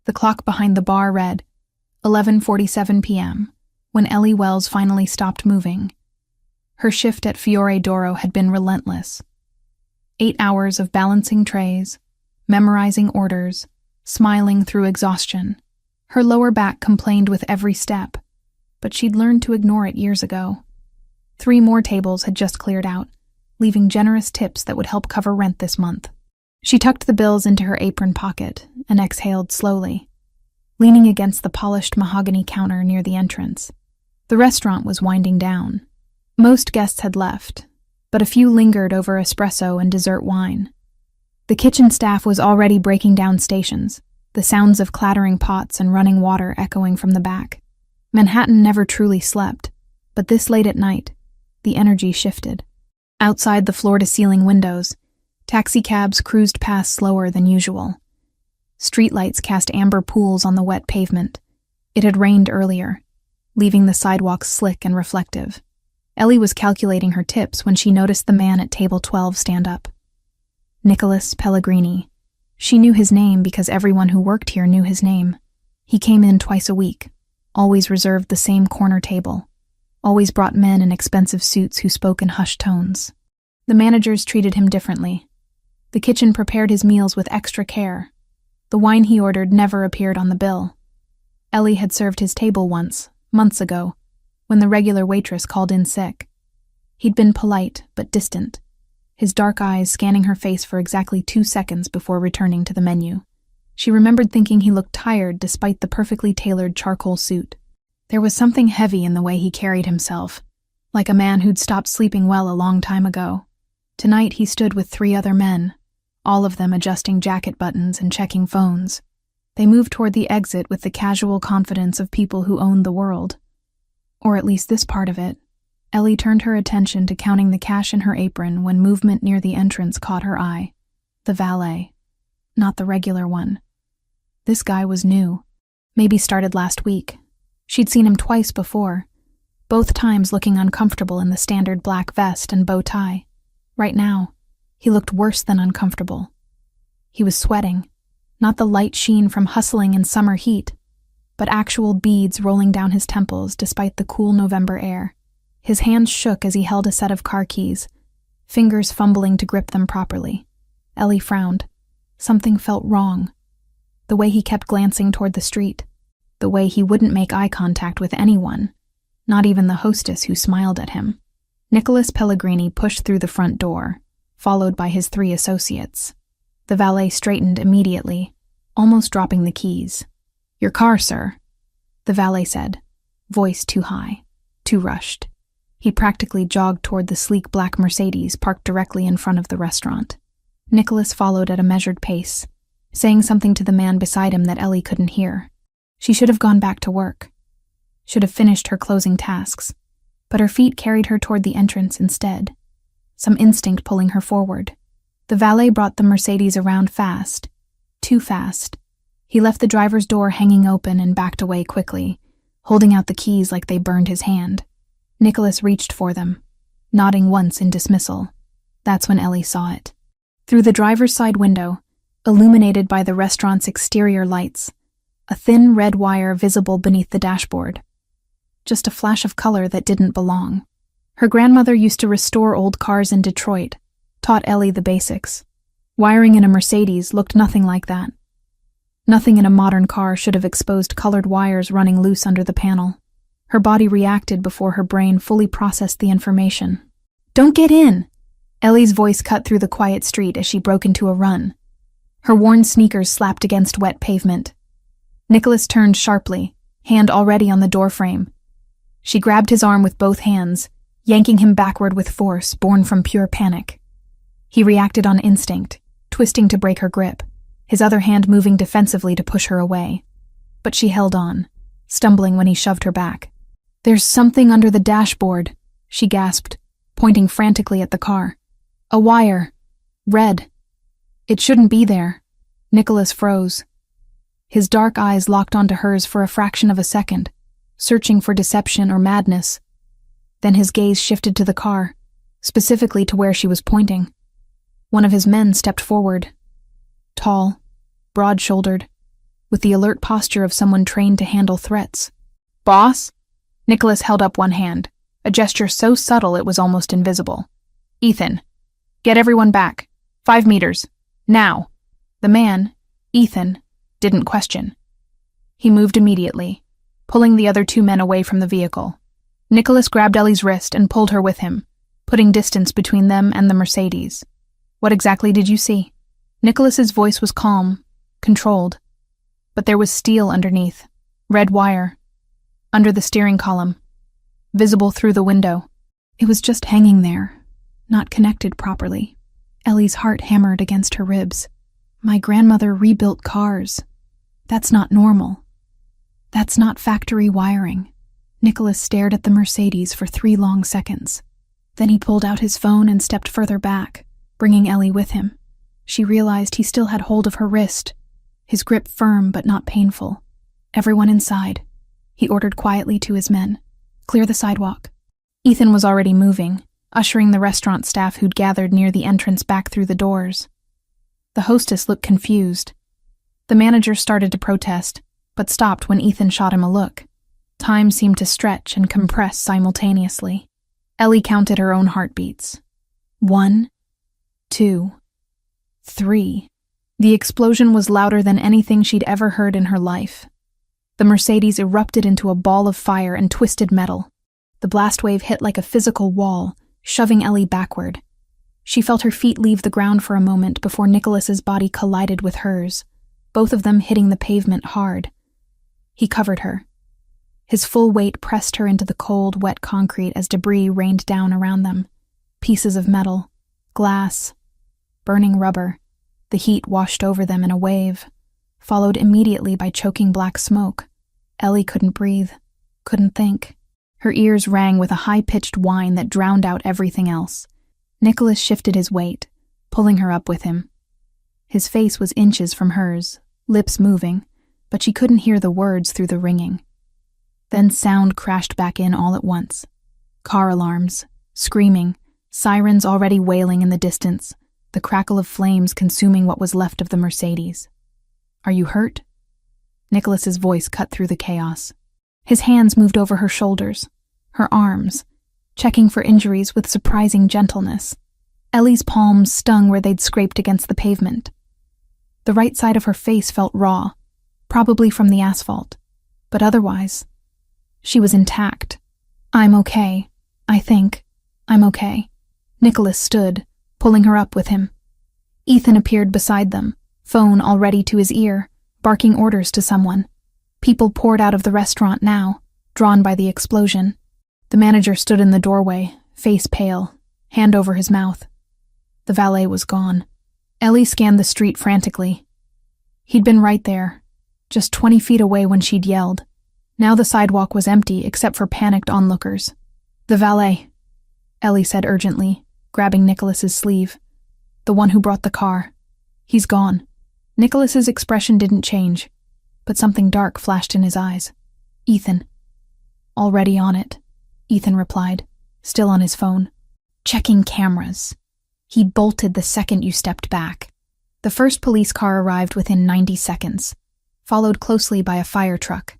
The clock behind the bar read 11:47 p.m. when Ellie Wells finally stopped moving. Her shift at Fiore d'Oro had been relentless. 8 hours of balancing trays, memorizing orders, smiling through exhaustion. Her lower back complained with every step, but she'd learned to ignore it years ago. 3 more tables had just cleared out, leaving generous tips that would help cover rent this month. She tucked the bills into her apron pocket and exhaled slowly, leaning against the polished mahogany counter near the entrance. The restaurant was winding down. Most guests had left, but a few lingered over espresso and dessert wine. The kitchen staff was already breaking down stations, the sounds of clattering pots and running water echoing from the back. Manhattan never truly slept, but this late at night, the energy shifted. Outside the floor-to-ceiling windows, taxicabs cruised past slower than usual. Streetlights cast amber pools on the wet pavement. It had rained earlier, leaving the sidewalks slick and reflective. Ellie was calculating her tips when she noticed the man at table 12 stand up. Nicholas Pellegrini. She knew his name because everyone who worked here knew his name. He came in twice a week, always reserved the same corner table, always brought men in expensive suits who spoke in hushed tones. The managers treated him differently. The kitchen prepared his meals with extra care. The wine he ordered never appeared on the bill. Ellie had served his table once, months ago, when the regular waitress called in sick. He'd been polite but distant, his dark eyes scanning her face for exactly 2 seconds before returning to the menu. She remembered thinking he looked tired despite the perfectly tailored charcoal suit. There was something heavy in the way he carried himself, like a man who'd stopped sleeping well a long time ago. Tonight he stood with 3 other men, all of them adjusting jacket buttons and checking phones. They moved toward the exit with the casual confidence of people who owned the world. Or at least this part of it. Ellie turned her attention to counting the cash in her apron when movement near the entrance caught her eye. The valet. Not the regular one. This guy was new. Maybe started last week. She'd seen him twice before, both times looking uncomfortable in the standard black vest and bow tie. Right now, he looked worse than uncomfortable. He was sweating, not the light sheen from hustling in summer heat, but actual beads rolling down his temples despite the cool November air. His hands shook as he held a set of car keys, fingers fumbling to grip them properly. Ellie frowned. Something felt wrong. The way he kept glancing toward the street, the way he wouldn't make eye contact with anyone, not even the hostess who smiled at him. Nicholas Pellegrini pushed through the front door, followed by his 3 associates. The valet straightened immediately, almost dropping the keys. "Your car, sir," the valet said, voice too high, too rushed. He practically jogged toward the sleek black Mercedes parked directly in front of the restaurant. Nicholas followed at a measured pace, saying something to the man beside him that Ellie couldn't hear. She should have gone back to work, should have finished her closing tasks, but her feet carried her toward the entrance instead, some instinct pulling her forward. The valet brought the Mercedes around fast, too fast. He left the driver's door hanging open and backed away quickly, holding out the keys like they burned his hand. Nicholas reached for them, nodding once in dismissal. That's when Ellie saw it. Through the driver's side window, illuminated by the restaurant's exterior lights, a thin red wire visible beneath the dashboard. Just a flash of color that didn't belong. Her grandmother used to restore old cars in Detroit, taught Ellie the basics. Wiring in a Mercedes looked nothing like that. Nothing in a modern car should have exposed colored wires running loose under the panel. Her body reacted before her brain fully processed the information. "Don't get in!" Ellie's voice cut through the quiet street as she broke into a run. Her worn sneakers slapped against wet pavement. Nicholas turned sharply, hand already on the doorframe. She grabbed his arm with both hands, yanking him backward with force born from pure panic. He reacted on instinct, twisting to break her grip, his other hand moving defensively to push her away. But she held on, stumbling when he shoved her back. "There's something under the dashboard," she gasped, pointing frantically at the car. "A wire. Red. It shouldn't be there." Nicholas froze. His dark eyes locked onto hers for a fraction of a second, searching for deception or madness. Then his gaze shifted to the car, specifically to where she was pointing. One of his men stepped forward. Tall, broad-shouldered, with the alert posture of someone trained to handle threats. "Boss?" Nicholas held up one hand, a gesture so subtle it was almost invisible. "Ethan, get everyone back. 5 meters. Now." The man, Ethan, didn't question. He moved immediately, pulling the other 2 men away from the vehicle. Nicholas grabbed Ellie's wrist and pulled her with him, putting distance between them and the Mercedes. "What exactly did you see?" Nicholas's voice was calm, controlled, but there was steel underneath, red wire, under the steering column, visible through the window. It was just hanging there, not connected properly. Ellie's heart hammered against her ribs. "My grandmother rebuilt cars. That's not normal. That's not factory wiring." Nicholas stared at the Mercedes for 3 long seconds. Then he pulled out his phone and stepped further back, bringing Ellie with him. She realized he still had hold of her wrist, his grip firm but not painful. "Everyone inside," he ordered quietly to his men. "Clear the sidewalk." Ethan was already moving, ushering the restaurant staff who'd gathered near the entrance back through the doors. The hostess looked confused. The manager started to protest, but stopped when Ethan shot him a look. Time seemed to stretch and compress simultaneously. Ellie counted her own heartbeats. 1, 2, 3. The explosion was louder than anything she'd ever heard in her life. The Mercedes erupted into a ball of fire and twisted metal. The blast wave hit like a physical wall, shoving Ellie backward. She felt her feet leave the ground for a moment before Nicholas's body collided with hers, both of them hitting the pavement hard. He covered her. His full weight pressed her into the cold, wet concrete as debris rained down around them. Pieces of metal, glass, burning rubber. The heat washed over them in a wave, followed immediately by choking black smoke. Ellie couldn't breathe, couldn't think. Her ears rang with a high-pitched whine that drowned out everything else. Nicholas shifted his weight, pulling her up with him. His face was inches from hers, lips moving, but she couldn't hear the words through the ringing. Then sound crashed back in all at once. Car alarms, screaming, sirens already wailing in the distance, the crackle of flames consuming what was left of the Mercedes. "Are you hurt?" Nicholas's voice cut through the chaos. His hands moved over her shoulders, her arms, checking for injuries with surprising gentleness. Ellie's palms stung where they'd scraped against the pavement. The right side of her face felt raw, probably from the asphalt, but otherwise, she was intact. "I'm okay. I think. I'm okay." Nicholas stood, pulling her up with him. Ethan appeared beside them, phone already to his ear, barking orders to someone. People poured out of the restaurant now, drawn by the explosion. The manager stood in the doorway, face pale, hand over his mouth. The valet was gone. Ellie scanned the street frantically. He'd been right there, just 20 feet away when she'd yelled. Now the sidewalk was empty except for panicked onlookers. "The valet," Ellie said urgently, grabbing Nicholas's sleeve. "The one who brought the car. He's gone." Nicholas's expression didn't change, but something dark flashed in his eyes. "Ethan." "Already on it," Ethan replied, still on his phone. "Checking cameras. He'd bolted the second you stepped back." The first police car arrived within 90 seconds, followed closely by a fire truck.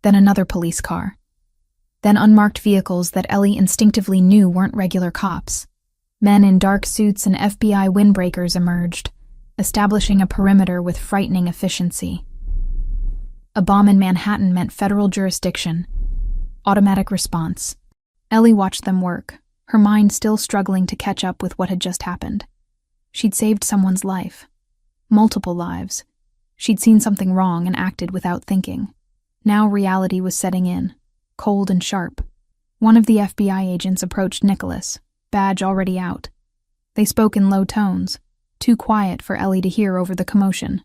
Then another police car. Then unmarked vehicles that Ellie instinctively knew weren't regular cops. Men in dark suits and FBI windbreakers emerged, establishing a perimeter with frightening efficiency. A bomb in Manhattan meant federal jurisdiction. Automatic response. Ellie watched them work, her mind still struggling to catch up with what had just happened. She'd saved someone's life. Multiple lives. She'd seen something wrong and acted without thinking. Now reality was setting in, cold and sharp. One of the FBI agents approached Nicholas, badge already out. They spoke in low tones, too quiet for Ellie to hear over the commotion.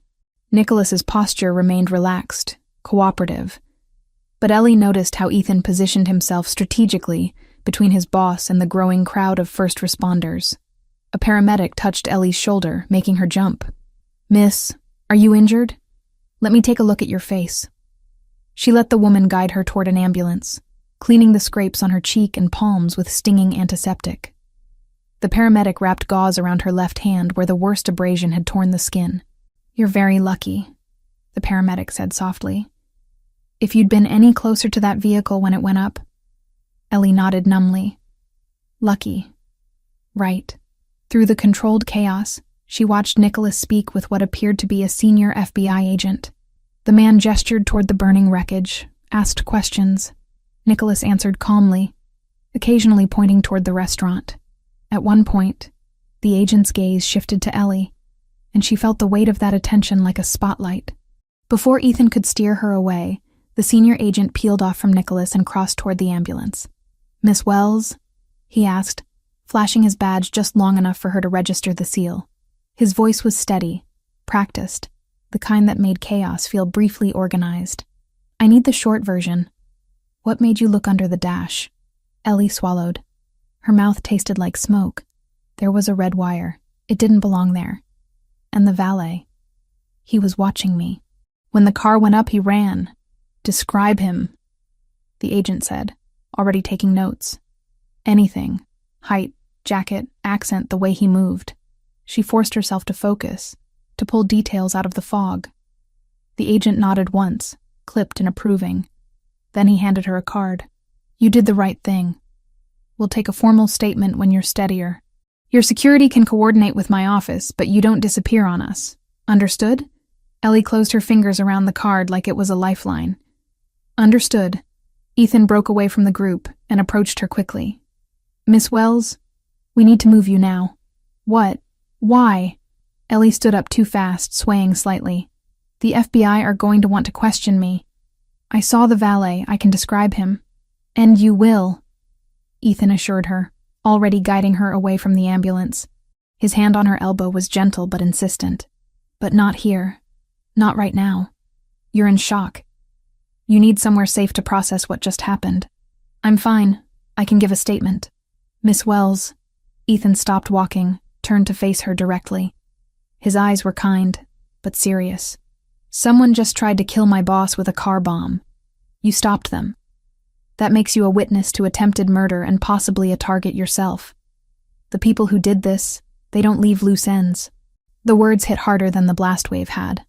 Nicholas's posture remained relaxed, cooperative. But Ellie noticed how Ethan positioned himself strategically between his boss and the growing crowd of first responders. A paramedic touched Ellie's shoulder, making her jump. "Miss, are you injured? Let me take a look at your face." She let the woman guide her toward an ambulance, cleaning the scrapes on her cheek and palms with stinging antiseptic. The paramedic wrapped gauze around her left hand where the worst abrasion had torn the skin. "You're very lucky. the paramedic said softly. If you'd been any closer to that vehicle when it went up. Ellie nodded numbly. Lucky. Right. Through the controlled chaos, she watched Nicholas speak with what appeared to be a senior FBI agent. The man gestured toward the burning wreckage, asked questions. Nicholas answered calmly, occasionally pointing toward the restaurant. At one point, the agent's gaze shifted to Ellie, and she felt the weight of that attention like a spotlight. Before Ethan could steer her away, the senior agent peeled off from Nicholas and crossed toward the ambulance. Miss Wells? He asked, flashing his badge just long enough for her to register the seal. His voice was steady, practiced, the kind that made chaos feel briefly organized. I need the short version. What made you look under the dash? Ellie swallowed. Her mouth tasted like smoke. There was a red wire. It didn't belong there. And the valet. He was watching me. When the car went up, he ran. Describe him, the agent said, already taking notes. Anything. Height, jacket, accent, the way he moved. She forced herself to focus, to pull details out of the fog. The agent nodded once, clipped and approving. Then he handed her a card. You did the right thing. We'll take a formal statement when you're steadier. Your security can coordinate with my office, but you don't disappear on us. Understood? Ellie closed her fingers around the card like it was a lifeline. Understood. Ethan broke away from the group and approached her quickly. Miss Wells, we need to move you now. What? Why? Ellie stood up too fast, swaying slightly. The FBI are going to want to question me. I saw the valet, I can describe him. And you will, Ethan assured her, already guiding her away from the ambulance. His hand on her elbow was gentle but insistent. But not here. Not right now. You're in shock. You need somewhere safe to process what just happened. I'm fine. I can give a statement. Miss Wells. Ethan stopped walking, turned to face her directly. His eyes were kind, but serious. Someone just tried to kill my boss with a car bomb. You stopped them. That makes you a witness to attempted murder and possibly a target yourself. The people who did this, they don't leave loose ends. The words hit harder than the blast wave had.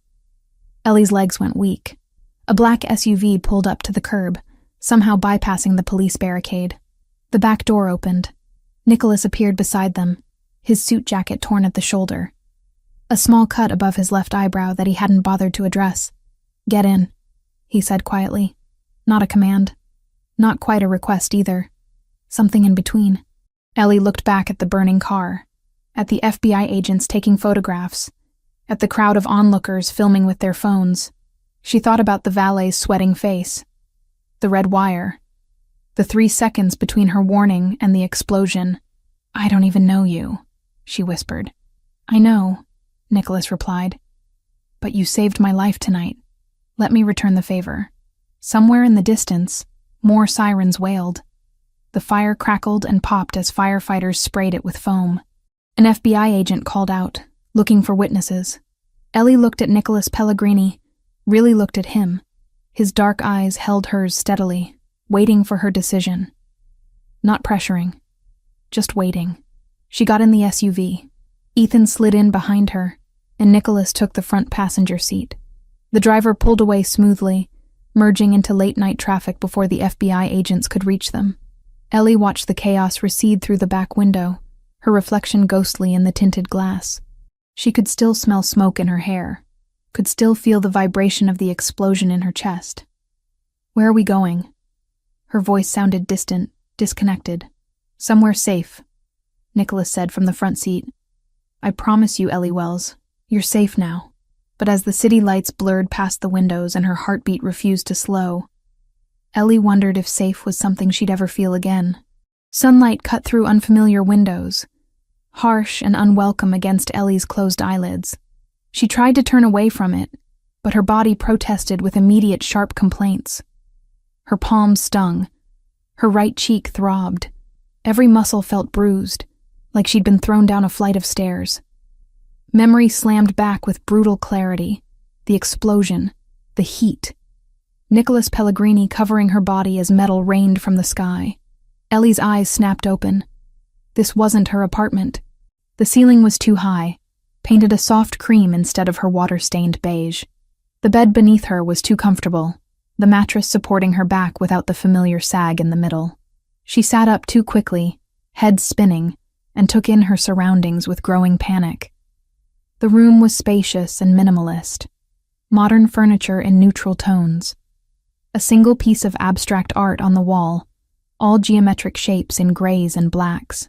Ellie's legs went weak. A black SUV pulled up to the curb, somehow bypassing the police barricade. The back door opened. Nicholas appeared beside them, his suit jacket torn at the shoulder. A small cut above his left eyebrow that he hadn't bothered to address. Get in, he said quietly. Not a command. Not quite a request either. Something in between. Ellie looked back at the burning car, at the FBI agents taking photographs, at the crowd of onlookers filming with their phones. She thought about the valet's sweating face, the red wire, the 3 seconds between her warning and the explosion. I don't even know you, she whispered. I know, Nicholas replied. But you saved my life tonight. Let me return the favor. Somewhere in the distance, more sirens wailed. The fire crackled and popped as firefighters sprayed it with foam. An FBI agent called out, looking for witnesses. Ellie looked at Nicholas Pellegrini, really looked at him. His dark eyes held hers steadily, waiting for her decision. Not pressuring, just waiting. She got in the SUV. Ethan slid in behind her, and Nicholas took the front passenger seat. The driver pulled away smoothly, merging into late-night traffic before the FBI agents could reach them. Ellie watched the chaos recede through the back window, her reflection ghostly in the tinted glass. She could still smell smoke in her hair, could still feel the vibration of the explosion in her chest. Where are we going? Her voice sounded distant, disconnected. Somewhere safe, Nicholas said from the front seat. I promise you, Ellie Wells, you're safe now. But as the city lights blurred past the windows and her heartbeat refused to slow, Ellie wondered if safe was something she'd ever feel again. Sunlight cut through unfamiliar windows, harsh and unwelcome against Ellie's closed eyelids. She tried to turn away from it, but her body protested with immediate sharp complaints. Her palms stung. Her right cheek throbbed. Every muscle felt bruised, like she'd been thrown down a flight of stairs. Memory slammed back with brutal clarity. The explosion, the heat. Nicholas Pellegrini covering her body as metal rained from the sky. Ellie's eyes snapped open. This wasn't her apartment. The ceiling was too high, painted a soft cream instead of her water-stained beige. The bed beneath her was too comfortable, the mattress supporting her back without the familiar sag in the middle. She sat up too quickly, head spinning, and took in her surroundings with growing panic. The room was spacious and minimalist, modern furniture in neutral tones. A single piece of abstract art on the wall, all geometric shapes in grays and blacks.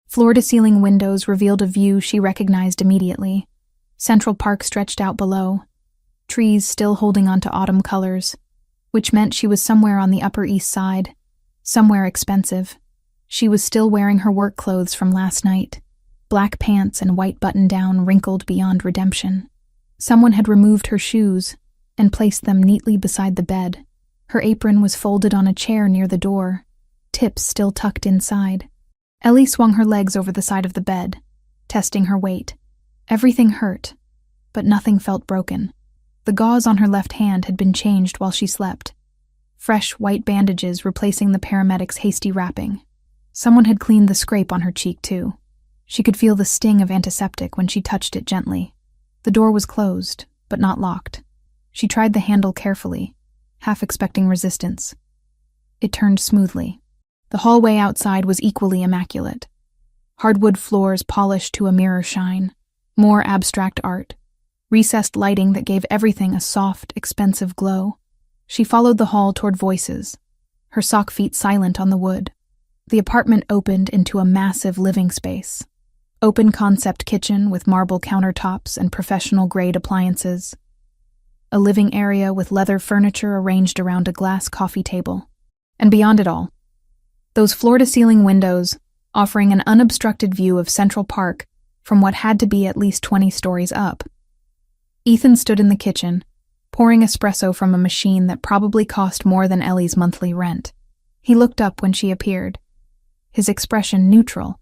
Floor-to-ceiling windows revealed a view she recognized immediately. Central Park stretched out below, trees still holding on to autumn colors, which meant she was somewhere on the Upper East Side, somewhere expensive. She was still wearing her work clothes from last night, black pants and white button-down wrinkled beyond redemption. Someone had removed her shoes and placed them neatly beside the bed. Her apron was folded on a chair near the door, tips still tucked inside. Ellie swung her legs over the side of the bed, testing her weight. Everything hurt, but nothing felt broken. The gauze on her left hand had been changed while she slept, fresh white bandages replacing the paramedics' hasty wrapping. Someone had cleaned the scrape on her cheek, too. She could feel the sting of antiseptic when she touched it gently. The door was closed, but not locked. She tried the handle carefully, half expecting resistance. It turned smoothly. The hallway outside was equally immaculate. Hardwood floors polished to a mirror shine, more abstract art, recessed lighting that gave everything a soft, expensive glow. She followed the hall toward voices, her sock feet silent on the wood. The apartment opened into a massive living space. Open-concept kitchen with marble countertops and professional-grade appliances. A living area with leather furniture arranged around a glass coffee table. And beyond it all, those floor-to-ceiling windows offering an unobstructed view of Central Park from what had to be at least 20 stories up. Ethan stood in the kitchen, pouring espresso from a machine that probably cost more than Ellie's monthly rent. He looked up when she appeared, his expression neutral,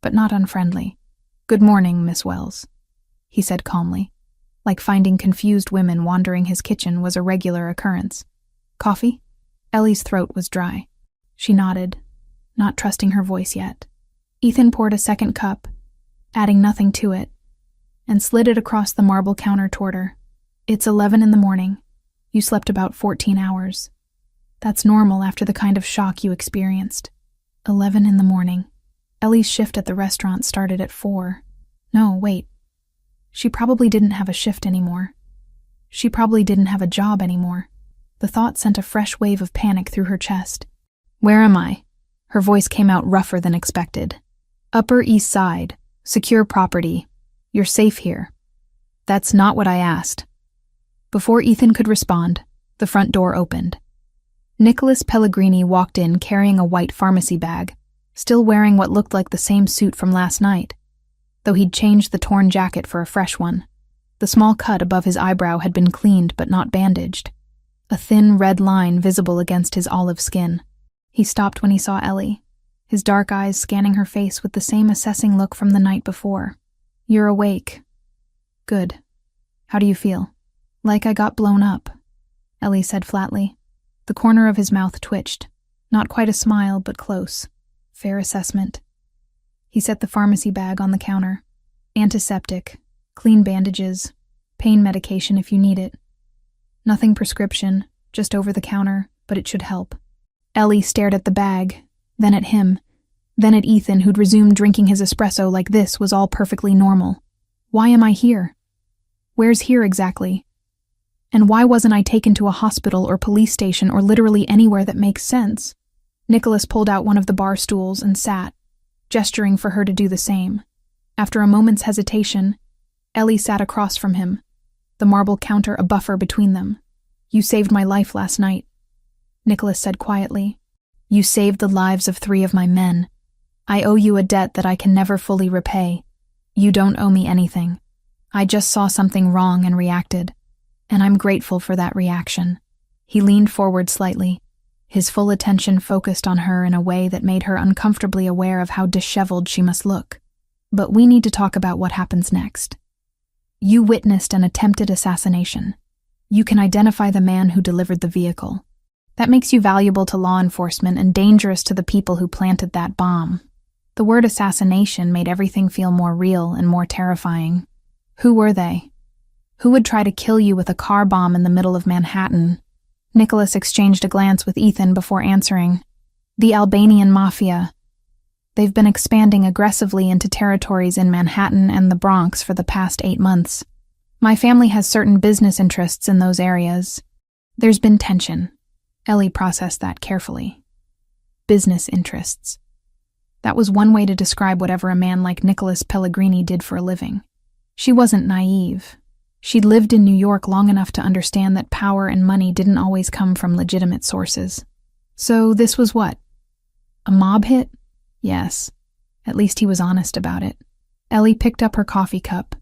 but not unfriendly. "Good morning, Miss Wells," he said calmly, like finding confused women wandering his kitchen was a regular occurrence. "Coffee?" Ellie's throat was dry. She nodded, not trusting her voice yet. Ethan poured a second cup, adding nothing to it, and slid it across the marble counter toward her. "It's 11 in the morning. You slept about 14 hours. That's normal after the kind of shock you experienced." 11 in the morning. Ellie's shift at the restaurant started at 4. No, wait. She probably didn't have a shift anymore. She probably didn't have a job anymore. The thought sent a fresh wave of panic through her chest. "Where am I?" Her voice came out rougher than expected. "Upper East Side. Secure property. You're safe here." "That's not what I asked." Before Ethan could respond, the front door opened. Nicholas Pellegrini walked in carrying a white pharmacy bag, still wearing what looked like the same suit from last night, though he'd changed the torn jacket for a fresh one. The small cut above his eyebrow had been cleaned but not bandaged, a thin red line visible against his olive skin. He stopped when he saw Ellie, his dark eyes scanning her face with the same assessing look from the night before. "You're awake. Good. How do you feel?" "Like I got blown up," Ellie said flatly. The corner of his mouth twitched. Not quite a smile, but close. "Fair assessment." He set the pharmacy bag on the counter. "Antiseptic, clean bandages, pain medication if you need it. Nothing prescription, just over the counter, but it should help." Ellie stared at the bag, then at him, then at Ethan, who'd resumed drinking his espresso like this was all perfectly normal. "Why am I here? Where's here exactly? And why wasn't I taken to a hospital or police station or literally anywhere that makes sense?" Nicholas pulled out one of the bar stools and sat, gesturing for her to do the same. After a moment's hesitation, Ellie sat across from him, the marble counter a buffer between them. "You saved my life last night," Nicholas said quietly. "You saved the lives of 3 of my men. I owe you a debt that I can never fully repay. You don't owe me anything. I just saw something wrong and reacted, and I'm grateful for that reaction." He leaned forward slightly, his full attention focused on her in a way that made her uncomfortably aware of how disheveled she must look. "But we need to talk about what happens next. You witnessed an attempted assassination. You can identify the man who delivered the vehicle. That makes you valuable to law enforcement and dangerous to the people who planted that bomb." The word assassination made everything feel more real and more terrifying. "Who were they?" Who would try to kill you with a car bomb in the middle of Manhattan? Nicholas exchanged a glance with Ethan before answering. The Albanian Mafia. They've been expanding aggressively into territories in Manhattan and the Bronx for the past 8 months. My family has certain business interests in those areas. There's been tension. Ellie processed that carefully. Business interests. That was one way to describe whatever a man like Nicholas Pellegrini did for a living. She wasn't naive. She'd lived in New York long enough to understand that power and money didn't always come from legitimate sources. So this was what? A mob hit? Yes. At least he was honest about it. Ellie picked up her coffee cup,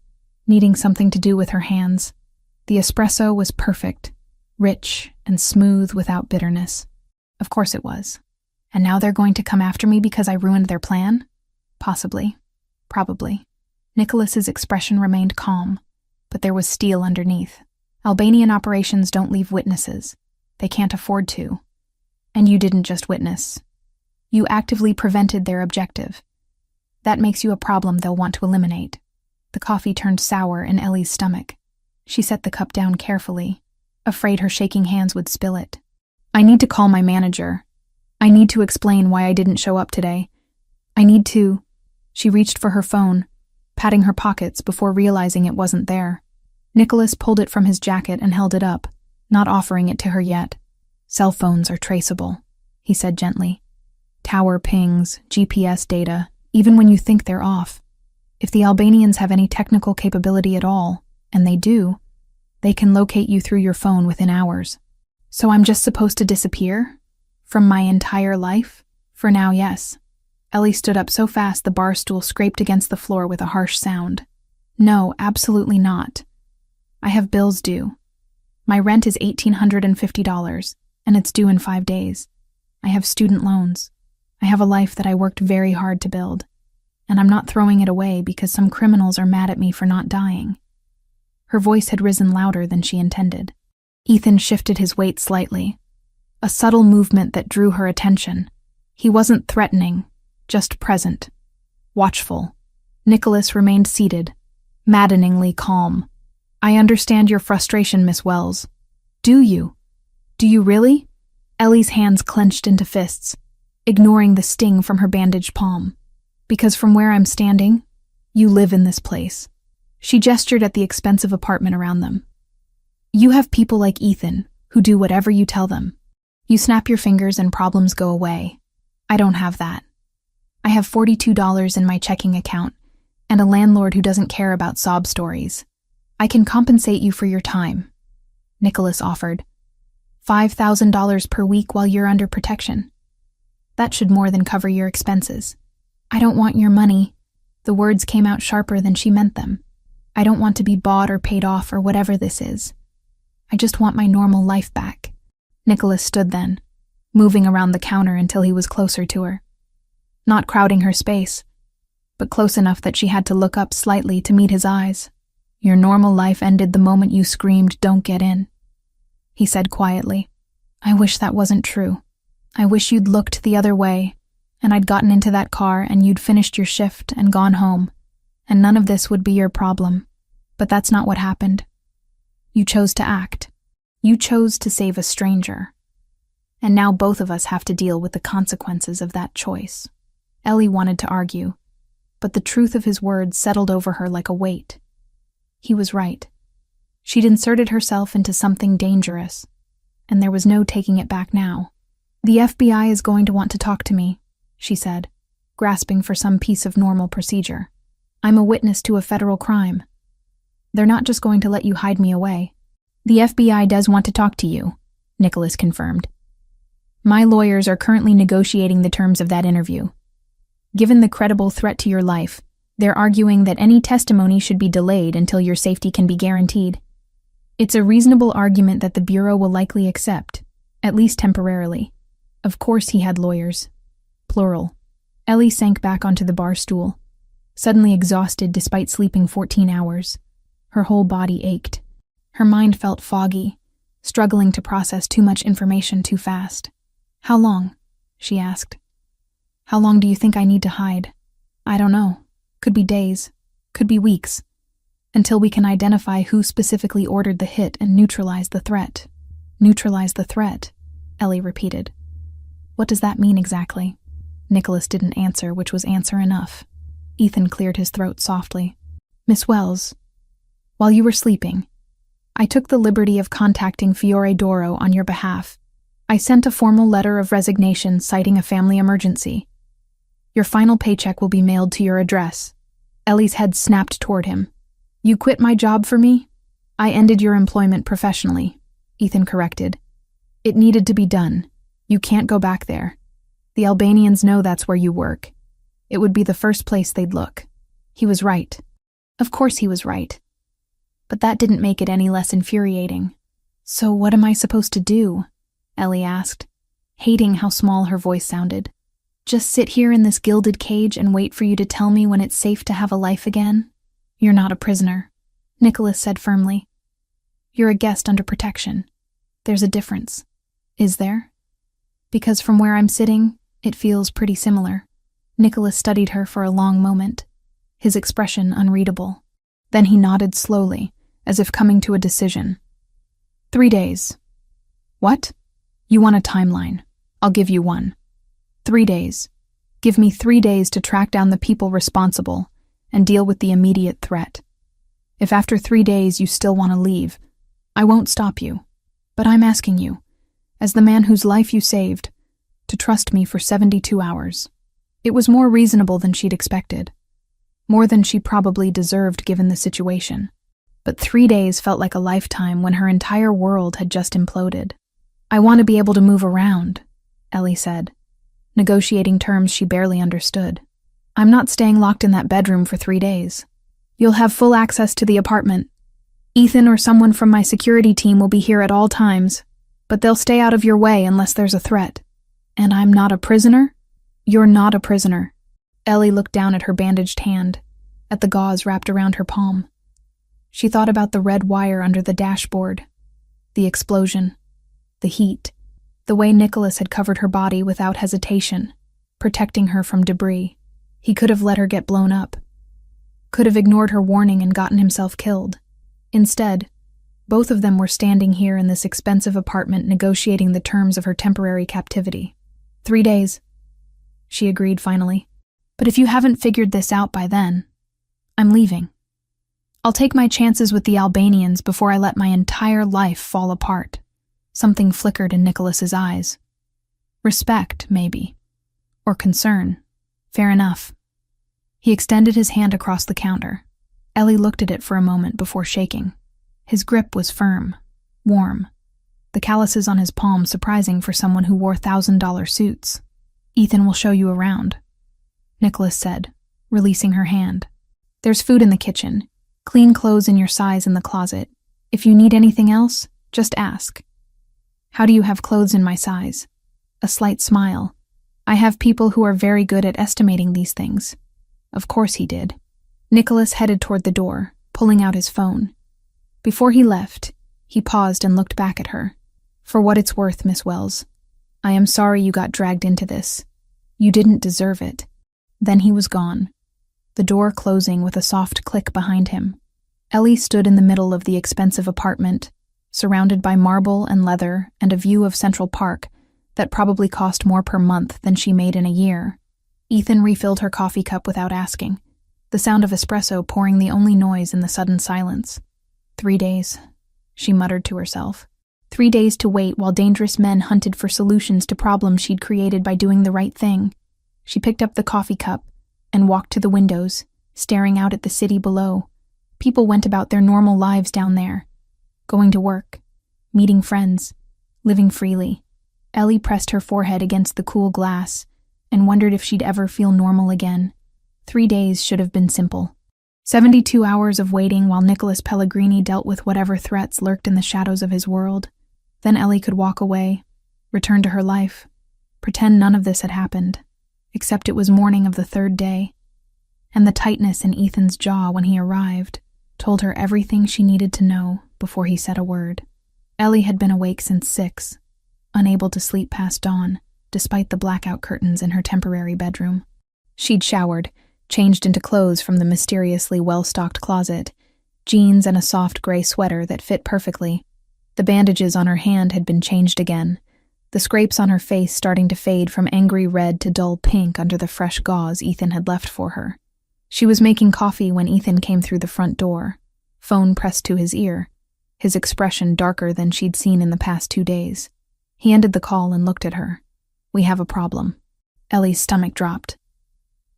needing something to do with her hands. The espresso was perfect, rich and smooth without bitterness. Of course it was. And now they're going to come after me because I ruined their plan? Possibly. Probably. Nicholas's expression remained calm, but there was steel underneath. Albanian operations don't leave witnesses. They can't afford to. And you didn't just witness. You actively prevented their objective. That makes you a problem they'll want to eliminate. The coffee turned sour in Ellie's stomach. She set the cup down carefully, afraid her shaking hands would spill it. I need to call my manager. I need to explain why I didn't show up today. I need to... She reached for her phone, patting her pockets before realizing it wasn't there. Nicholas pulled it from his jacket and held it up, not offering it to her yet. Cell phones are traceable, he said gently. Tower pings, GPS data, even when you think they're off. If the Albanians have any technical capability at all, and they do, they can locate you through your phone within hours. So I'm just supposed to disappear? From my entire life? For now, yes. Ellie stood up so fast the bar stool scraped against the floor with a harsh sound. No, absolutely not. I have bills due. My rent is $1,850, and it's due in 5 days. I have student loans. I have a life that I worked very hard to build, and I'm not throwing it away because some criminals are mad at me for not dying. Her voice had risen louder than she intended. Ethan shifted his weight slightly, a subtle movement that drew her attention. He wasn't threatening, just present, watchful. Nicholas remained seated, maddeningly calm. I understand your frustration, Miss Wells. Do you? Do you really? Ellie's hands clenched into fists, ignoring the sting from her bandaged palm. Because from where I'm standing, you live in this place. She gestured at the expensive apartment around them. You have people like Ethan, who do whatever you tell them. You snap your fingers and problems go away. I don't have that. I have $42 in my checking account, and a landlord who doesn't care about sob stories. I can compensate you for your time, Nicholas offered. $5,000 per week while you're under protection. That should more than cover your expenses. I don't want your money. The words came out sharper than she meant them. I don't want to be bought or paid off or whatever this is. I just want my normal life back. Nicholas stood then, moving around the counter until he was closer to her. Not crowding her space, but close enough that she had to look up slightly to meet his eyes. Your normal life ended the moment you screamed, "Don't get in," he said quietly. I wish that wasn't true. I wish you'd looked the other way, and I'd gotten into that car and you'd finished your shift and gone home, and none of this would be your problem. But that's not what happened. You chose to act. You chose to save a stranger. And now both of us have to deal with the consequences of that choice. Ellie wanted to argue, but the truth of his words settled over her like a weight. He was right. She'd inserted herself into something dangerous, and there was no taking it back now. The FBI is going to want to talk to me, she said, grasping for some piece of normal procedure. I'm a witness to a federal crime. They're not just going to let you hide me away. The FBI does want to talk to you, Nicholas confirmed. My lawyers are currently negotiating the terms of that interview. Given the credible threat to your life, they're arguing that any testimony should be delayed until your safety can be guaranteed. It's a reasonable argument that the Bureau will likely accept, at least temporarily. Of course he had lawyers. Plural. Ellie sank back onto the bar stool, suddenly exhausted despite sleeping 14 hours. Her whole body ached. Her mind felt foggy, struggling to process too much information too fast. How long? She asked. How long do you think I need to hide? I don't know. Could be days. Could be weeks. until we can identify who specifically ordered the hit and neutralize the threat. Neutralize the threat, Ellie repeated. What does that mean exactly? Nicholas didn't answer, which was answer enough. Ethan cleared his throat softly. Miss Wells, while you were sleeping, I took the liberty of contacting Fiore Doro on your behalf. I sent a formal letter of resignation citing a family emergency. Your final paycheck will be mailed to your address. Ellie's head snapped toward him. You quit my job for me? I ended your employment professionally, Ethan corrected. It needed to be done. You can't go back there. The Albanians know that's where you work. It would be the first place they'd look. He was right. Of course he was right. But that didn't make it any less infuriating. So what am I supposed to do? Ellie asked, hating how small her voice sounded. Just sit here in this gilded cage and wait for you to tell me when it's safe to have a life again? You're not a prisoner, Nicholas said firmly. You're a guest under protection. There's a difference. Is there? Because from where I'm sitting, it feels pretty similar. Nicholas studied her for a long moment, his expression unreadable. Then he nodded slowly, as if coming to a decision. 3 days. What? You want a timeline. I'll give you one. 3 days. Give me 3 days to track down the people responsible and deal with the immediate threat. If after 3 days you still want to leave, I won't stop you. But I'm asking you, as the man whose life you saved, to trust me for 72 hours. It was more reasonable than she'd expected. More than she probably deserved given the situation. But 3 days felt like a lifetime when her entire world had just imploded. I want to be able to move around, Ellie said, negotiating terms she barely understood. I'm not staying locked in that bedroom for 3 days. You'll have full access to the apartment. Ethan or someone from my security team will be here at all times, but they'll stay out of your way unless there's a threat. And I'm not a prisoner? You're not a prisoner. Ellie looked down at her bandaged hand, at the gauze wrapped around her palm. She thought about the red wire under the dashboard, the explosion, the heat, the way Nicholas had covered her body without hesitation, protecting her from debris. He could have let her get blown up, could have ignored her warning and gotten himself killed. Instead, both of them were standing here in this expensive apartment negotiating the terms of her temporary captivity. 3 days, she agreed finally. But if you haven't figured this out by then, I'm leaving. I'll take my chances with the Albanians before I let my entire life fall apart. Something flickered in Nicholas's eyes. Respect, maybe. Or concern. Fair enough. He extended his hand across the counter. Ellie looked at it for a moment before shaking. His grip was firm, warm. The calluses on his palm surprising for someone who wore $1,000 suits. Ethan will show you around, Nicholas said, releasing her hand. There's food in the kitchen. Clean clothes in your size in the closet. If you need anything else, just ask. How do you have clothes in my size? A slight smile. I have people who are very good at estimating these things. Of course he did. Nicholas headed toward the door, pulling out his phone. Before he left, he paused and looked back at her. For what it's worth, Miss Wells, I am sorry you got dragged into this. You didn't deserve it. Then he was gone, the door closing with a soft click behind him. Ellie stood in the middle of the expensive apartment, surrounded by marble and leather and a view of Central Park that probably cost more per month than she made in a year. Ethan refilled her coffee cup without asking, the sound of espresso pouring the only noise in the sudden silence. 3 days, she muttered to herself. 3 days to wait while dangerous men hunted for solutions to problems she'd created by doing the right thing. She picked up the coffee cup and walked to the windows, staring out at the city below. People went about their normal lives down there, going to work, meeting friends, living freely. Ellie pressed her forehead against the cool glass and wondered if she'd ever feel normal again. 3 days should have been simple. 72 hours of waiting while Nicholas Pellegrini dealt with whatever threats lurked in the shadows of his world. Then Ellie could walk away, return to her life, pretend none of this had happened, except it was morning of the 3rd day, and the tightness in Ethan's jaw when he arrived told her everything she needed to know before he said a word. Ellie had been awake since 6, unable to sleep past dawn, despite the blackout curtains in her temporary bedroom. She'd showered, changed into clothes from the mysteriously well-stocked closet, jeans and a soft gray sweater that fit perfectly. The bandages on her hand had been changed again, the scrapes on her face starting to fade from angry red to dull pink under the fresh gauze Ethan had left for her. She was making coffee when Ethan came through the front door, phone pressed to his ear, his expression darker than she'd seen in the past 2 days. He ended the call and looked at her. "We have a problem." Ellie's stomach dropped.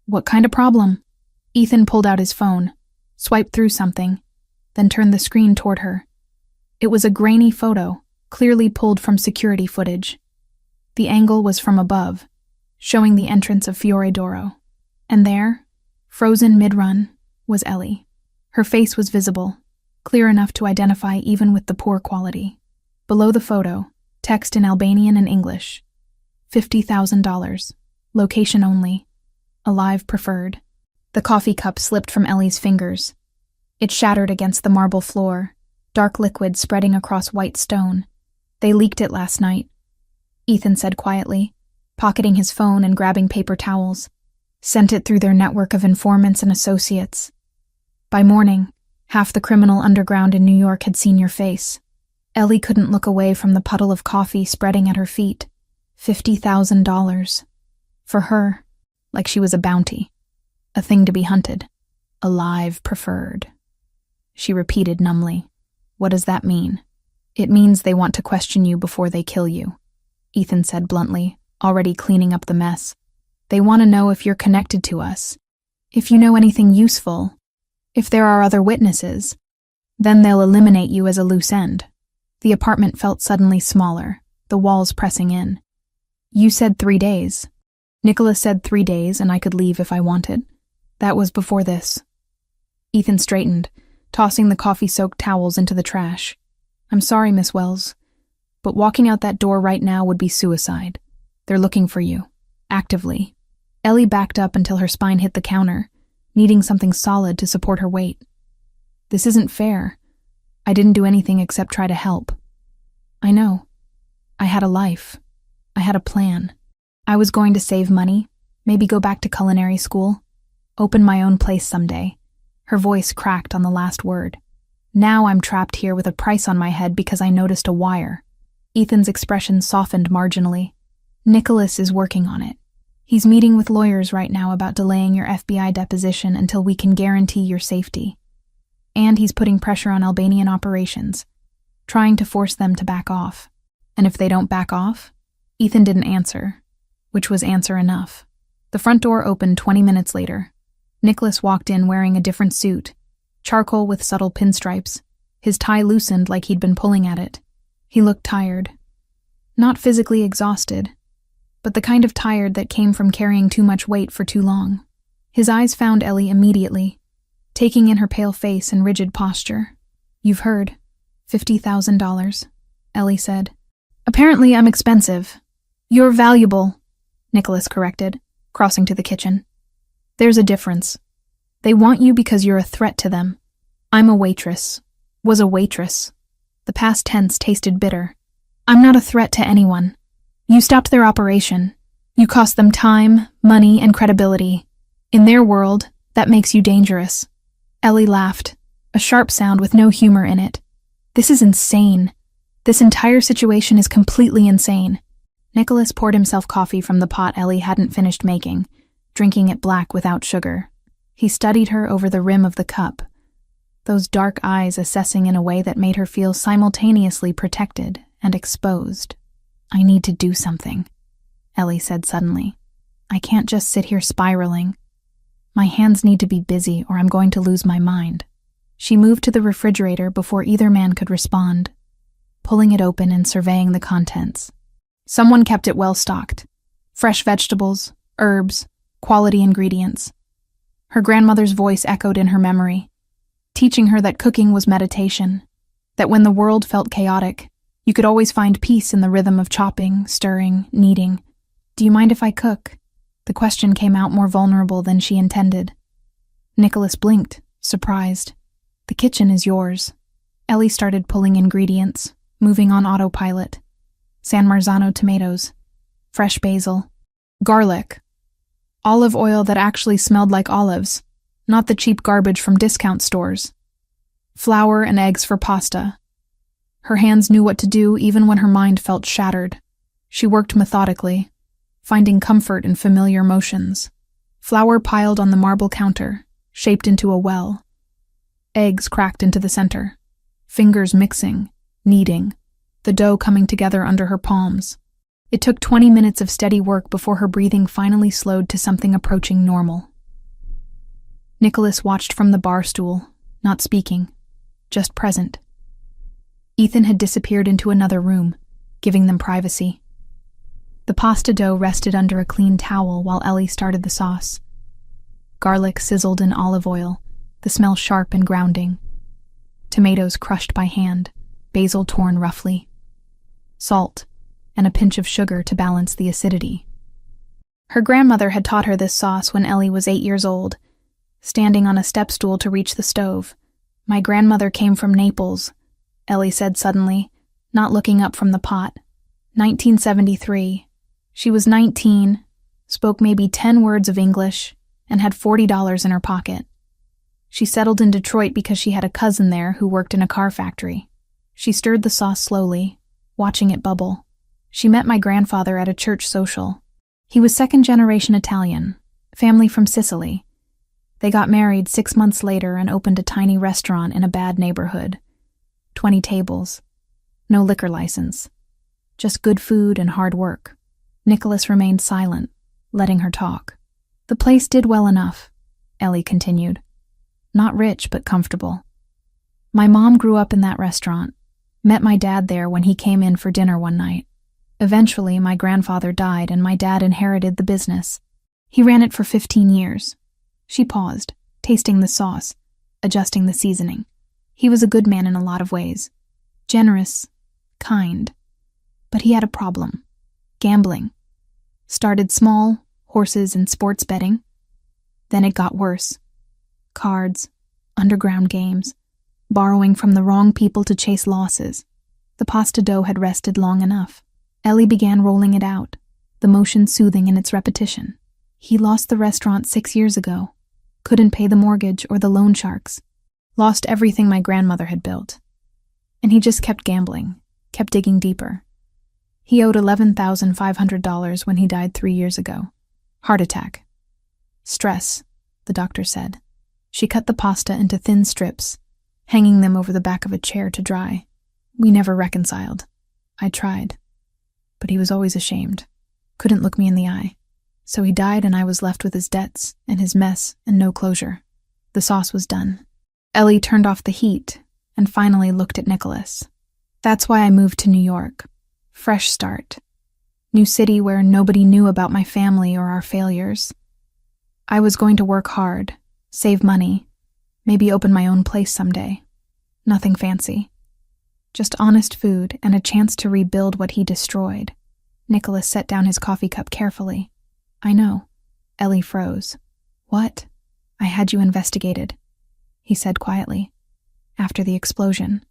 "What kind of problem?" Ethan pulled out his phone, swiped through something, then turned the screen toward her. It was a grainy photo, clearly pulled from security footage. The angle was from above, showing the entrance of Fiore d'Oro. And there, frozen mid-run, was Ellie. Her face was visible, clear enough to identify even with the poor quality. Below the photo, text in Albanian and English. $50,000. Location only. Alive preferred. The coffee cup slipped from Ellie's fingers. It shattered against the marble floor, dark liquid spreading across white stone. "They leaked it last night," Ethan said quietly, pocketing his phone and grabbing paper towels. "Sent it through their network of informants and associates. By morning, half the criminal underground in New York had seen your face." Ellie couldn't look away from the puddle of coffee spreading at her feet. $50,000. For her, like she was a bounty. A thing to be hunted. Alive preferred. She repeated numbly. "What does that mean?" "It means they want to question you before they kill you," Ethan said bluntly, already cleaning up the mess. "They want to know if you're connected to us, if you know anything useful, if there are other witnesses. Then they'll eliminate you as a loose end." The apartment felt suddenly smaller, the walls pressing in. "You said 3 days. Nicholas said 3 days and I could leave if I wanted. That was before this." Ethan straightened, tossing the coffee-soaked towels into the trash. "I'm sorry, Miss Wells, but walking out that door right now would be suicide. They're looking for you. Actively." Ellie backed up until her spine hit the counter, needing something solid to support her weight. "This isn't fair. I didn't do anything except try to help." "I know. I had a life. I had a plan. I was going to save money, maybe go back to culinary school, open my own place someday." Her voice cracked on the last word. "Now I'm trapped here with a price on my head because I noticed a wire." Ethan's expression softened marginally. "Nicholas is working on it. He's meeting with lawyers right now about delaying your FBI deposition until we can guarantee your safety. And he's putting pressure on Albanian operations, trying to force them to back off. And if they don't back off?" Ethan didn't answer, which was answer enough. The front door opened 20 minutes later. Nicholas walked in wearing a different suit, charcoal with subtle pinstripes. His tie loosened like he'd been pulling at it. He looked tired. Not physically exhausted, but the kind of tired that came from carrying too much weight for too long. His eyes found Ellie immediately, taking in her pale face and rigid posture. "You've heard. $50,000, Ellie said. "Apparently I'm expensive. You're valuable," Nicholas corrected, crossing to the kitchen. "There's a difference. They want you because you're a threat to them. I'm a waitress. Was a waitress." The past tense tasted bitter. "I'm not a threat to anyone. You stopped their operation. You cost them time, money, and credibility. In their world, that makes you dangerous." Ellie laughed, a sharp sound with no humor in it. "This is insane. This entire situation is completely insane." Nicholas poured himself coffee from the pot Ellie hadn't finished making, drinking it black without sugar. He studied her over the rim of the cup, those dark eyes assessing in a way that made her feel simultaneously protected and exposed. "I need to do something," Ellie said suddenly. "I can't just sit here spiraling. My hands need to be busy or I'm going to lose my mind." She moved to the refrigerator before either man could respond, pulling it open and surveying the contents. Someone kept it well stocked. Fresh vegetables, herbs, quality ingredients. Her grandmother's voice echoed in her memory, teaching her that cooking was meditation, that when the world felt chaotic, you could always find peace in the rhythm of chopping, stirring, kneading. "Do you mind if I cook?" The question came out more vulnerable than she intended. Nicholas blinked, surprised. "The kitchen is yours." Ellie started pulling ingredients, moving on autopilot. San Marzano tomatoes, fresh basil, garlic, olive oil that actually smelled like olives, not the cheap garbage from discount stores. Flour and eggs for pasta. Her hands knew what to do even when her mind felt shattered. She worked methodically, finding comfort in familiar motions. Flour piled on the marble counter, shaped into a well. Eggs cracked into the center. Fingers mixing, kneading, the dough coming together under her palms. It took 20 minutes of steady work before her breathing finally slowed to something approaching normal. Nicholas watched from the bar stool, not speaking, just present. Ethan had disappeared into another room, giving them privacy. The pasta dough rested under a clean towel while Ellie started the sauce. Garlic sizzled in olive oil, the smell sharp and grounding. Tomatoes crushed by hand, basil torn roughly. Salt, and a pinch of sugar to balance the acidity. Her grandmother had taught her this sauce when Ellie was 8 years old, standing on a step stool to reach the stove. "My grandmother came from Naples," Ellie said suddenly, not looking up from the pot. 1973. She was 19, spoke maybe 10 words of English, and had $40 in her pocket. She settled in Detroit because she had a cousin there who worked in a car factory. She stirred the sauce slowly, watching it bubble. She met my grandfather at a church social. He was second-generation Italian, family from Sicily. They got married 6 months later and opened a tiny restaurant in a bad neighborhood. 20 tables. No liquor license. Just good food and hard work. Nicholas remained silent, letting her talk. "The place did well enough," Ellie continued. "Not rich, but comfortable. My mom grew up in that restaurant, met my dad there when he came in for dinner one night. Eventually, my grandfather died and my dad inherited the business. He ran it for 15 years. She paused, tasting the sauce, adjusting the seasoning. He was a good man in a lot of ways. Generous, kind. But he had a problem. Gambling. Started small, horses and sports betting. Then it got worse. Cards, underground games, borrowing from the wrong people to chase losses. The pasta dough had rested long enough. Ellie began rolling it out, the motion soothing in its repetition. He lost the restaurant 6 years ago. Couldn't pay the mortgage or the loan sharks. Lost everything my grandmother had built. And he just kept gambling, kept digging deeper. He owed $11,500 when he died 3 years ago. Heart attack. Stress, the doctor said. She cut the pasta into thin strips, hanging them over the back of a chair to dry. We never reconciled. I tried. But he was always ashamed. Couldn't look me in the eye. So he died and I was left with his debts and his mess and no closure. The sauce was done. Ellie turned off the heat and finally looked at Nicholas. "That's why I moved to New York. Fresh start. New city where nobody knew about my family or our failures. I was going to work hard, save money, maybe open my own place someday. Nothing fancy. Just honest food and a chance to rebuild what he destroyed." Nicholas set down his coffee cup carefully. "I know." Ellie froze. "What?" "I had you investigated," he said quietly. "After the explosion.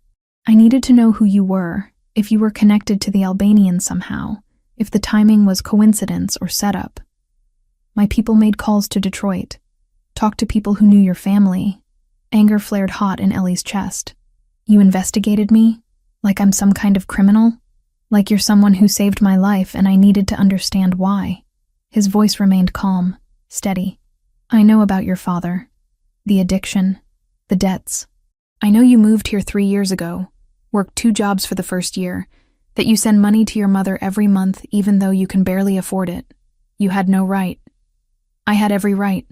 I needed to know who you were, if you were connected to the Albanians somehow, if the timing was coincidence or setup. My people made calls to Detroit, talked to people who knew your family." Anger flared hot in Ellie's chest. "You investigated me? Like I'm some kind of criminal? Like you're someone who saved my life and I needed to understand why." His voice remained calm, steady. "I know about your father. The addiction. The debts. I know you moved here 3 years ago, worked 2 jobs for the first year, that you send money to your mother every month even though you can barely afford it. You had no right." "I had every right,"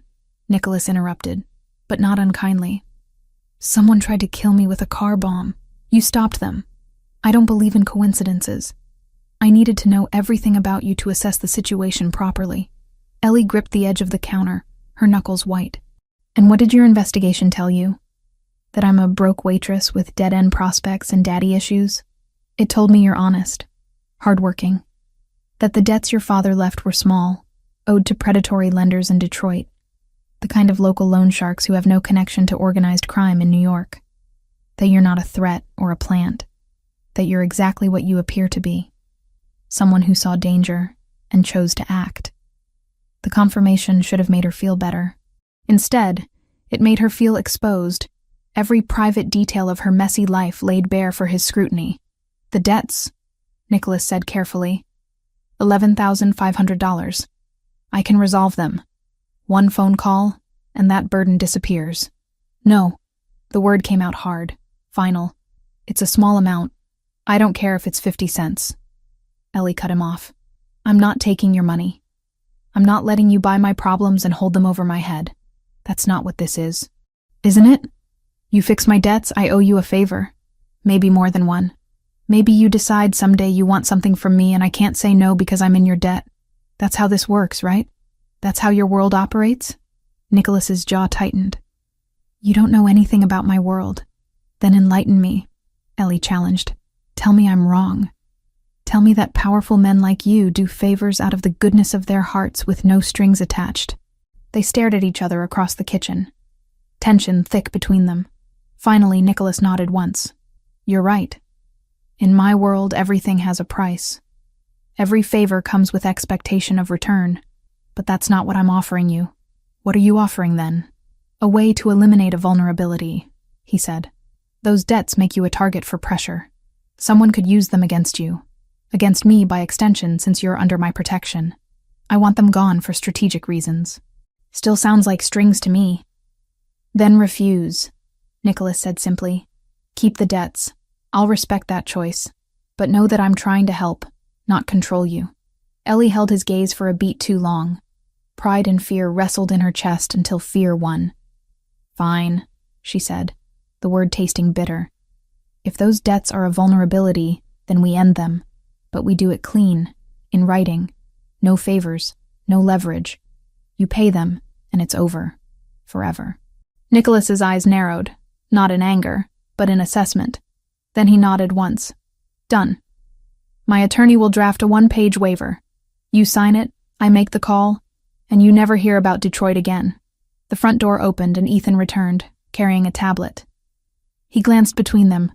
Nicholas interrupted, but not unkindly. "Someone tried to kill me with a car bomb. You stopped them. I don't believe in coincidences. I needed to know everything about you to assess the situation properly." Ellie gripped the edge of the counter, her knuckles white. "And what did your investigation tell you? That I'm a broke waitress with dead-end prospects and daddy issues? It told me you're honest, hardworking, that the debts your father left were small, owed to predatory lenders in Detroit, the kind of local loan sharks who have no connection to organized crime in New York, that you're not a threat or a plant, that you're exactly what you appear to be, someone who saw danger and chose to act." The confirmation should have made her feel better. Instead, it made her feel exposed, every private detail of her messy life laid bare for his scrutiny. "The debts," Nicholas said carefully. $11,500. I can resolve them. One phone call, and that burden disappears. No, the word came out hard, final. It's a small amount. I don't care if it's 50 cents. Ellie cut him off. I'm not taking your money. I'm not letting you buy my problems and hold them over my head. That's not what this is. Isn't it? You fix my debts, I owe you a favor. Maybe more than one. Maybe you decide someday you want something from me and I can't say no because I'm in your debt. That's how this works, right? That's how your world operates? Nicholas's jaw tightened. You don't know anything about my world. Then enlighten me, Ellie challenged. Tell me I'm wrong. Tell me that powerful men like you do favors out of the goodness of their hearts with no strings attached. They stared at each other across the kitchen. Tension thick between them. Finally, Nicholas nodded once. You're right. In my world, everything has a price. Every favor comes with expectation of return. But that's not what I'm offering you. What are you offering then? A way to eliminate a vulnerability, he said. Those debts make you a target for pressure. Someone could use them against you. Against me by extension since you're under my protection. I want them gone for strategic reasons. Still sounds like strings to me. Then refuse, Nicholas said simply. Keep the debts. I'll respect that choice. But know that I'm trying to help, not control you. Ellie held his gaze for a beat too long. Pride and fear wrestled in her chest until fear won. Fine, she said, the word tasting bitter. If those debts are a vulnerability, then we end them. But we do it clean, in writing. No favors, no leverage. You pay them, and it's over. Forever. Nicholas's eyes narrowed, not in anger, but in assessment. Then he nodded once. Done. My attorney will draft a one-page waiver. You sign it, I make the call, and you never hear about Detroit again. The front door opened and Ethan returned, carrying a tablet. He glanced between them,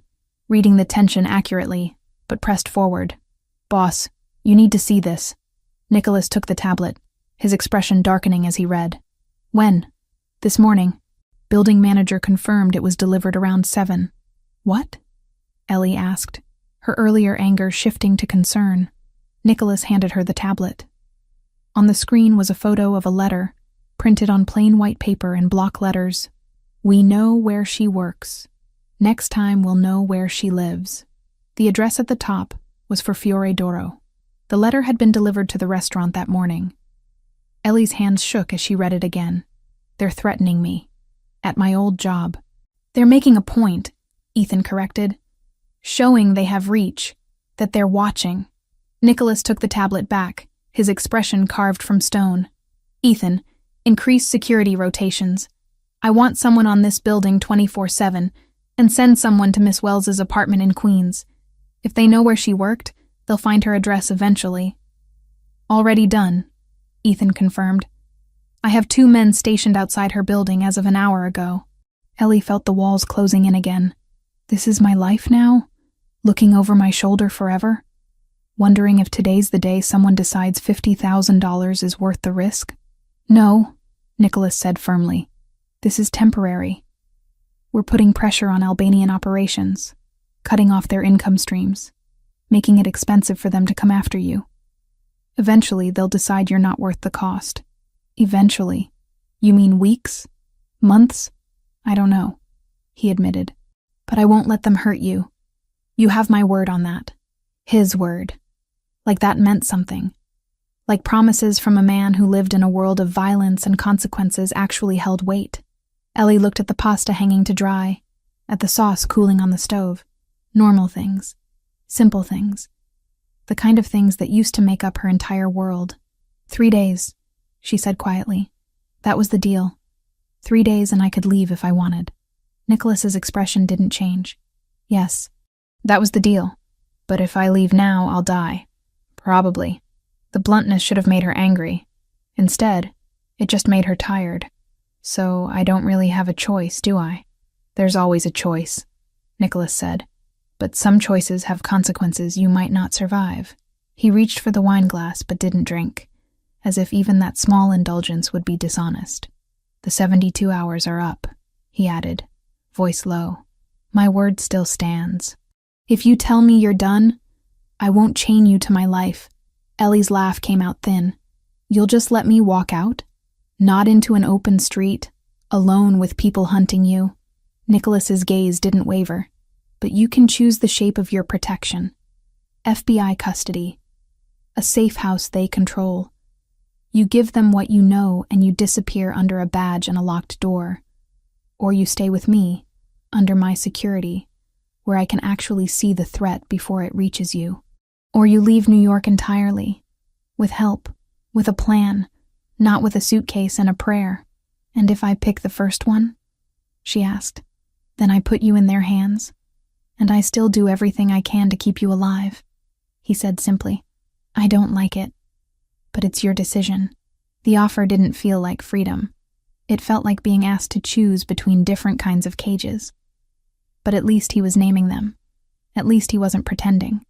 reading the tension accurately, but pressed forward. Boss, you need to see this. Nicholas took the tablet, his expression darkening as he read. When? This morning. Building manager confirmed it was delivered around 7. What? Ellie asked, her earlier anger shifting to concern. Nicholas handed her the tablet. On the screen was a photo of a letter, printed on plain white paper in block letters. We know where she works. Next time we'll know where she lives. The address at the top was for Fiore d'Oro. The letter had been delivered to the restaurant that morning. Ellie's hands shook as she read it again. They're threatening me. At my old job. They're making a point, Ethan corrected. Showing they have reach, that they're watching. Nicholas took the tablet back, his expression carved from stone. Ethan, increase security rotations. I want someone on this building 24/7, and send someone to Miss Wells's apartment in Queens. If they know where she worked, they'll find her address eventually. Already done, Ethan confirmed. I have 2 men stationed outside her building as of an hour ago. Ellie felt the walls closing in again. This is my life now? Looking over my shoulder forever? Wondering if today's the day someone decides $50,000 is worth the risk? No, Nicholas said firmly. This is temporary. We're putting pressure on Albanian operations, cutting off their income streams, making it expensive for them to come after you. Eventually, they'll decide you're not worth the cost. Eventually. You mean weeks? Months? I don't know, he admitted. But I won't let them hurt you. You have my word on that. His word. Like that meant something. Like promises from a man who lived in a world of violence and consequences actually held weight. Ellie looked at the pasta hanging to dry, at the sauce cooling on the stove. Normal things. Simple things. The kind of things that used to make up her entire world. 3 days, she said quietly. That was the deal. 3 days and I could leave if I wanted. Nicholas's expression didn't change. Yes, that was the deal. But if I leave now, I'll die. Probably. The bluntness should have made her angry. Instead, it just made her tired. So I don't really have a choice, do I? There's always a choice, Nicholas said. But some choices have consequences you might not survive. He reached for the wine glass but didn't drink, as if even that small indulgence would be dishonest. The 72 hours are up, he added, voice low. My word still stands. If you tell me you're done, I won't chain you to my life. Ellie's laugh came out thin. You'll just let me walk out? Not into an open street, alone with people hunting you. Nicholas's gaze didn't waver. But you can choose the shape of your protection. FBI custody. A safe house they control. You give them what you know and you disappear under a badge and a locked door. Or you stay with me, under my security, where I can actually see the threat before it reaches you. Or you leave New York entirely, with help, with a plan, not with a suitcase and a prayer. And if I pick the first one, she asked, then I put you in their hands, and I still do everything I can to keep you alive. He said simply, I don't like it, but it's your decision. The offer didn't feel like freedom. It felt like being asked to choose between different kinds of cages. But at least he was naming them. At least he wasn't pretending.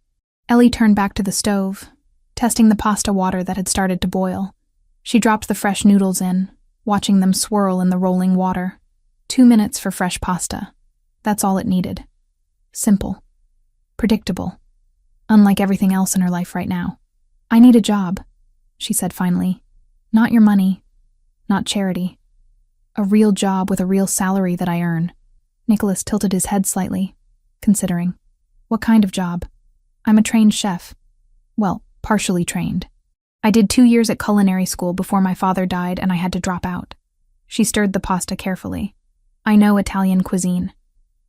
Ellie turned back to the stove, testing the pasta water that had started to boil. She dropped the fresh noodles in, watching them swirl in the rolling water. 2 minutes for fresh pasta. That's all it needed. Simple. Predictable. Unlike everything else in her life right now. I need a job, she said finally. Not your money. Not charity. A real job with a real salary that I earn. Nicholas tilted his head slightly, considering. What kind of job? I'm a trained chef. Well, partially trained. I did 2 years at culinary school before my father died and I had to drop out. She stirred the pasta carefully. I know Italian cuisine.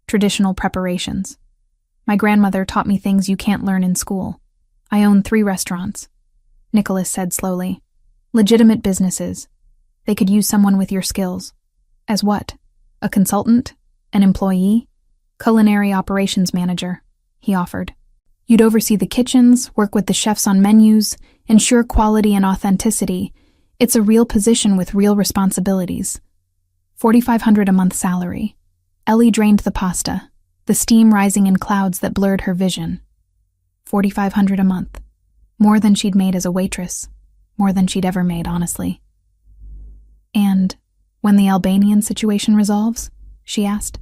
Traditional preparations. My grandmother taught me things you can't learn in school. I own 3 restaurants. Nicholas said slowly. Legitimate businesses. They could use someone with your skills. As what? A consultant? An employee? Culinary operations manager, he offered. You'd oversee the kitchens, work with the chefs on menus, ensure quality and authenticity. It's a real position with real responsibilities. $4,500 a month salary. Ellie drained the pasta, the steam rising in clouds that blurred her vision. $4,500 a month. More than she'd made as a waitress. More than she'd ever made, honestly. And when the Albanian situation resolves, she asked,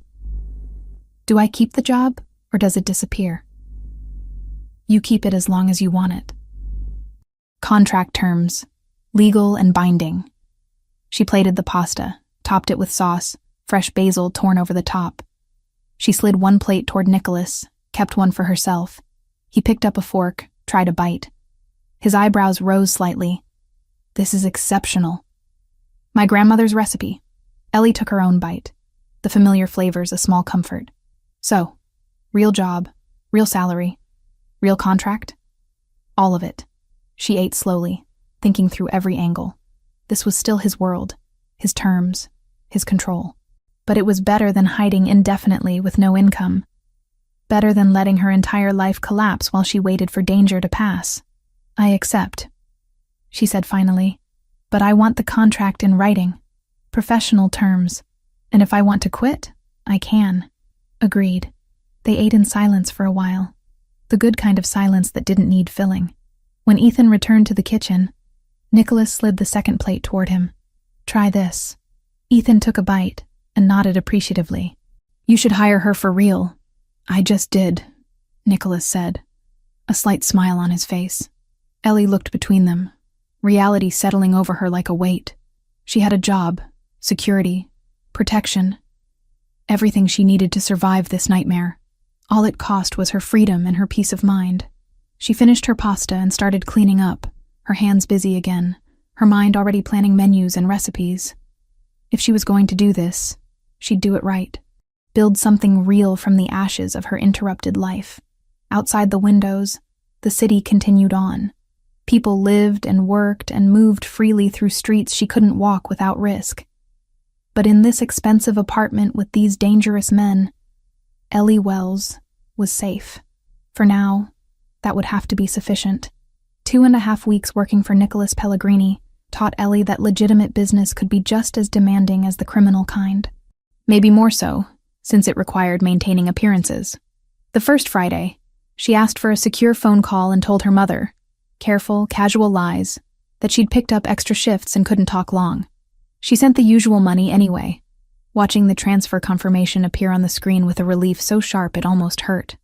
do I keep the job or does it disappear? You keep it as long as you want it. Contract terms, legal and binding. She plated the pasta, topped it with sauce, fresh basil torn over the top. She slid 1 plate toward Nicholas, kept one for herself. He picked up a fork, tried a bite. His eyebrows rose slightly. This is exceptional. My grandmother's recipe. Ellie took her own bite. The familiar flavors a small comfort. So, real job, real salary, real contract? All of it. She ate slowly, thinking through every angle. This was still his world, his terms, his control. But it was better than hiding indefinitely with no income. Better than letting her entire life collapse while she waited for danger to pass. I accept, she said finally. But I want the contract in writing. Professional terms. And if I want to quit, I can. Agreed. They ate in silence for a while. The good kind of silence that didn't need filling. When Ethan returned to the kitchen, Nicholas slid the second plate toward him. Try this. Ethan took a bite and nodded appreciatively. You should hire her for real. I just did, Nicholas said, a slight smile on his face. Ellie looked between them, reality settling over her like a weight. She had a job, security, protection, everything she needed to survive this nightmare. All it cost was her freedom and her peace of mind. She finished her pasta and started cleaning up, her hands busy again, her mind already planning menus and recipes. If she was going to do this, she'd do it right. Build something real from the ashes of her interrupted life. Outside the windows, the city continued on. People lived and worked and moved freely through streets she couldn't walk without risk. But in this expensive apartment with these dangerous men, Ellie Wells was safe. For now, that would have to be sufficient. 2.5 weeks working for Nicholas Pellegrini taught Ellie that legitimate business could be just as demanding as the criminal kind. Maybe more so, since it required maintaining appearances. The first Friday, she asked for a secure phone call and told her mother, careful, casual lies, that she'd picked up extra shifts and couldn't talk long. She sent the usual money anyway, watching the transfer confirmation appear on the screen with a relief so sharp it almost hurt.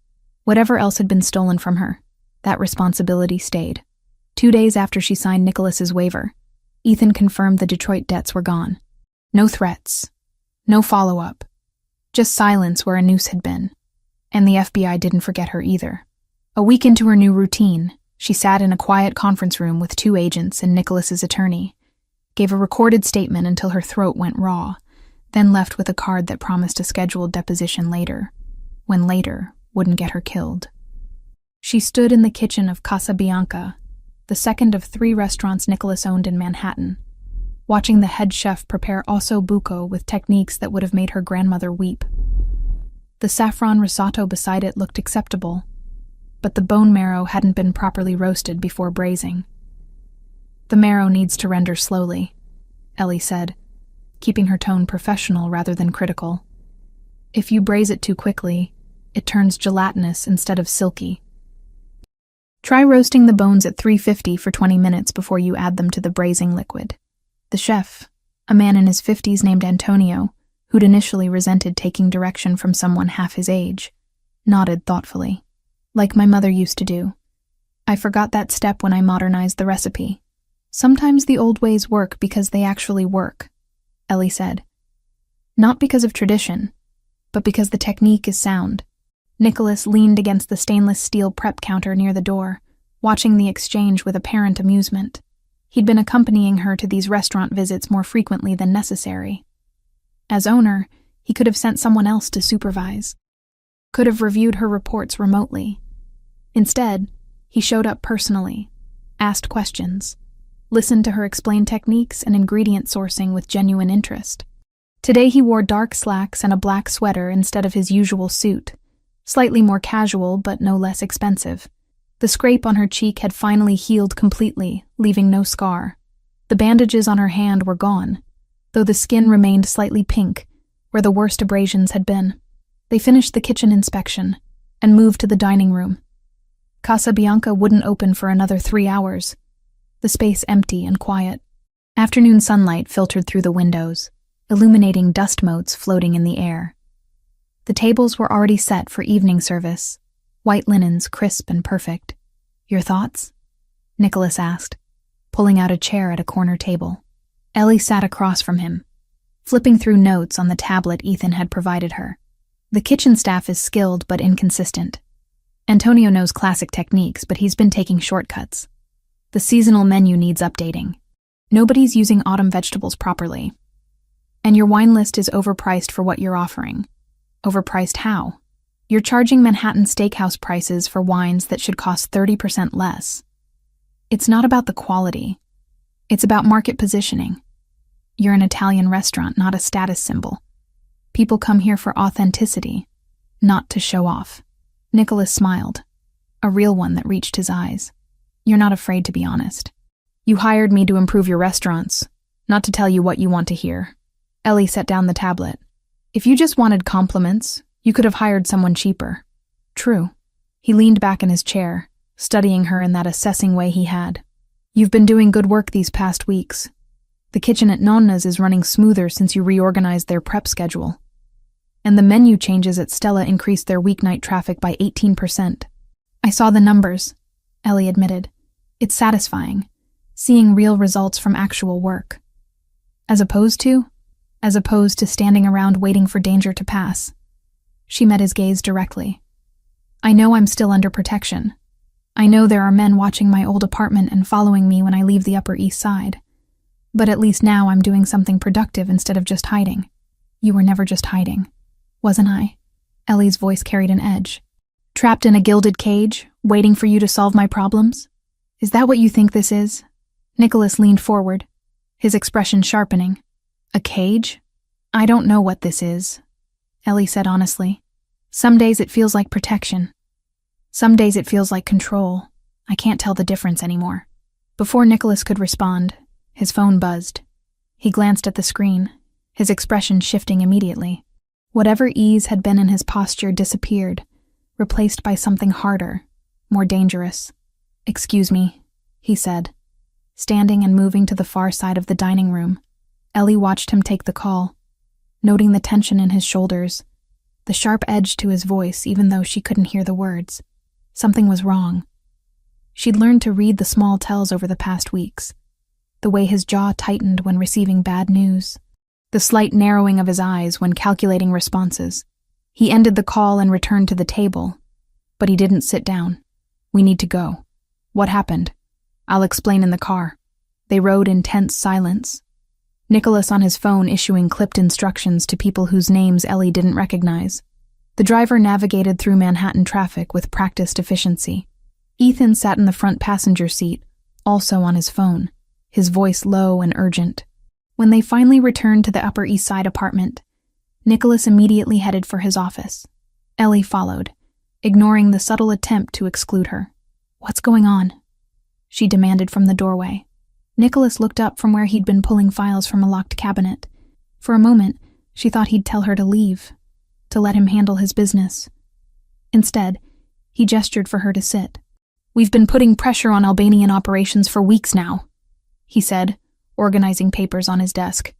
Whatever else had been stolen from her, that responsibility stayed. 2 days after she signed Nicholas's waiver, Ethan confirmed the Detroit debts were gone. No threats, no follow-up, just silence where a noose had been. And the FBI didn't forget her either. A week into her new routine, she sat in a quiet conference room with 2 agents and Nicholas's attorney, gave a recorded statement until her throat went raw, then left with a card that promised a scheduled deposition later, when later wouldn't get her killed. She stood in the kitchen of Casa Bianca, the second of 3 restaurants Nicholas owned in Manhattan, watching the head chef prepare osso buco with techniques that would have made her grandmother weep. The saffron risotto beside it looked acceptable, but the bone marrow hadn't been properly roasted before braising. "The marrow needs to render slowly," Ellie said, keeping her tone professional rather than critical. "If you braise it too quickly, it turns gelatinous instead of silky. Try roasting the bones at 350 for 20 minutes before you add them to the braising liquid." The chef, a man in his 50s named Antonio, who'd initially resented taking direction from someone half his age, nodded thoughtfully. "Like my mother used to do. I forgot that step when I modernized the recipe. Sometimes the old ways work because they actually work," Ellie said. "Not because of tradition, but because the technique is sound." Nicholas leaned against the stainless steel prep counter near the door, watching the exchange with apparent amusement. He'd been accompanying her to these restaurant visits more frequently than necessary. As owner, he could have sent someone else to supervise, could have reviewed her reports remotely. Instead, he showed up personally, asked questions, listened to her explain techniques and ingredient sourcing with genuine interest. Today he wore dark slacks and a black sweater instead of his usual suit, slightly more casual but no less expensive. The scrape on her cheek had finally healed completely, leaving no scar. The bandages on her hand were gone, though the skin remained slightly pink, where the worst abrasions had been. They finished the kitchen inspection and moved to the dining room. Casa Bianca wouldn't open for another 3 hours, the space empty and quiet. Afternoon sunlight filtered through the windows, illuminating dust motes floating in the air. The tables were already set for evening service, white linens crisp and perfect. "Your thoughts?" Nicholas asked, pulling out a chair at a corner table. Ellie sat across from him, flipping through notes on the tablet Ethan had provided her. "The kitchen staff is skilled but inconsistent. Antonio knows classic techniques, but he's been taking shortcuts. The seasonal menu needs updating. Nobody's using autumn vegetables properly. And your wine list is overpriced for what you're offering." "Overpriced how?" "You're charging Manhattan steakhouse prices for wines that should cost 30% less. It's not about the quality. It's about market positioning. You're an Italian restaurant, not a status symbol. People come here for authenticity, not to show off." Nicholas smiled, a real one that reached his eyes. "You're not afraid to be honest. You hired me to improve your restaurants, not to tell you what you want to hear." Ellie set down the tablet. "If you just wanted compliments, you could have hired someone cheaper." "True." He leaned back in his chair, studying her in that assessing way he had. "You've been doing good work these past weeks. The kitchen at Nonna's is running smoother since you reorganized their prep schedule. And the menu changes at Stella increased their weeknight traffic by 18%. "I saw the numbers," Ellie admitted. "It's satisfying, seeing real results from actual work. As opposed to standing around waiting for danger to pass." She met his gaze directly. "I know I'm still under protection. I know there are men watching my old apartment and following me when I leave the Upper East Side. But at least now I'm doing something productive instead of just hiding." "You were never just hiding, wasn't I?" Ellie's voice carried an edge. "Trapped in a gilded cage, waiting for you to solve my problems? Is that what you think this is?" Nicholas leaned forward, his expression sharpening. "A cage? I don't know what this is," Ellie said honestly. "Some days it feels like protection. Some days it feels like control. I can't tell the difference anymore." Before Nicholas could respond, his phone buzzed. He glanced at the screen, his expression shifting immediately. Whatever ease had been in his posture disappeared, replaced by something harder, more dangerous. "Excuse me," he said, standing and moving to the far side of the dining room. Ellie watched him take the call. noting the tension in his shoulders, the sharp edge to his voice even though she couldn't hear the words. Something was wrong. She'd learned to read the small tells over the past weeks. The way his jaw tightened when receiving bad news. The slight narrowing of his eyes when calculating responses. He ended the call and returned to the table. But he didn't sit down. "We need to go." "What happened?" "I'll explain in the car." They rode in tense silence. Nicholas on his phone issuing clipped instructions to people whose names Ellie didn't recognize. The driver navigated through Manhattan traffic with practiced efficiency. Ethan sat in the front passenger seat, also on his phone, his voice low and urgent. When they finally returned to the Upper East Side apartment, Nicholas immediately headed for his office. Ellie followed, ignoring the subtle attempt to exclude her. "What's going on?" she demanded from the doorway. Nicholas looked up from where he'd been pulling files from a locked cabinet. For a moment, she thought he'd tell her to leave, to let him handle his business. Instead, he gestured for her to sit. "We've been putting pressure on Albanian operations for weeks now," he said, organizing papers on his desk.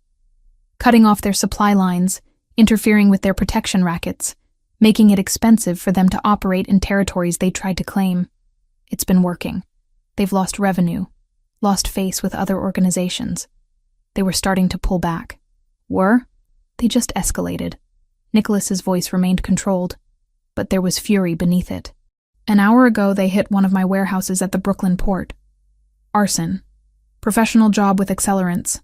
"Cutting off their supply lines, interfering with their protection rackets, making it expensive for them to operate in territories they tried to claim. It's been working. They've lost revenue, lost face with other organizations. They were starting to pull back." "Were?" "They just escalated." Nicholas's voice remained controlled, but there was fury beneath it. "An hour ago they hit one of my warehouses at the Brooklyn port. Arson. Professional job with accelerants.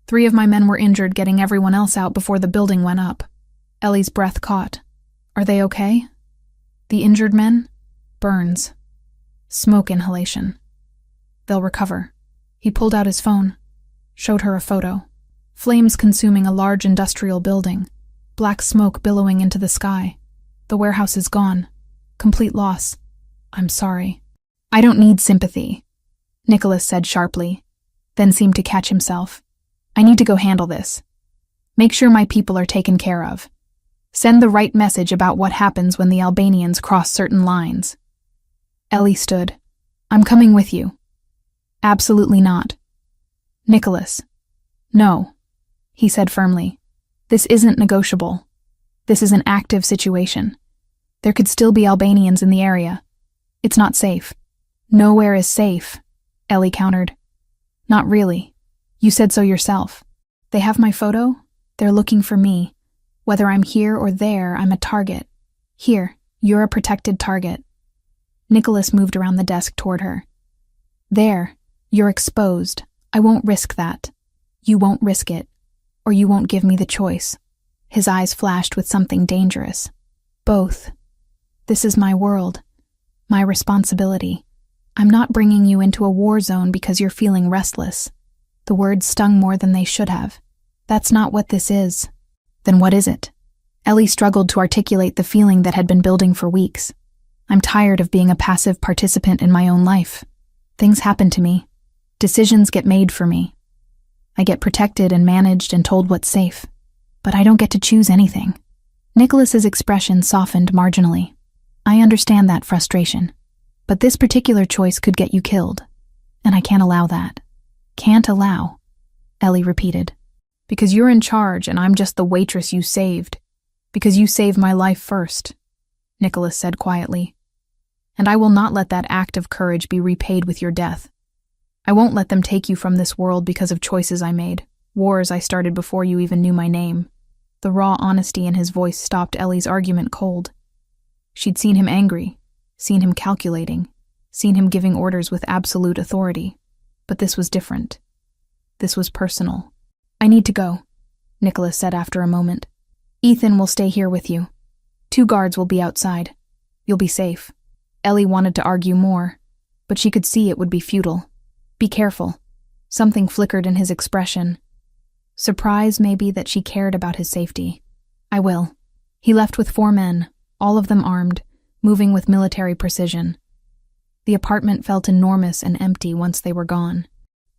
3 of my men were injured getting everyone else out before the building went up." Ellie's breath caught. "Are they okay?" "The injured men? Burns. Smoke inhalation. They'll recover." He pulled out his phone, showed her a photo. Flames consuming a large industrial building, black smoke billowing into the sky. "The warehouse is gone. Complete loss. I'm sorry." "I don't need sympathy," Nicholas said sharply, then seemed to catch himself. "I need to go handle this. Make sure my people are taken care of. Send the right message about what happens when the Albanians cross certain lines." Ellie stood. "I'm coming with you." "Absolutely not." "Nicholas." "No," he said firmly. "This isn't negotiable. This is an active situation. There could still be Albanians in the area. It's not safe." "Nowhere is safe," Ellie countered. "Not really. You said so yourself. They have my photo. They're looking for me. Whether I'm here or there, I'm a target. Here, you're a protected target." Nicholas moved around the desk toward her. "There, you're exposed. I won't risk that. You won't risk it, or you won't give me the choice." His eyes flashed with something dangerous. "Both. This is my world, my responsibility. I'm not bringing you into a war zone because you're feeling restless." The words stung more than they should have. "That's not what this is." "Then what is it?" Ellie struggled to articulate the feeling that had been building for weeks. "I'm tired of being a passive participant in my own life. Things happen to me. Decisions get made for me. I get protected and managed and told what's safe. But I don't get to choose anything." Nicholas's expression softened marginally. "I understand that frustration. But this particular choice could get you killed. And I can't allow that." "Can't allow," Ellie repeated. "Because you're in charge and I'm just the waitress you saved. Because you saved my life first," Nicholas said quietly. "And I will not let that act of courage be repaid with your death. I won't let them take you from this world because of choices I made, wars I started before you even knew my name." The raw honesty in his voice stopped Ellie's argument cold. She'd seen him angry, seen him calculating, seen him giving orders with absolute authority. But this was different. This was personal. "I need to go," Nicholas said after a moment. "Ethan will stay here with you. 2 guards will be outside. You'll be safe." Ellie wanted to argue more, but she could see it would be futile. "Be careful." Something flickered in his expression. Surprise, maybe, that she cared about his safety. "I will." He left with 4 men, all of them armed, moving with military precision. The apartment felt enormous and empty once they were gone.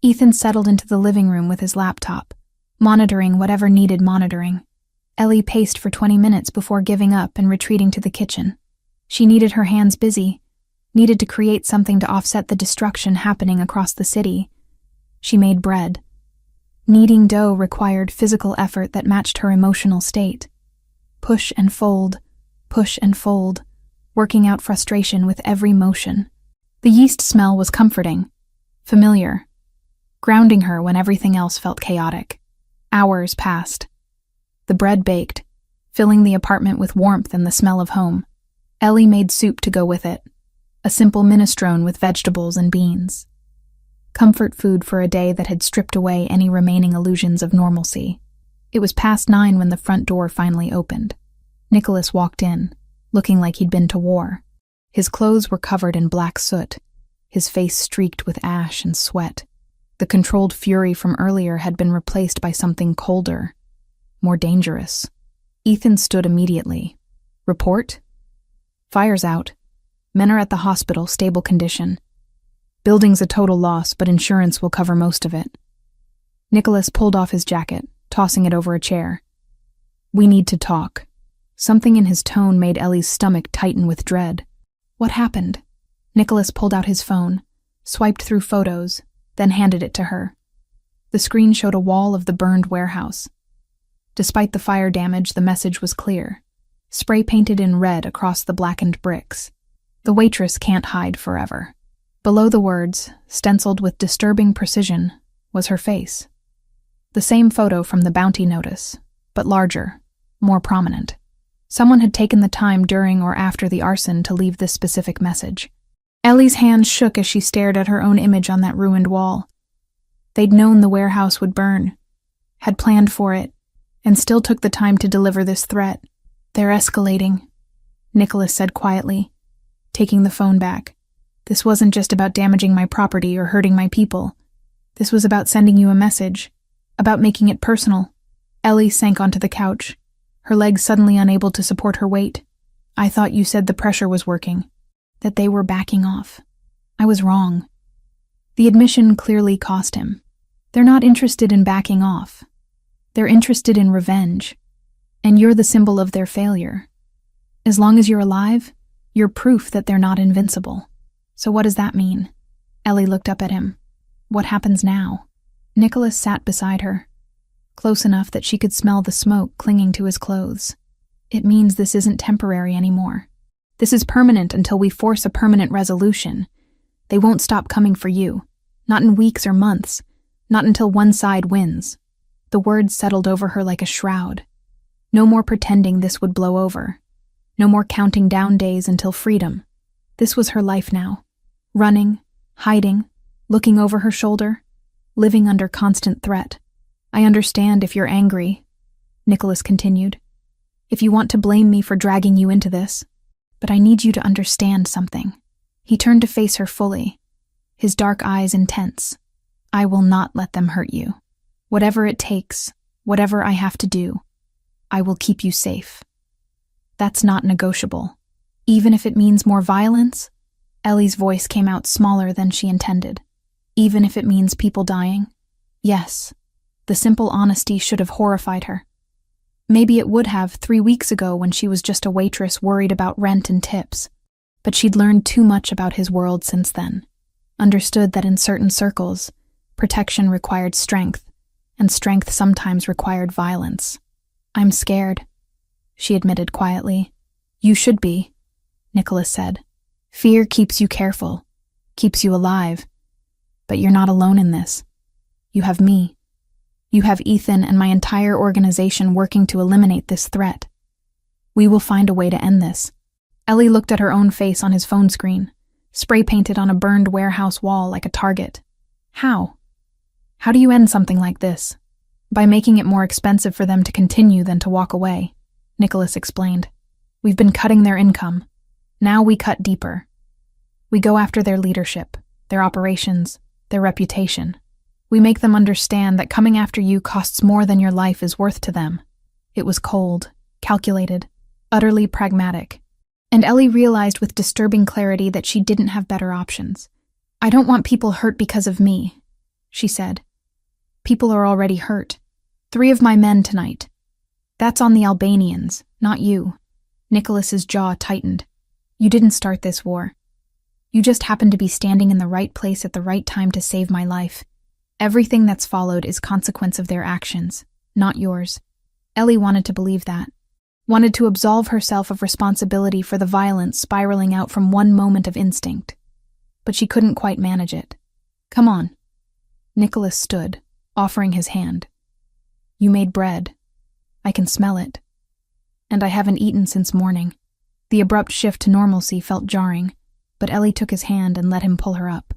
Ethan settled into the living room with his laptop, monitoring whatever needed monitoring. Ellie paced for 20 minutes before giving up and retreating to the kitchen. She needed her hands busy, needed to create something to offset the destruction happening across the city. She made bread. Kneading dough required physical effort that matched her emotional state. Push and fold, working out frustration with every motion. The yeast smell was comforting, familiar, grounding her when everything else felt chaotic. Hours passed. The bread baked, filling the apartment with warmth and the smell of home. Ellie made soup to go with it, a simple minestrone with vegetables and beans. Comfort food for a day that had stripped away any remaining illusions of normalcy. It was past 9 when the front door finally opened. Nicholas walked in, looking like he'd been to war. His clothes were covered in black soot, his face streaked with ash and sweat. The controlled fury from earlier had been replaced by something colder, more dangerous. Ethan stood immediately. Report? Fire's out. Men are at the hospital, stable condition. Building's a total loss, but insurance will cover most of it. Nicholas pulled off his jacket, tossing it over a chair. We need to talk. Something in his tone made Ellie's stomach tighten with dread. What happened? Nicholas pulled out his phone, swiped through photos, then handed it to her. The screen showed a wall of the burned warehouse. Despite the fire damage, the message was clear, spray painted in red across the blackened bricks. The waitress can't hide forever. Below the words, stenciled with disturbing precision, was her face. The same photo from the bounty notice, but larger, more prominent. Someone had taken the time during or after the arson to leave this specific message. Ellie's hands shook as she stared at her own image on that ruined wall. They'd known the warehouse would burn, had planned for it, and still took the time to deliver this threat. They're escalating, Nicholas said quietly, taking the phone back. This wasn't just about damaging my property or hurting my people. This was about sending you a message, about making it personal. Ellie sank onto the couch, her legs suddenly unable to support her weight. I thought you said the pressure was working, that they were backing off. I was wrong. The admission clearly cost him. They're not interested in backing off. They're interested in revenge, and you're the symbol of their failure. As long as you're alive, you're proof that they're not invincible. So what does that mean? Ellie looked up at him. What happens now? Nicholas sat beside her, close enough that she could smell the smoke clinging to his clothes. It means this isn't temporary anymore. This is permanent until we force a permanent resolution. They won't stop coming for you. Not in weeks or months. Not until one side wins. The words settled over her like a shroud. No more pretending this would blow over. No more counting down days until freedom. This was her life now. Running, hiding, looking over her shoulder, living under constant threat. I understand if you're angry, Nicholas continued. If you want to blame me for dragging you into this. But I need you to understand something. He turned to face her fully, his dark eyes intense. I will not let them hurt you. Whatever it takes, whatever I have to do, I will keep you safe. That's not negotiable. Even if it means more violence? Ellie's voice came out smaller than she intended. Even if it means people dying? Yes. The simple honesty should have horrified her. Maybe it would have 3 weeks ago when she was just a waitress worried about rent and tips. But she'd learned too much about his world since then. Understood that in certain circles, protection required strength, and strength sometimes required violence. I'm scared, she admitted quietly. You should be, Nicholas said. Fear keeps you careful, keeps you alive. But you're not alone in this. You have me. You have Ethan and my entire organization working to eliminate this threat. We will find a way to end this. Ellie looked at her own face on his phone screen, spray-painted on a burned warehouse wall like a target. How? How do you end something like this? By making it more expensive for them to continue than to walk away, Nicholas explained. We've been cutting their income. Now we cut deeper. We go after their leadership, their operations, their reputation. We make them understand that coming after you costs more than your life is worth to them. It was cold, calculated, utterly pragmatic. And Ellie realized with disturbing clarity that she didn't have better options. I don't want people hurt because of me, she said. People are already hurt. 3 of my men tonight. That's on the Albanians, not you. Nicholas's jaw tightened. You didn't start this war. You just happened to be standing in the right place at the right time to save my life. Everything that's followed is consequence of their actions, not yours. Ellie wanted to believe that. Wanted to absolve herself of responsibility for the violence spiraling out from one moment of instinct. But she couldn't quite manage it. Come on. Nicholas stood, offering his hand. You made bread. I can smell it. And I haven't eaten since morning. The abrupt shift to normalcy felt jarring, but Ellie took his hand and let him pull her up.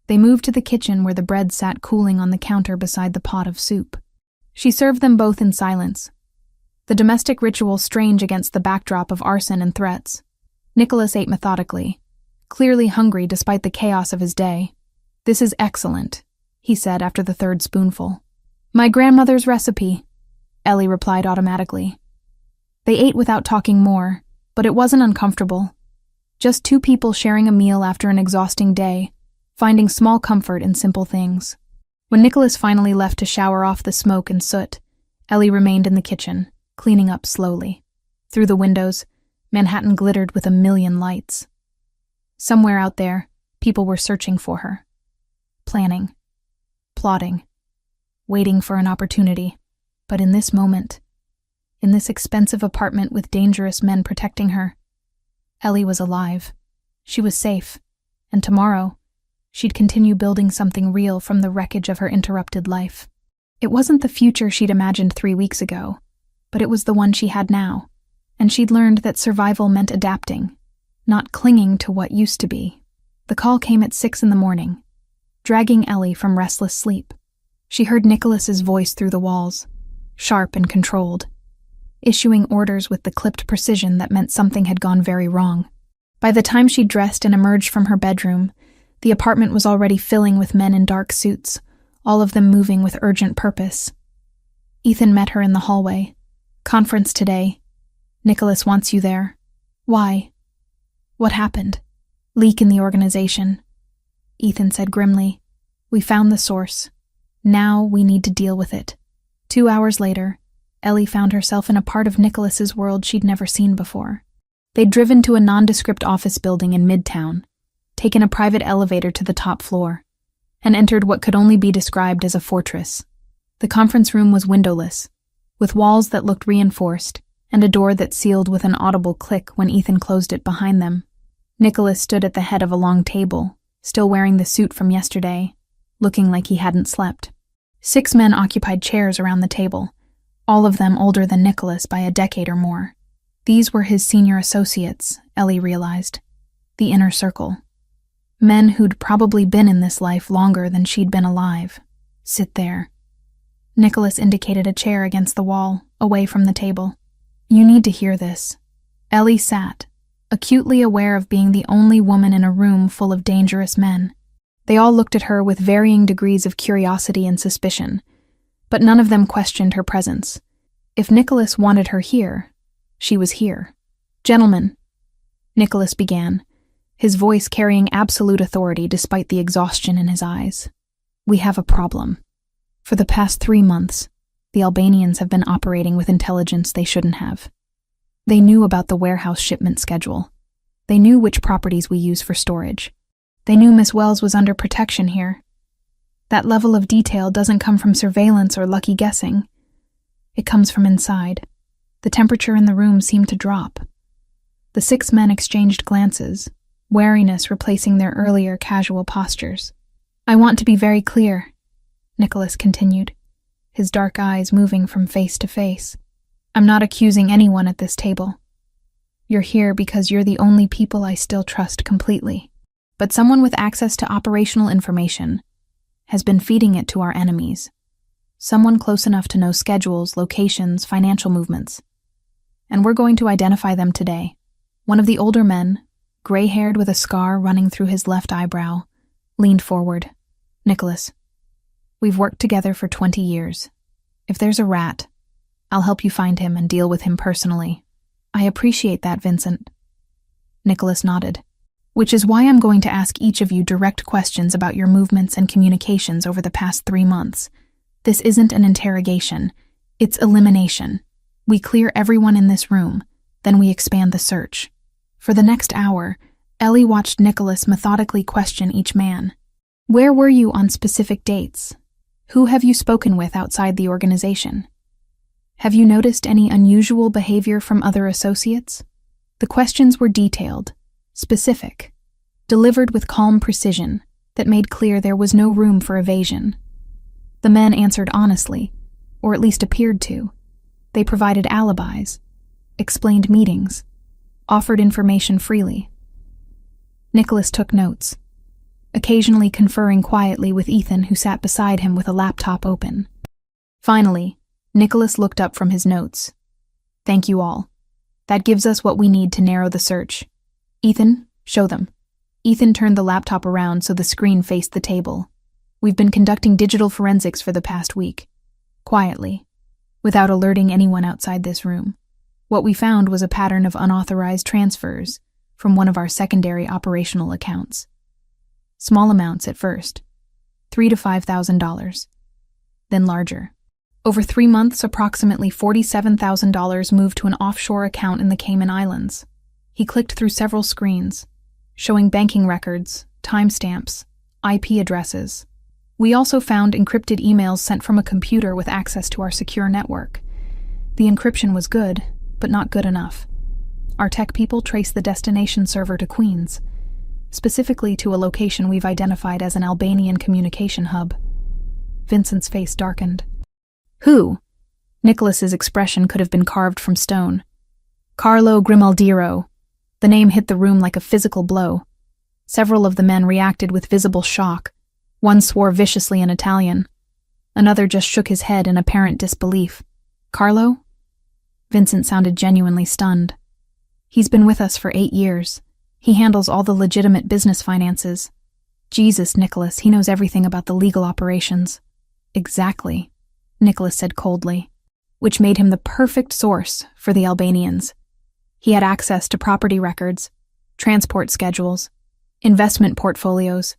They moved to the kitchen where the bread sat cooling on the counter beside the pot of soup. She served them both in silence. The domestic ritual strange against the backdrop of arson and threats. Nicholas ate methodically, clearly hungry despite the chaos of his day. This is excellent, he said after the third spoonful. My grandmother's recipe, Ellie replied automatically. They ate without talking more, but it wasn't uncomfortable. Just two people sharing a meal after an exhausting day, finding small comfort in simple things. When Nicholas finally left to shower off the smoke and soot, Ellie remained in the kitchen, cleaning up slowly. Through the windows, Manhattan glittered with a million lights. Somewhere out there, people were searching for her. Planning. Plotting. Waiting for an opportunity. But in this moment, in this expensive apartment with dangerous men protecting her, Ellie was alive. She was safe. And tomorrow, she'd continue building something real from the wreckage of her interrupted life. It wasn't the future she'd imagined 3 weeks ago, but it was the one she had now, and she'd learned that survival meant adapting, not clinging to what used to be. The call came at 6 a.m, dragging Ellie from restless sleep. She heard Nicholas's voice through the walls, sharp and controlled, issuing orders with the clipped precision that meant something had gone very wrong. By the time she dressed and emerged from her bedroom, the apartment was already filling with men in dark suits, all of them moving with urgent purpose. Ethan met her in the hallway. Conference today. Nicholas wants you there. Why? What happened? Leak in the organization. Ethan said grimly. We found the source. Now we need to deal with it. 2 hours later, Ellie found herself in a part of Nicholas's world she'd never seen before. They'd driven to a nondescript office building in Midtown, taken a private elevator to the top floor, and entered what could only be described as a fortress. The conference room was windowless, with walls that looked reinforced, and a door that sealed with an audible click when Ethan closed it behind them. Nicholas stood at the head of a long table, still wearing the suit from yesterday, looking like he hadn't slept. 6 men occupied chairs around the table, all of them older than Nicholas by a decade or more. These were his senior associates, Ellie realized. The inner circle. Men who'd probably been in this life longer than she'd been alive. Sit there. Nicholas indicated a chair against the wall, away from the table. You need to hear this. Ellie sat, acutely aware of being the only woman in a room full of dangerous men. They all looked at her with varying degrees of curiosity and suspicion, but none of them questioned her presence. If Nicholas wanted her here, she was here. Gentlemen, Nicholas began, his voice carrying absolute authority despite the exhaustion in his eyes. We have a problem. For the past 3 months, the Albanians have been operating with intelligence they shouldn't have. They knew about the warehouse shipment schedule. They knew which properties we use for storage. They knew Miss Wells was under protection here. That level of detail doesn't come from surveillance or lucky guessing. It comes from inside. The temperature in the room seemed to drop. The 6 men exchanged glances, wariness replacing their earlier casual postures. I want to be very clear, Nicholas continued, his dark eyes moving from face to face. I'm not accusing anyone at this table. You're here because you're the only people I still trust completely. But someone with access to operational information has been feeding it to our enemies. Someone close enough to know schedules, locations, financial movements. And we're going to identify them today. One of the older men, gray-haired with a scar running through his left eyebrow, leaned forward. Nicholas, we've worked together for 20 years. If there's a rat, I'll help you find him and deal with him personally. I appreciate that, Vincent. Nicholas nodded. Which is why I'm going to ask each of you direct questions about your movements and communications over the past 3 months. This isn't an interrogation. It's elimination. We clear everyone in this room, then we expand the search. For the next hour, Ellie watched Nicholas methodically question each man. Where were you on specific dates? Who have you spoken with outside the organization? Have you noticed any unusual behavior from other associates? The questions were detailed, specific, delivered with calm precision that made clear there was no room for evasion. The men answered honestly, or at least appeared to. They provided alibis, explained meetings, offered information freely. Nicholas took notes, occasionally conferring quietly with Ethan, who sat beside him with a laptop open. Finally, Nicholas looked up from his notes. "Thank you all. That gives us what we need to narrow the search. Ethan, show them." Ethan turned the laptop around so the screen faced the table. "We've been conducting digital forensics for the past week. Quietly, without alerting anyone outside this room. What we found was a pattern of unauthorized transfers from one of our secondary operational accounts. Small amounts at first, $3,000 to $5,000, then larger. Over 3 months, approximately $47,000 moved to an offshore account in the Cayman Islands." He clicked through several screens, showing banking records, timestamps, IP addresses. "We also found encrypted emails sent from a computer with access to our secure network. The encryption was good, but not good enough. Our tech people traced the destination server to Queens, specifically to a location we've identified as an Albanian communication hub." Vincent's face darkened. "Who?" Nicholas's expression could have been carved from stone. "Carlo Grimaldiro." The name hit the room like a physical blow. Several of the men reacted with visible shock. One swore viciously in Italian. Another just shook his head in apparent disbelief. "Carlo?" Vincent sounded genuinely stunned. "He's been with us for 8 years. He handles all the legitimate business finances. Jesus, Nicholas, he knows everything about the legal operations." "Exactly," Nicholas said coldly, "which made him the perfect source for the Albanians. He had access to property records, transport schedules, investment portfolios.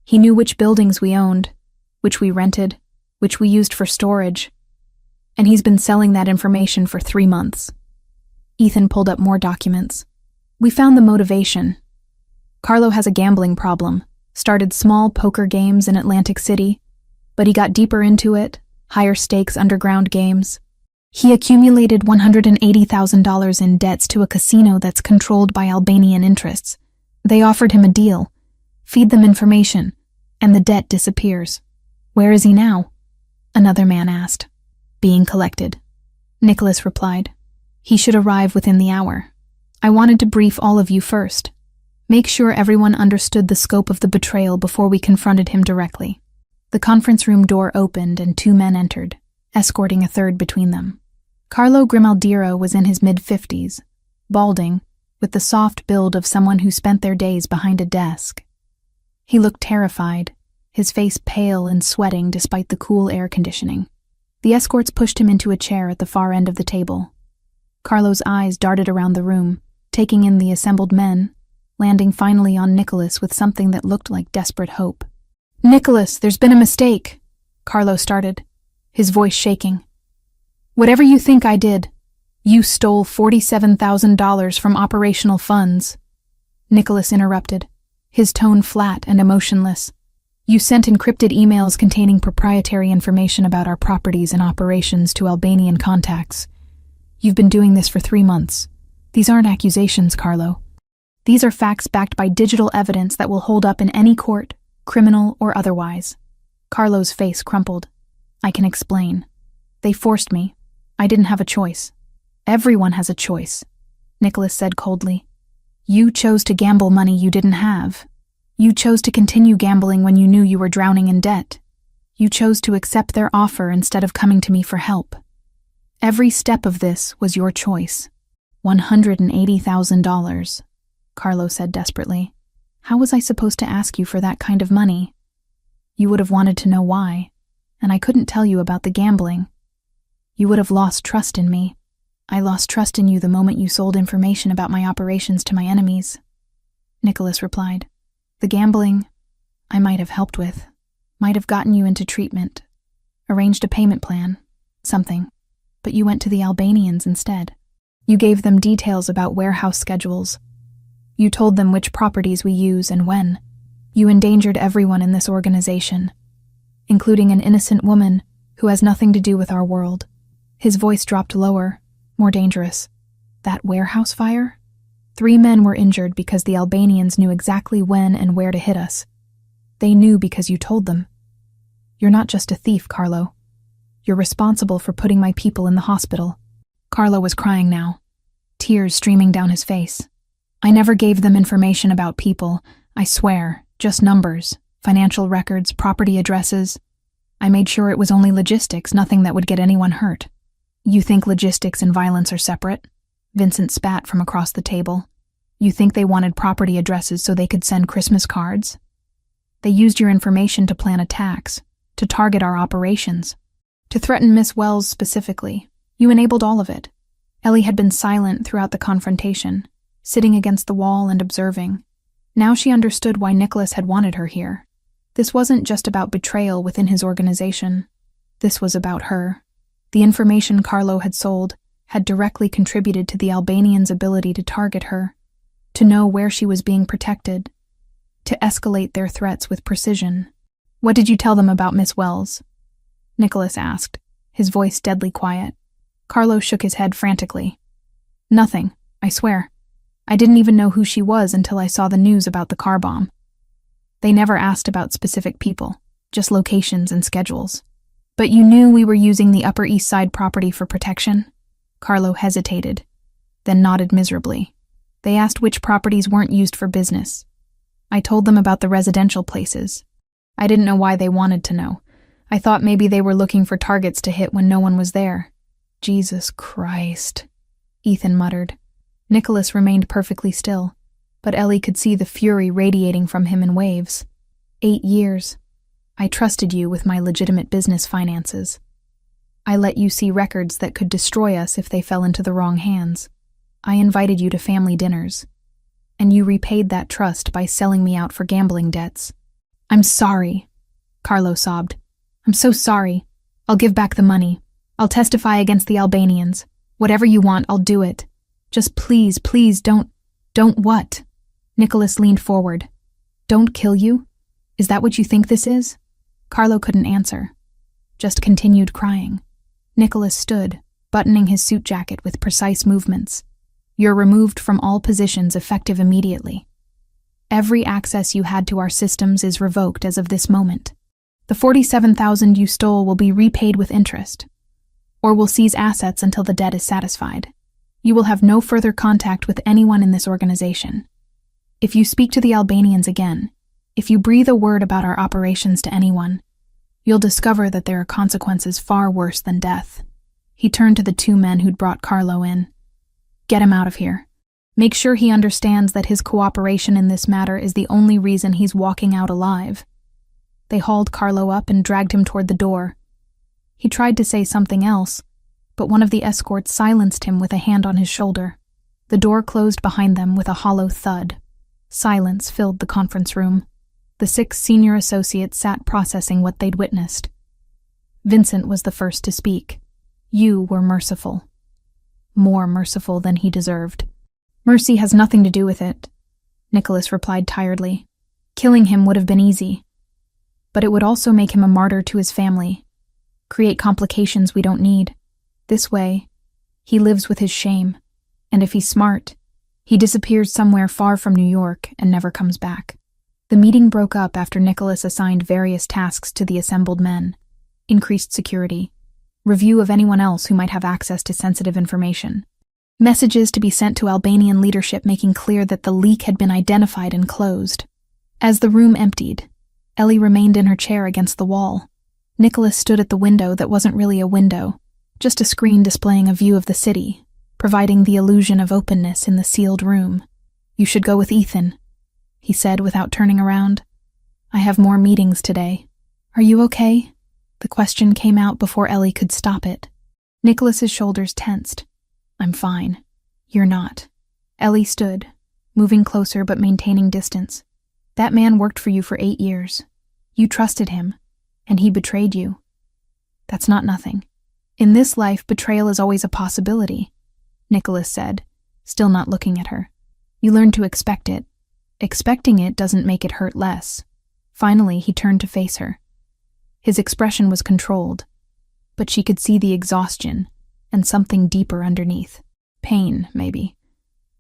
He knew which buildings we owned, which we rented, which we used for storage. And he's been selling that information for 3 months. Ethan pulled up more documents. "We found the motivation. Carlo has a gambling problem, started small poker games in Atlantic City, but he got deeper into it, higher stakes underground games. He accumulated $180,000 in debts to a casino that's controlled by Albanian interests. They offered him a deal. Feed them information, and the debt disappears." "Where is he now?" another man asked. "Being collected," Nicholas replied. "He should arrive within the hour. I wanted to brief all of you first. Make sure everyone understood the scope of the betrayal before we confronted him directly." The conference room door opened and 2 men entered, escorting a third between them. Carlo Grimaldiro was in his mid-50s, balding, with the soft build of someone who spent their days behind a desk. He looked terrified, his face pale and sweating despite the cool air conditioning. The escorts pushed him into a chair at the far end of the table. Carlo's eyes darted around the room, taking in the assembled men, landing finally on Nicholas with something that looked like desperate hope. "Nicholas, there's been a mistake," Carlo started, his voice shaking. "Whatever you think I did, you stole $47,000 from operational funds." Nicholas interrupted, his tone flat and emotionless. "You sent encrypted emails containing proprietary information about our properties and operations to Albanian contacts. You've been doing this for 3 months. These aren't accusations, Carlo. These are facts backed by digital evidence that will hold up in any court, criminal or otherwise." Carlo's face crumpled. "I can explain. They forced me. I didn't have a choice." "Everyone has a choice," Nicholas said coldly. "You chose to gamble money you didn't have. You chose to continue gambling when you knew you were drowning in debt. You chose to accept their offer instead of coming to me for help. Every step of this was your choice." $180,000, Carlo said desperately. "How was I supposed to ask you for that kind of money? You would have wanted to know why, and I couldn't tell you about the gambling. You would have lost trust in me. I lost trust in you the moment you sold information about my operations to my enemies," Nicholas replied. "The gambling, I might have helped with, might have gotten you into treatment, arranged a payment plan, something, but you went to the Albanians instead. You gave them details about warehouse schedules. You told them which properties we use and when. You endangered everyone in this organization, including an innocent woman who has nothing to do with our world. His voice dropped lower, more dangerous. That warehouse fire? 3 men were injured because the Albanians knew exactly when and where to hit us. They knew because you told them. You're not just a thief, Carlo. You're responsible for putting my people in the hospital. Carlo was crying now, tears streaming down his face. I never gave them information about people, I swear, just numbers, financial records, property addresses. I made sure it was only logistics, nothing that would get anyone hurt. You think logistics and violence are separate? Vincent spat from across the table. You think they wanted property addresses so they could send Christmas cards? They used your information to plan attacks, to target our operations, to threaten Miss Wells specifically. You enabled all of it. Ellie had been silent throughout the confrontation, sitting against the wall and observing. Now she understood why Nicholas had wanted her here. This wasn't just about betrayal within his organization. This was about her. The information Carlo had sold had directly contributed to the Albanians' ability to target her, to know where she was being protected, to escalate their threats with precision. What did you tell them about Miss Wells? Nicholas asked, his voice deadly quiet. Carlo shook his head frantically. Nothing, I swear. I didn't even know who she was until I saw the news about the car bomb. They never asked about specific people, just locations and schedules. But you knew we were using the Upper East Side property for protection? Carlo hesitated, then nodded miserably. They asked which properties weren't used for business. I told them about the residential places. I didn't know why they wanted to know. I thought maybe they were looking for targets to hit when no one was there. Jesus Christ, Ethan muttered. Nicholas remained perfectly still, but Ellie could see the fury radiating from him in waves. 8 years. I trusted you with my legitimate business finances. I let you see records that could destroy us if they fell into the wrong hands. I invited you to family dinners, and you repaid that trust by selling me out for gambling debts. I'm sorry, Carlo sobbed. I'm so sorry. I'll give back the money. I'll testify against the Albanians. Whatever you want, I'll do it. Just please, please don't what? Nicholas leaned forward. Don't kill you? Is that what you think this is? Carlo couldn't answer, just continued crying. Nicholas stood, buttoning his suit jacket with precise movements. You're removed from all positions effective immediately. Every access you had to our systems is revoked as of this moment. The $47,000 you stole will be repaid with interest, or we'll seize assets until the debt is satisfied. You will have no further contact with anyone in this organization. If you speak to the Albanians again, if you breathe a word about our operations to anyone, you'll discover that there are consequences far worse than death. He turned to the 2 men who'd brought Carlo in. Get him out of here. Make sure he understands that his cooperation in this matter is the only reason he's walking out alive. They hauled Carlo up and dragged him toward the door. He tried to say something else, but one of the escorts silenced him with a hand on his shoulder. The door closed behind them with a hollow thud. Silence filled the conference room. The 6 senior associates sat processing what they'd witnessed. Vincent was the first to speak. You were merciful. More merciful than he deserved. Mercy has nothing to do with it, Nicholas replied tiredly. Killing him would have been easy. But it would also make him a martyr to his family, create complications we don't need. This way, he lives with his shame, and if he's smart, he disappears somewhere far from New York and never comes back. The meeting broke up after Nicholas assigned various tasks to the assembled men. Increased security, review of anyone else who might have access to sensitive information, messages to be sent to Albanian leadership making clear that the leak had been identified and closed. As the room emptied, Ellie remained in her chair against the wall. Nicholas stood at the window that wasn't really a window, just a screen displaying a view of the city, providing the illusion of openness in the sealed room. You should go with Ethan, he said without turning around. I have more meetings today. Are you okay? The question came out before Ellie could stop it. Nicholas's shoulders tensed. I'm fine. You're not. Ellie stood, moving closer but maintaining distance. That man worked for you for 8 years. You trusted him, and he betrayed you. That's not nothing. In this life, betrayal is always a possibility, Nicholas said, still not looking at her. You learn to expect it. Expecting it doesn't make it hurt less. Finally, he turned to face her. His expression was controlled, but she could see the exhaustion and something deeper underneath. Pain, maybe.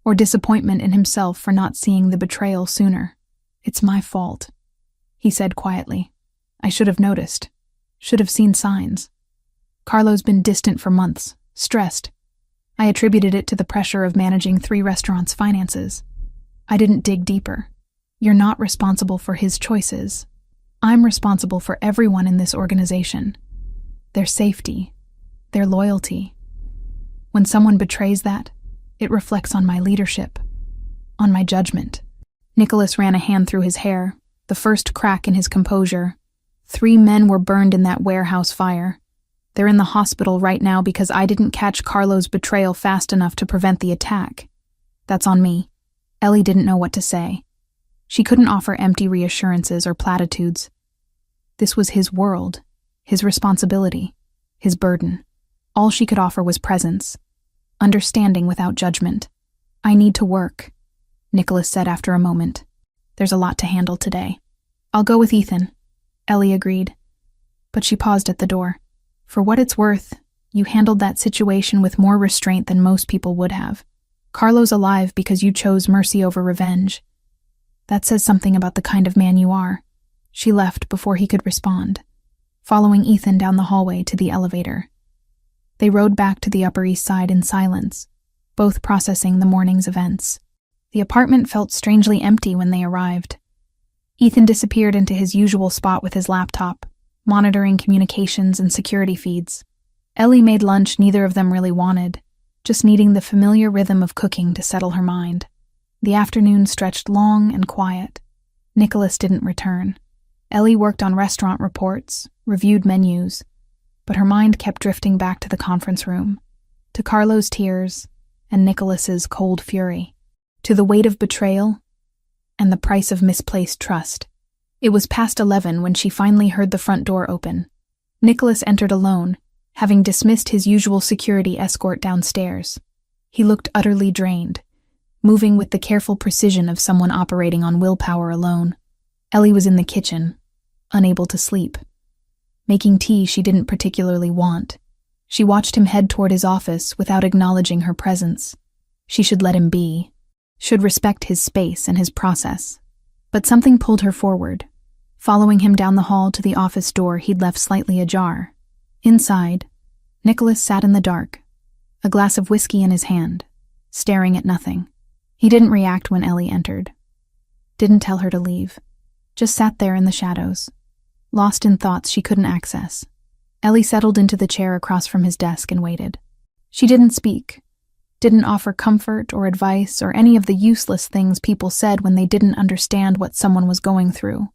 Or disappointment in himself for not seeing the betrayal sooner. "It's my fault," he said quietly. "I should have noticed. Should have seen signs. Carlo's been distant for months, stressed. I attributed it to the pressure of managing 3 restaurants' finances. I didn't dig deeper. You're not responsible for his choices. I'm responsible for everyone in this organization. Their safety, their loyalty. When someone betrays that, it reflects on my leadership, on my judgment." Nicholas ran a hand through his hair, the first crack in his composure. 3 men were burned in that warehouse fire. They're in the hospital right now because I didn't catch Carlo's betrayal fast enough to prevent the attack. That's on me. Ellie didn't know what to say. She couldn't offer empty reassurances or platitudes. This was his world, his responsibility, his burden. All she could offer was presence, understanding without judgment. "I need to work," Nicholas said after a moment. "There's a lot to handle today." "I'll go with Ethan," Ellie agreed. But she paused at the door. "For what it's worth, you handled that situation with more restraint than most people would have. Carlo's alive because you chose mercy over revenge. That says something about the kind of man you are." She left before he could respond, following Ethan down the hallway to the elevator. They rode back to the Upper East Side in silence, both processing the morning's events. The apartment felt strangely empty when they arrived. Ethan disappeared into his usual spot with his laptop, monitoring communications and security feeds. Ellie made lunch neither of them really wanted, just needing the familiar rhythm of cooking to settle her mind. The afternoon stretched long and quiet. Nicholas didn't return. Ellie worked on restaurant reports, reviewed menus, but her mind kept drifting back to the conference room, to Carlo's tears and Nicholas's cold fury, to the weight of betrayal and the price of misplaced trust. It was past 11 when she finally heard the front door open. Nicholas entered alone, having dismissed his usual security escort downstairs. He looked utterly drained, moving with the careful precision of someone operating on willpower alone. Ellie was in the kitchen, unable to sleep, making tea she didn't particularly want. She watched him head toward his office without acknowledging her presence. She should let him be, should respect his space and his process. But something pulled her forward, following him down the hall to the office door he'd left slightly ajar. Inside, Nicholas sat in the dark, a glass of whiskey in his hand, staring at nothing. He didn't react when Ellie entered. Didn't tell her to leave. Just sat there in the shadows, lost in thoughts she couldn't access. Ellie settled into the chair across from his desk and waited. She didn't speak, didn't offer comfort or advice or any of the useless things people said when they didn't understand what someone was going through.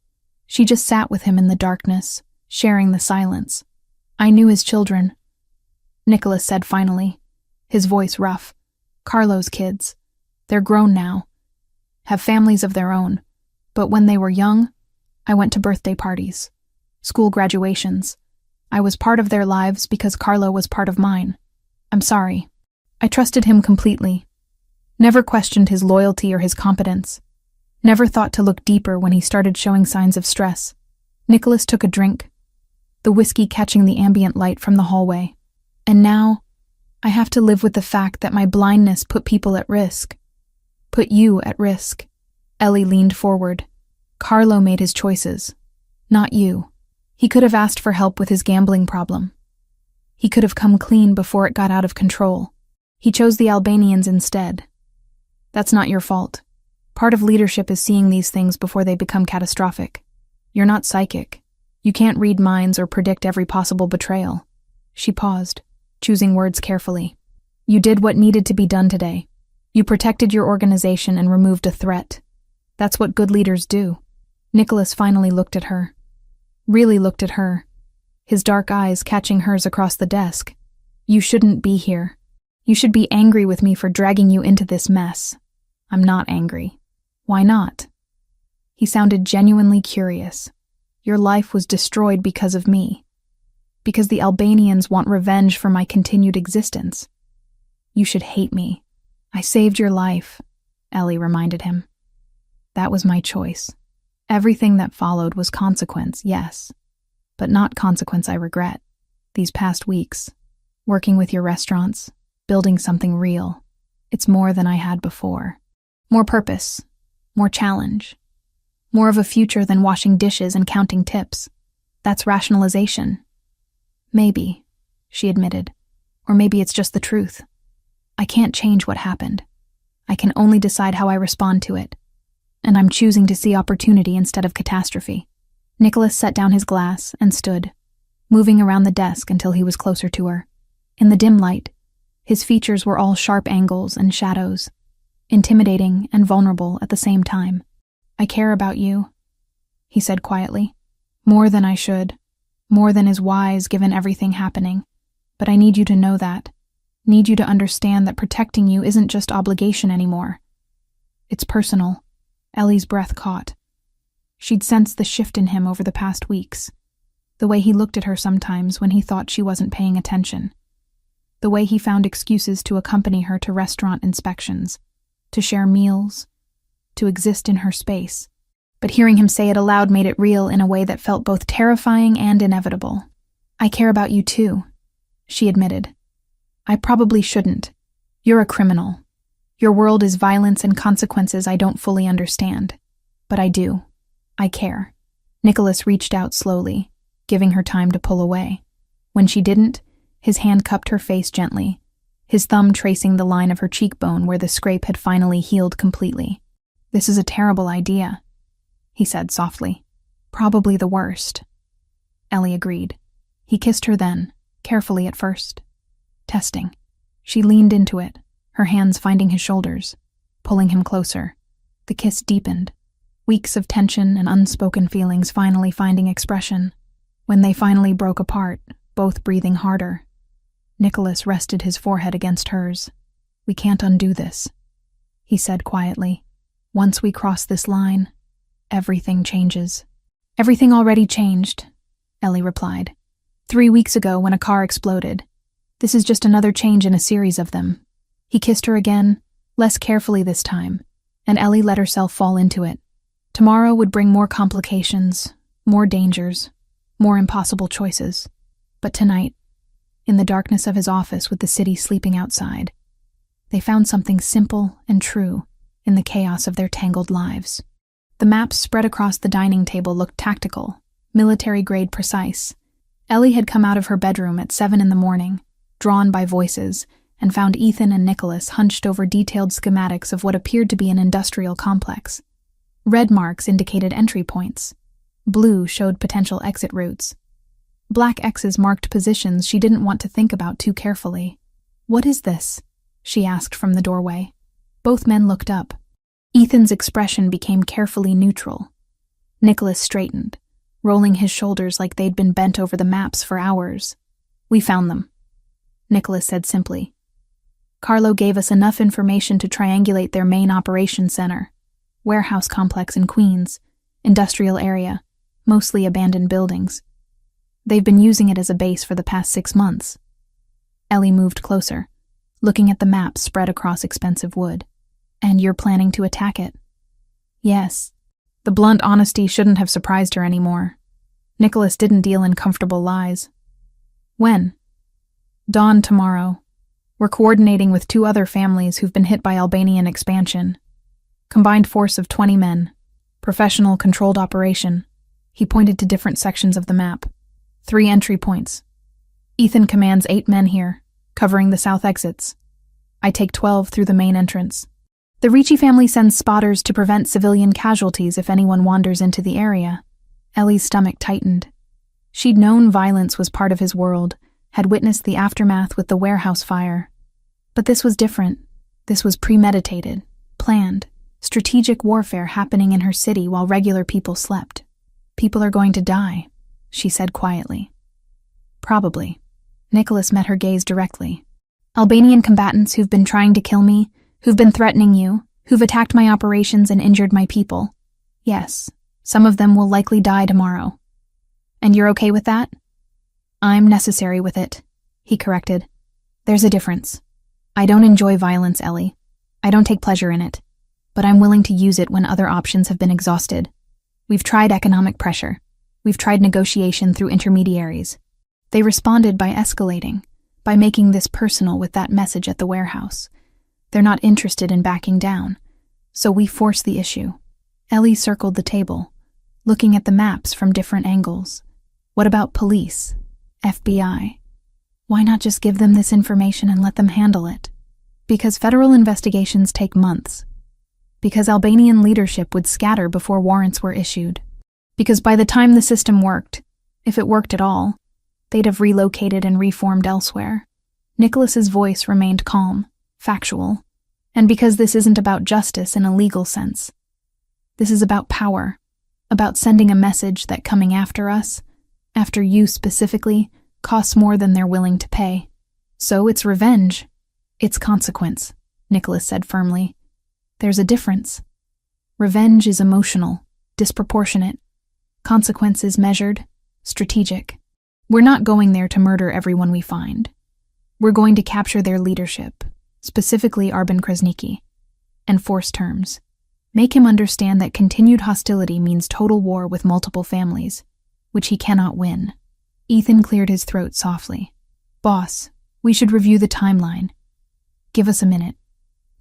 She just sat with him in the darkness, sharing the silence. "I knew his children," Nicholas said finally, his voice rough. "Carlo's kids. They're grown now, have families of their own. But when they were young, I went to birthday parties, school graduations. I was part of their lives because Carlo was part of mine. I'm sorry. I trusted him completely. Never questioned his loyalty or his competence. Never thought to look deeper when he started showing signs of stress." Nicholas took a drink, the whiskey catching the ambient light from the hallway. "And now, I have to live with the fact that my blindness put people at risk. Put you at risk." Ellie leaned forward. "Carlo made his choices, not you. He could have asked for help with his gambling problem. He could have come clean before it got out of control. He chose the Albanians instead. That's not your fault. Part of leadership is seeing these things before they become catastrophic. You're not psychic. You can't read minds or predict every possible betrayal." She paused, choosing words carefully. "You did what needed to be done today. You protected your organization and removed a threat. That's what good leaders do." Nicholas finally looked at her. Really looked at her, his dark eyes catching hers across the desk. "You shouldn't be here. You should be angry with me for dragging you into this mess." "I'm not angry." "Why not?" He sounded genuinely curious. "Your life was destroyed because of me. Because the Albanians want revenge for my continued existence. You should hate me." "I saved your life," Ellie reminded him. "That was my choice. Everything that followed was consequence, yes. but not consequence I regret. These past weeks, working with your restaurants, building something real, it's more than I had before. More purpose, more challenge, more of a future than washing dishes and counting tips. That's rationalization. Maybe, she admitted, or maybe it's just the truth. I can't change what happened. I can only decide how I respond to it. And I'm choosing to see opportunity instead of catastrophe. Nicholas set down his glass and stood, moving around the desk until he was closer to her. In the dim light, his features were all sharp angles and shadows, intimidating and vulnerable at the same time. I care about you, he said quietly. More than I should, more than is wise given everything happening. But I need you to know that. Need you to understand that protecting you isn't just obligation anymore. It's personal. Ellie's breath caught. She'd sensed the shift in him over the past weeks. The way he looked at her sometimes when he thought she wasn't paying attention. The way he found excuses to accompany her to restaurant inspections, to share meals, to exist in her space. But hearing him say it aloud made it real in a way that felt both terrifying and inevitable. I care about you too, she admitted. I probably shouldn't. You're a criminal. Your world is violence and consequences I don't fully understand. But I do. I care. Nicholas reached out slowly, giving her time to pull away. When she didn't, his hand cupped her face gently, his thumb tracing the line of her cheekbone where the scrape had finally healed completely. This is a terrible idea, he said softly. Probably the worst. Ellie agreed. He kissed her then, carefully at first. Testing. She leaned into it, her hands finding his shoulders, pulling him closer. The kiss deepened, weeks of tension and unspoken feelings finally finding expression. When they finally broke apart, both breathing harder, Nicholas rested his forehead against hers. We can't undo this, he said quietly. Once we cross this line, everything changes. Everything already changed, Ellie replied. 3 weeks ago when a car exploded. This is just another change in a series of them. He kissed her again, less carefully this time, and Ellie let herself fall into it. Tomorrow would bring more complications, more dangers, more impossible choices. But tonight, in the darkness of his office with the city sleeping outside, they found something simple and true in the chaos of their tangled lives. The maps spread across the dining table looked tactical, military-grade precise. Ellie had come out of her bedroom at 7 a.m, drawn by voices, and found Ethan and Nicholas hunched over detailed schematics of what appeared to be an industrial complex. Red marks indicated entry points. Blue showed potential exit routes. Black X's marked positions she didn't want to think about too carefully. What is this? She asked from the doorway. Both men looked up. Ethan's expression became carefully neutral. Nicholas straightened, rolling his shoulders like they'd been bent over the maps for hours. We found them, Nicholas said simply. Carlo gave us enough information to triangulate their main operations center. Warehouse complex in Queens, industrial area, mostly abandoned buildings. They've been using it as a base for the past 6 months. Ellie moved closer, looking at the map spread across expensive wood. And you're planning to attack it? Yes. The blunt honesty shouldn't have surprised her anymore. Nicholas didn't deal in comfortable lies. When? Dawn tomorrow. We're coordinating with 2 other families who've been hit by Albanian expansion. Combined force of 20 men. Professional controlled operation. He pointed to different sections of the map. 3 entry points. Ethan commands 8 men here, covering the south exits. I take 12 through the main entrance. The Ricci family sends spotters to prevent civilian casualties if anyone wanders into the area. Ellie's stomach tightened. She'd known violence was part of his world, had witnessed the aftermath with the warehouse fire. But this was different. This was premeditated, planned, strategic warfare happening in her city while regular people slept. People are going to die, she said quietly. Probably. Nicholas met her gaze directly. Albanian combatants who've been trying to kill me, who've been threatening you, who've attacked my operations and injured my people. Yes, some of them will likely die tomorrow. And you're okay with that? I'm necessary with it, he corrected. There's a difference. I don't enjoy violence, Ellie. I don't take pleasure in it. But I'm willing to use it when other options have been exhausted. We've tried economic pressure. We've tried negotiation through intermediaries. They responded by escalating, by making this personal with that message at the warehouse. They're not interested in backing down, so we force the issue. Ellie circled the table, looking at the maps from different angles. What about police? FBI? Why not just give them this information and let them handle it? Because federal investigations take months. Because Albanian leadership would scatter before warrants were issued. Because by the time the system worked, if it worked at all, they'd have relocated and reformed elsewhere. Nicholas's voice remained calm, factual, and because this isn't about justice in a legal sense. This is about power, about sending a message that coming after us, after you specifically, costs more than they're willing to pay. So it's revenge. It's consequence, Nicholas said firmly. There's a difference. Revenge is emotional, disproportionate. Consequence is measured, strategic. We're not going there to murder everyone we find. We're going to capture their leadership, specifically Arben Krasniki, and force terms. Make him understand that continued hostility means total war with multiple families, which he cannot win. Ethan cleared his throat softly. Boss, we should review the timeline. Give us a minute.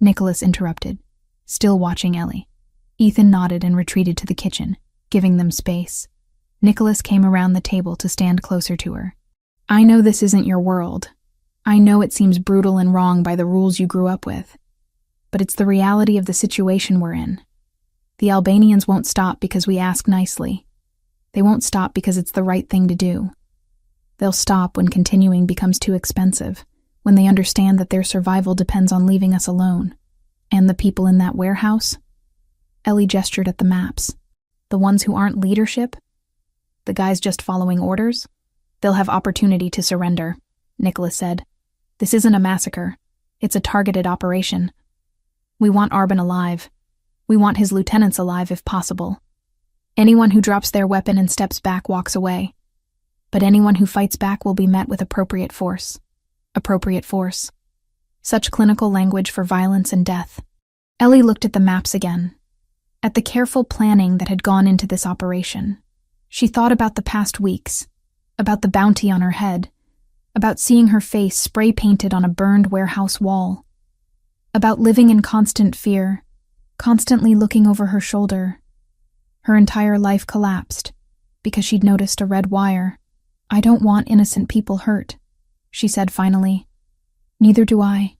Nicholas interrupted, still watching Ellie. Ethan nodded and retreated to the kitchen, giving them space. Nicholas came around the table to stand closer to her. I know this isn't your world. I know it seems brutal and wrong by the rules you grew up with. But it's the reality of the situation we're in. The Albanians won't stop because we ask nicely. They won't stop because it's the right thing to do. They'll stop when continuing becomes too expensive, when they understand that their survival depends on leaving us alone. And the people in that warehouse? Ellie gestured at the maps. The ones who aren't leadership? The guys just following orders? They'll have opportunity to surrender, Nicholas said. This isn't a massacre. It's a targeted operation. We want Arben alive. We want his lieutenants alive if possible. Anyone who drops their weapon and steps back walks away. But anyone who fights back will be met with appropriate force. Appropriate force. Such clinical language for violence and death. Ellie looked at the maps again, at the careful planning that had gone into this operation. She thought about the past weeks, about the bounty on her head, about seeing her face spray-painted on a burned warehouse wall, about living in constant fear, constantly looking over her shoulder. Her entire life collapsed because she'd noticed a red wire. I don't want innocent people hurt, she said finally. Neither do I.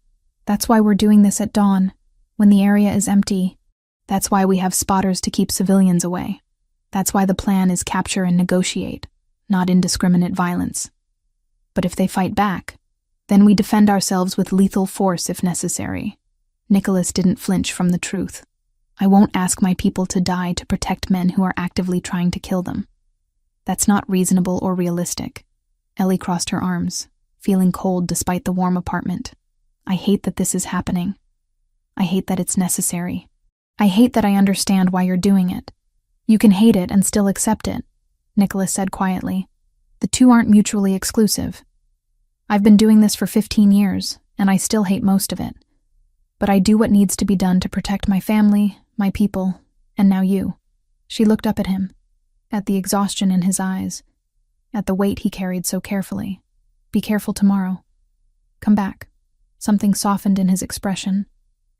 That's why we're doing this at dawn, when the area is empty. That's why we have spotters to keep civilians away. That's why the plan is capture and negotiate, not indiscriminate violence. But if they fight back, then we defend ourselves with lethal force if necessary. Nicholas didn't flinch from the truth. I won't ask my people to die to protect men who are actively trying to kill them. That's not reasonable or realistic. Ellie crossed her arms, feeling cold despite the warm apartment. I hate that this is happening. I hate that it's necessary. I hate that I understand why you're doing it. You can hate it and still accept it, Nicholas said quietly. The two aren't mutually exclusive. I've been doing this for 15 years, and I still hate most of it. But I do what needs to be done to protect my family, my people, and now you. She looked up at him, at the exhaustion in his eyes, at the weight he carried so carefully. Be careful tomorrow. Come back. Something softened in his expression.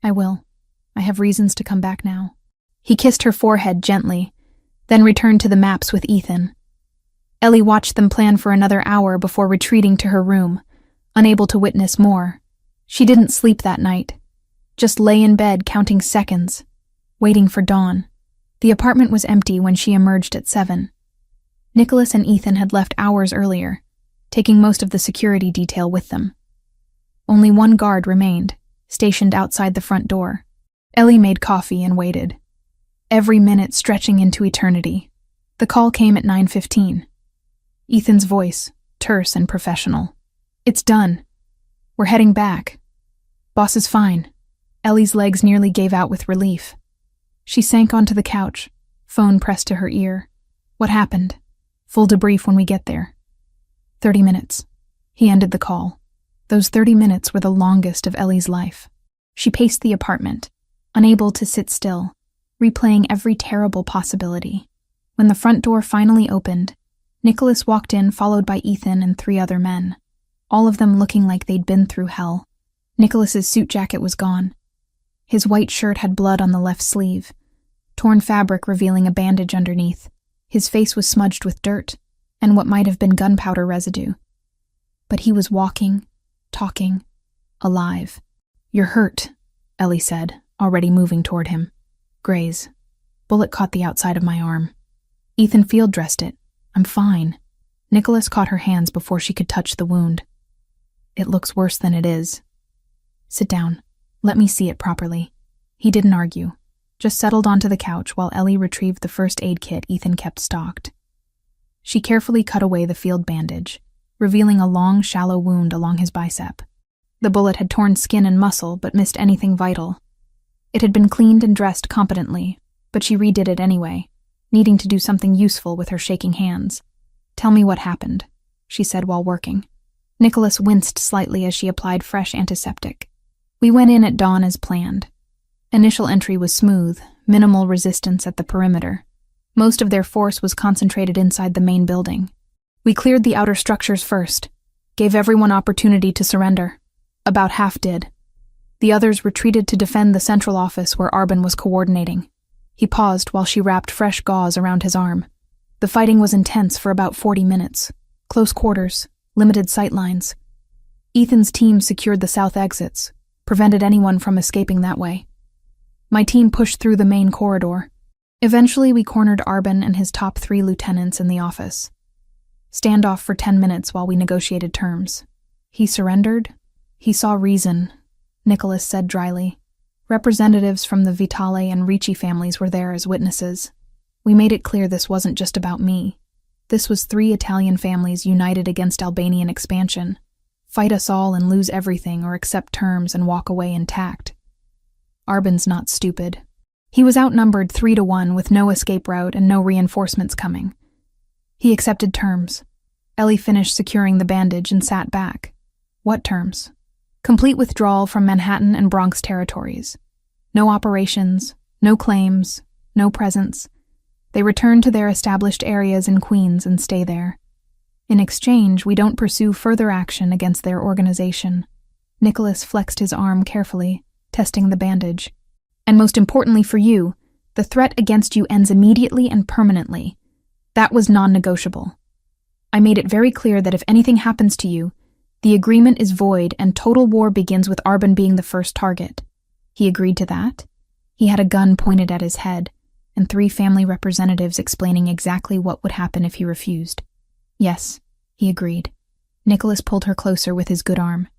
I will. I have reasons to come back now. He kissed her forehead gently, then returned to the maps with Ethan. Ellie watched them plan for another hour before retreating to her room, unable to witness more. She didn't sleep that night, just lay in bed counting seconds, waiting for dawn. The apartment was empty when she emerged at 7. Nicholas and Ethan had left hours earlier, taking most of the security detail with them. Only one guard remained, stationed outside the front door. Ellie made coffee and waited, every minute stretching into eternity. The call came at 9:15. Ethan's voice, terse and professional. It's done. We're heading back. Boss is fine. Ellie's legs nearly gave out with relief. She sank onto the couch, phone pressed to her ear. What happened? Full debrief when we get there. 30 minutes. He ended the call. Those 30 minutes were the longest of Ellie's life. She paced the apartment, unable to sit still, replaying every terrible possibility. When the front door finally opened, Nicholas walked in followed by Ethan and 3 other men, all of them looking like they'd been through hell. Nicholas's suit jacket was gone. His white shirt had blood on the left sleeve, torn fabric revealing a bandage underneath. His face was smudged with dirt and what might have been gunpowder residue. But he was walking, talking, alive. "You're hurt," Ellie said, already moving toward him. "Graze. Bullet caught the outside of my arm." Ethan field dressed it. "I'm fine." Nicholas caught her hands before she could touch the wound. "It looks worse than it is." "Sit down. Let me see it properly." He didn't argue, just settled onto the couch while Ellie retrieved the first aid kit Ethan kept stocked. She carefully cut away the field bandage, revealing a long, shallow wound along his bicep. The bullet had torn skin and muscle but missed anything vital. It had been cleaned and dressed competently, but she redid it anyway, needing to do something useful with her shaking hands. "Tell me what happened," she said while working. Nicholas winced slightly as she applied fresh antiseptic. "We went in at dawn as planned. Initial entry was smooth, minimal resistance at the perimeter. Most of their force was concentrated inside the main building. We cleared the outer structures first, gave everyone opportunity to surrender. About half did. The others retreated to defend the central office where Arbin was coordinating." He paused while she wrapped fresh gauze around his arm. "The fighting was intense for about 40 minutes. Close quarters, limited sightlines. Ethan's team secured the south exits, prevented anyone from escaping that way. My team pushed through the main corridor. Eventually, we cornered Arbin and his top 3 lieutenants in the office. Standoff for 10 minutes while we negotiated terms. He surrendered. He saw reason," Nicholas said dryly. "Representatives from the Vitale and Ricci families were there as witnesses. We made it clear this wasn't just about me. This was 3 Italian families united against Albanian expansion. Fight us all and lose everything or accept terms and walk away intact. Arbin's not stupid. He was outnumbered 3-1 with no escape route and no reinforcements coming. He accepted terms." Ellie finished securing the bandage and sat back. "What terms?" "Complete withdrawal from Manhattan and Bronx territories. No operations, no claims, no presence. They return to their established areas in Queens and stay there. In exchange, we don't pursue further action against their organization." Nicholas flexed his arm carefully, testing the bandage. "And most importantly for you, the threat against you ends immediately and permanently. That was non-negotiable. I made it very clear that if anything happens to you, the agreement is void and total war begins with Arbin being the first target." He agreed to that. He had a gun pointed at his head, and 3 family representatives explaining exactly what would happen if he refused. "Yes," he agreed. Nicholas pulled her closer with his good arm.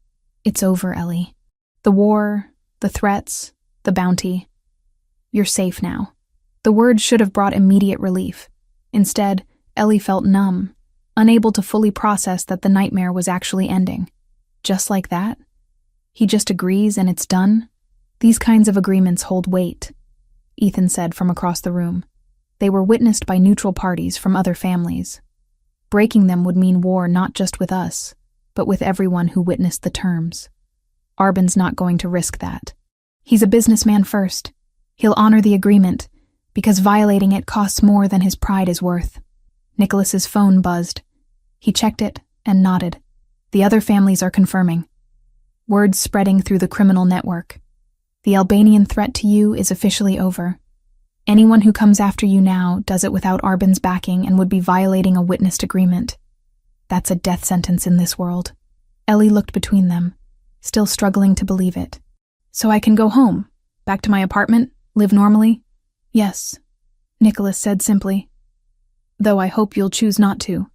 "It's over, Ellie. The war, the threats, the bounty. You're safe now." The words should have brought immediate relief. Instead, Ellie felt numb, unable to fully process that the nightmare was actually ending. Just like that? He just agrees and it's done? These kinds of agreements hold weight, Ethan said from across the room. They were witnessed by neutral parties from other families. Breaking them would mean war not just with us, but with everyone who witnessed the terms. Arbin's not going to risk that. He's a businessman first. He'll honor the agreement, because violating it costs more than his pride is worth. Nicholas's phone buzzed. He checked it and nodded. The other families are confirming. Words spreading through the criminal network. The Albanian threat to you is officially over. Anyone who comes after you now does it without Arbin's backing and would be violating a witnessed agreement. That's a death sentence in this world. Ellie looked between them, still struggling to believe it. So I can go home, back to my apartment, live normally? Yes, Nicholas said simply. Though I hope you'll choose not to.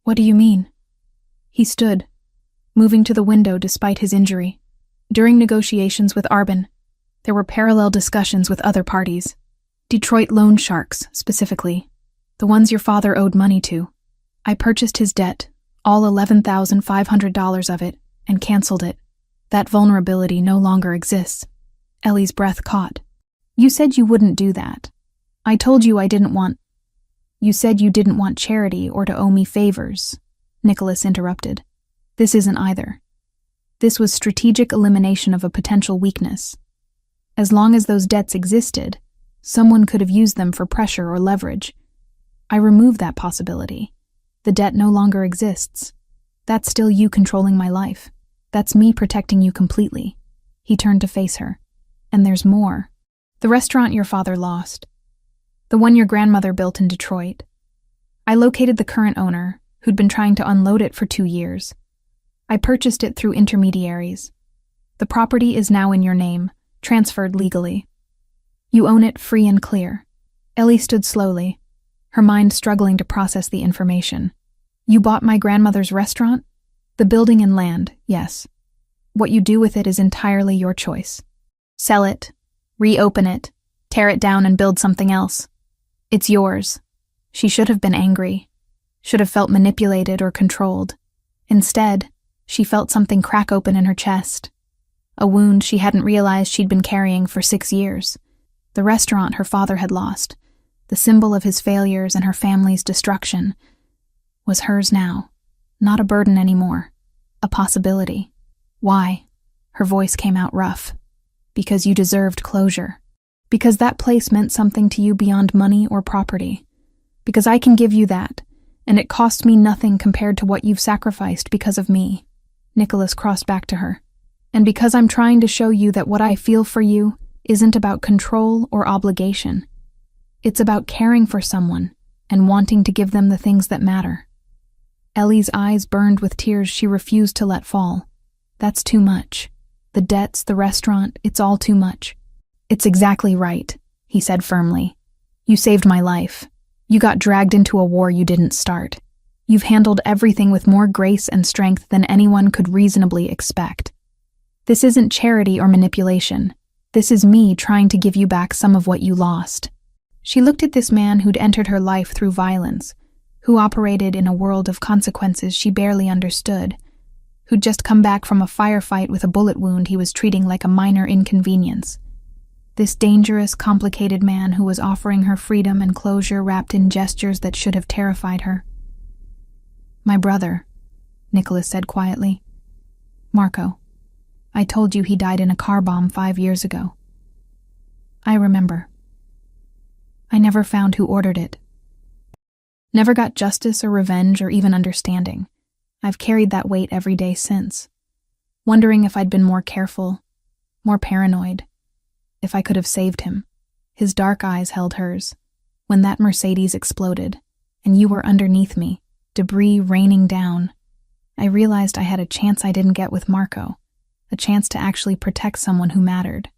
What do you mean? He stood, moving to the window despite his injury. During negotiations with Arbin, there were parallel discussions with other parties. Detroit loan sharks, specifically. The ones your father owed money to. I purchased his debt, all $11,500 of it, and canceled it. That vulnerability no longer exists. Ellie's breath caught. You said you wouldn't do that. I told you I didn't want... You said you didn't want charity or to owe me favors, Nicholas interrupted. This isn't either. This was strategic elimination of a potential weakness. As long as those debts existed, someone could have used them for pressure or leverage. I remove that possibility. The debt no longer exists. That's still you controlling my life. That's me protecting you completely. He turned to face her. And there's more. The restaurant your father lost. The one your grandmother built in Detroit. I located the current owner, who'd been trying to unload it for 2 years. I purchased it through intermediaries. The property is now in your name, transferred legally. You own it free and clear. Ellie stood slowly, her mind struggling to process the information. You bought my grandmother's restaurant? The building and land, yes. What you do with it is entirely your choice. Sell it, reopen it, tear it down and build something else. It's yours. She should have been angry, should have felt manipulated or controlled. Instead, she felt something crack open in her chest. A wound she hadn't realized she'd been carrying for 6 years. The restaurant her father had lost, the symbol of his failures and her family's destruction, was hers now. Not a burden anymore. A possibility. Why? Her voice came out rough. Because you deserved closure. Because that place meant something to you beyond money or property. Because I can give you that, and it cost me nothing compared to what you've sacrificed because of me. Nicholas crossed back to her. And because I'm trying to show you that what I feel for you isn't about control or obligation. It's about caring for someone and wanting to give them the things that matter. Ellie's eyes burned with tears she refused to let fall. That's too much. The debts, the restaurant, it's all too much. It's exactly right, he said firmly. You saved my life. You got dragged into a war you didn't start. You've handled everything with more grace and strength than anyone could reasonably expect. This isn't charity or manipulation. This is me trying to give you back some of what you lost. She looked at this man who'd entered her life through violence, who operated in a world of consequences she barely understood, who'd just come back from a firefight with a bullet wound he was treating like a minor inconvenience. This dangerous, complicated man who was offering her freedom and closure wrapped in gestures that should have terrified her. My brother, Nicholas said quietly. Marco. I told you he died in a car bomb 5 years ago. I remember. I never found who ordered it. Never got justice or revenge or even understanding. I've carried that weight every day since, wondering if I'd been more careful, more paranoid, if I could have saved him. His dark eyes held hers. When that Mercedes exploded, and you were underneath me, debris raining down, I realized I had a chance I didn't get with Marco. A chance to actually protect someone who mattered,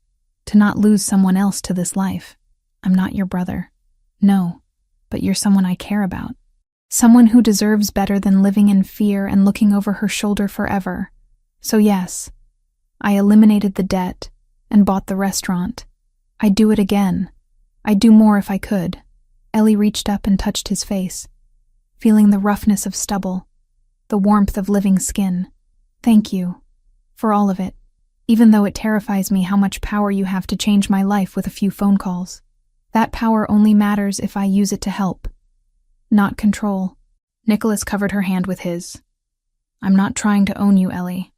to not lose someone else to this life. I'm not your brother. No, but you're someone I care about. Someone who deserves better than living in fear and looking over her shoulder forever. So yes, I eliminated the debt and bought the restaurant. I'd do it again. I'd do more if I could. Ellie reached up and touched his face, feeling the roughness of stubble, the warmth of living skin. Thank you. For all of it, even though it terrifies me how much power you have to change my life with a few phone calls. That power only matters if I use it to help, not control. Nicholas covered her hand with his. I'm not trying to own you, Ellie.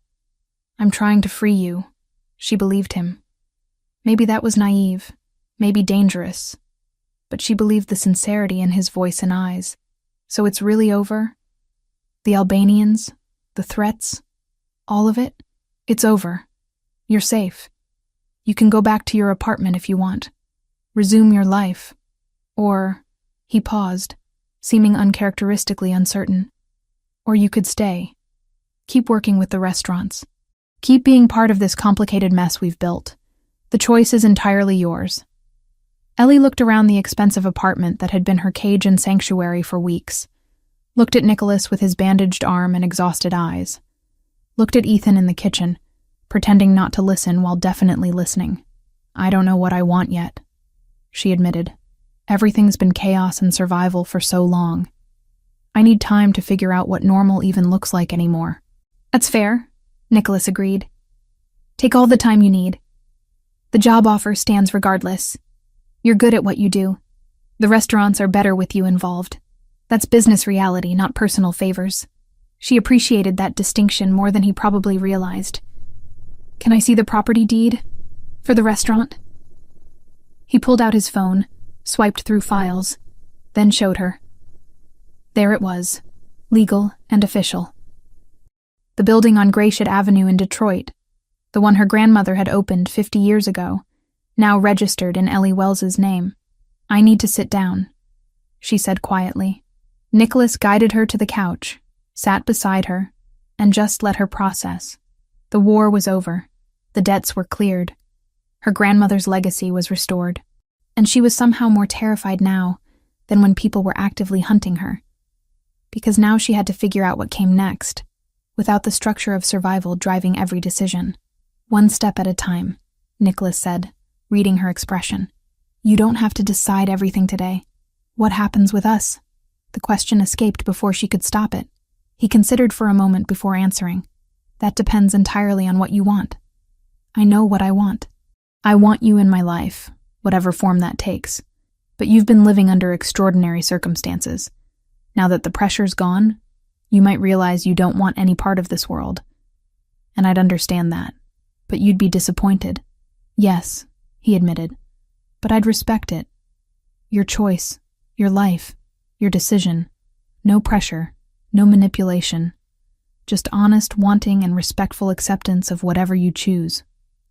I'm trying to free you. She believed him. Maybe that was naive, maybe dangerous, but she believed the sincerity in his voice and eyes. So it's really over? The Albanians, the threats, all of it? It's over. You're safe. You can go back to your apartment if you want. Resume your life. Or, he paused, seeming uncharacteristically uncertain. Or you could stay. Keep working with the restaurants. Keep being part of this complicated mess we've built. The choice is entirely yours. Ellie looked around the expensive apartment that had been her cage and sanctuary for weeks. Looked at Nicholas with his bandaged arm and exhausted eyes. Looked at Ethan in the kitchen, pretending not to listen while definitely listening. I don't know what I want yet, she admitted. Everything's been chaos and survival for so long. I need time to figure out what normal even looks like anymore. That's fair, Nicholas agreed. Take all the time you need. The job offer stands regardless. You're good at what you do. The restaurants are better with you involved. That's business reality, not personal favors. She appreciated that distinction more than he probably realized. Can I see the property deed? For the restaurant? He pulled out his phone, swiped through files, then showed her. There it was, legal and official. The building on Gratiot Avenue in Detroit, the one her grandmother had opened 50 years ago, now registered in Ellie Wells's name. "I need to sit down," she said quietly. Nicholas guided her to the couch, sat beside her, and just let her process. The war was over. The debts were cleared. Her grandmother's legacy was restored. And she was somehow more terrified now than when people were actively hunting her. Because now she had to figure out what came next, without the structure of survival driving every decision. "One step at a time," Nicholas said, reading her expression. "You don't have to decide everything today. What happens with us?" The question escaped before she could stop it. He considered for a moment before answering. "That depends entirely on what you want." "I know what I want. I want you in my life, whatever form that takes. But you've been living under extraordinary circumstances. Now that the pressure's gone, you might realize you don't want any part of this world. And I'd understand that. But you'd be disappointed." "Yes," he admitted. "But I'd respect it. Your choice, your life, your decision. No pressure, no manipulation. Just honest wanting and respectful acceptance of whatever you choose."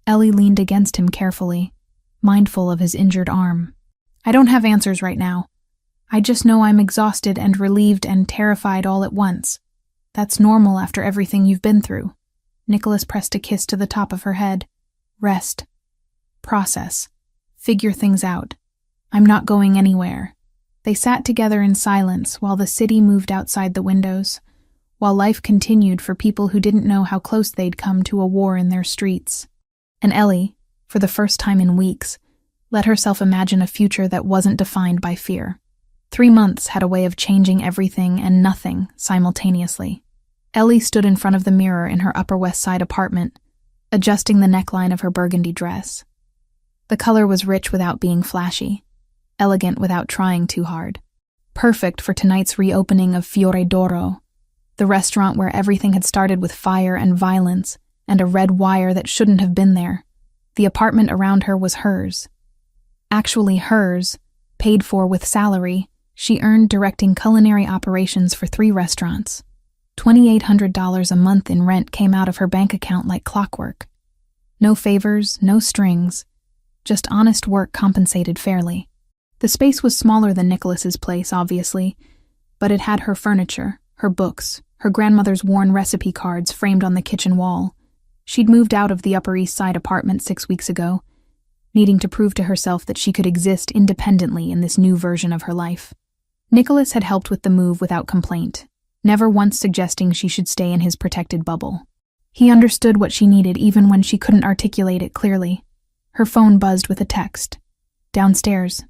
Ellie leaned against him carefully, mindful of his injured arm. "I don't have answers right now. I just know I'm exhausted and relieved and terrified all at once. That's normal after everything you've been through." Nicholas pressed a kiss to the top of her head. "Rest. Process. Figure things out. I'm not going anywhere." They sat together in silence while the city moved outside the windows, while life continued for people who didn't know how close they'd come to a war in their streets. And Ellie, for the first time in weeks, let herself imagine a future that wasn't defined by fear. 3 months had a way of changing everything and nothing simultaneously. Ellie stood in front of the mirror in her Upper West Side apartment, adjusting the neckline of her burgundy dress. The color was rich without being flashy, elegant without trying too hard. Perfect for tonight's reopening of Fiore d'Oro, the restaurant where everything had started with fire and violence and a red wire that shouldn't have been there. The apartment around her was hers. Actually hers, paid for with salary, she earned directing culinary operations for 3 restaurants. $2,800 a month in rent came out of her bank account like clockwork. No favors, no strings, just honest work compensated fairly. The space was smaller than Nicholas's place, obviously, but it had her furniture, her books, her grandmother's worn recipe cards framed on the kitchen wall. She'd moved out of the Upper East Side apartment 6 weeks ago, needing to prove to herself that she could exist independently in this new version of her life. Nicholas had helped with the move without complaint, never once suggesting she should stay in his protected bubble. He understood what she needed even when she couldn't articulate it clearly. Her phone buzzed with a text. "Downstairs.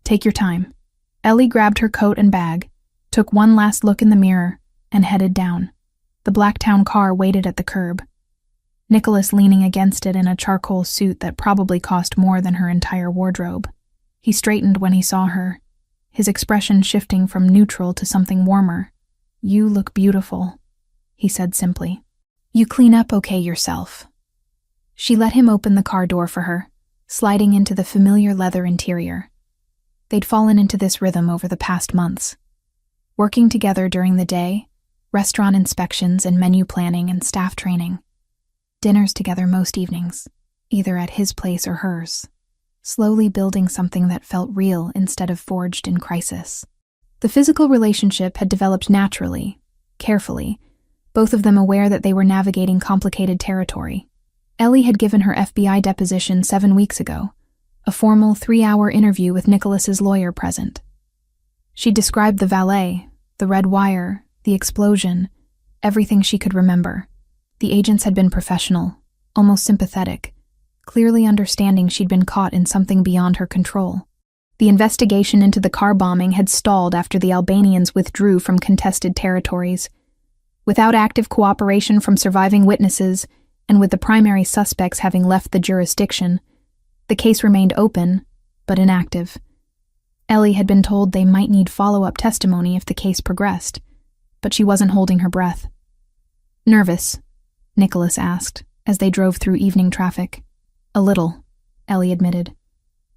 Take your time." Ellie grabbed her coat and bag, took one last look in the mirror, and headed down. The Blacktown car waited at the curb, Nicholas leaning against it in a charcoal suit that probably cost more than her entire wardrobe. He straightened when he saw her, his expression shifting from neutral to something warmer. "You look beautiful," he said simply. "You clean up okay yourself." She let him open the car door for her, sliding into the familiar leather interior. They'd fallen into this rhythm over the past months, working together during the day, restaurant inspections and menu planning and staff training. Dinners together most evenings, either at his place or hers, slowly building something that felt real instead of forged in crisis. The physical relationship had developed naturally, carefully, both of them aware that they were navigating complicated territory. Ellie had given her FBI deposition 7 weeks ago, a formal 3-hour interview with Nicholas's lawyer present. She described the valet, the red wire, the explosion, everything she could remember. The agents had been professional, almost sympathetic, clearly understanding she'd been caught in something beyond her control. The investigation into the car bombing had stalled after the Albanians withdrew from contested territories. Without active cooperation from surviving witnesses, and with the primary suspects having left the jurisdiction, the case remained open, but inactive. Ellie had been told they might need follow-up testimony if the case progressed, but she wasn't holding her breath. "Nervous?" Nicholas asked, as they drove through evening traffic. "A little," Ellie admitted.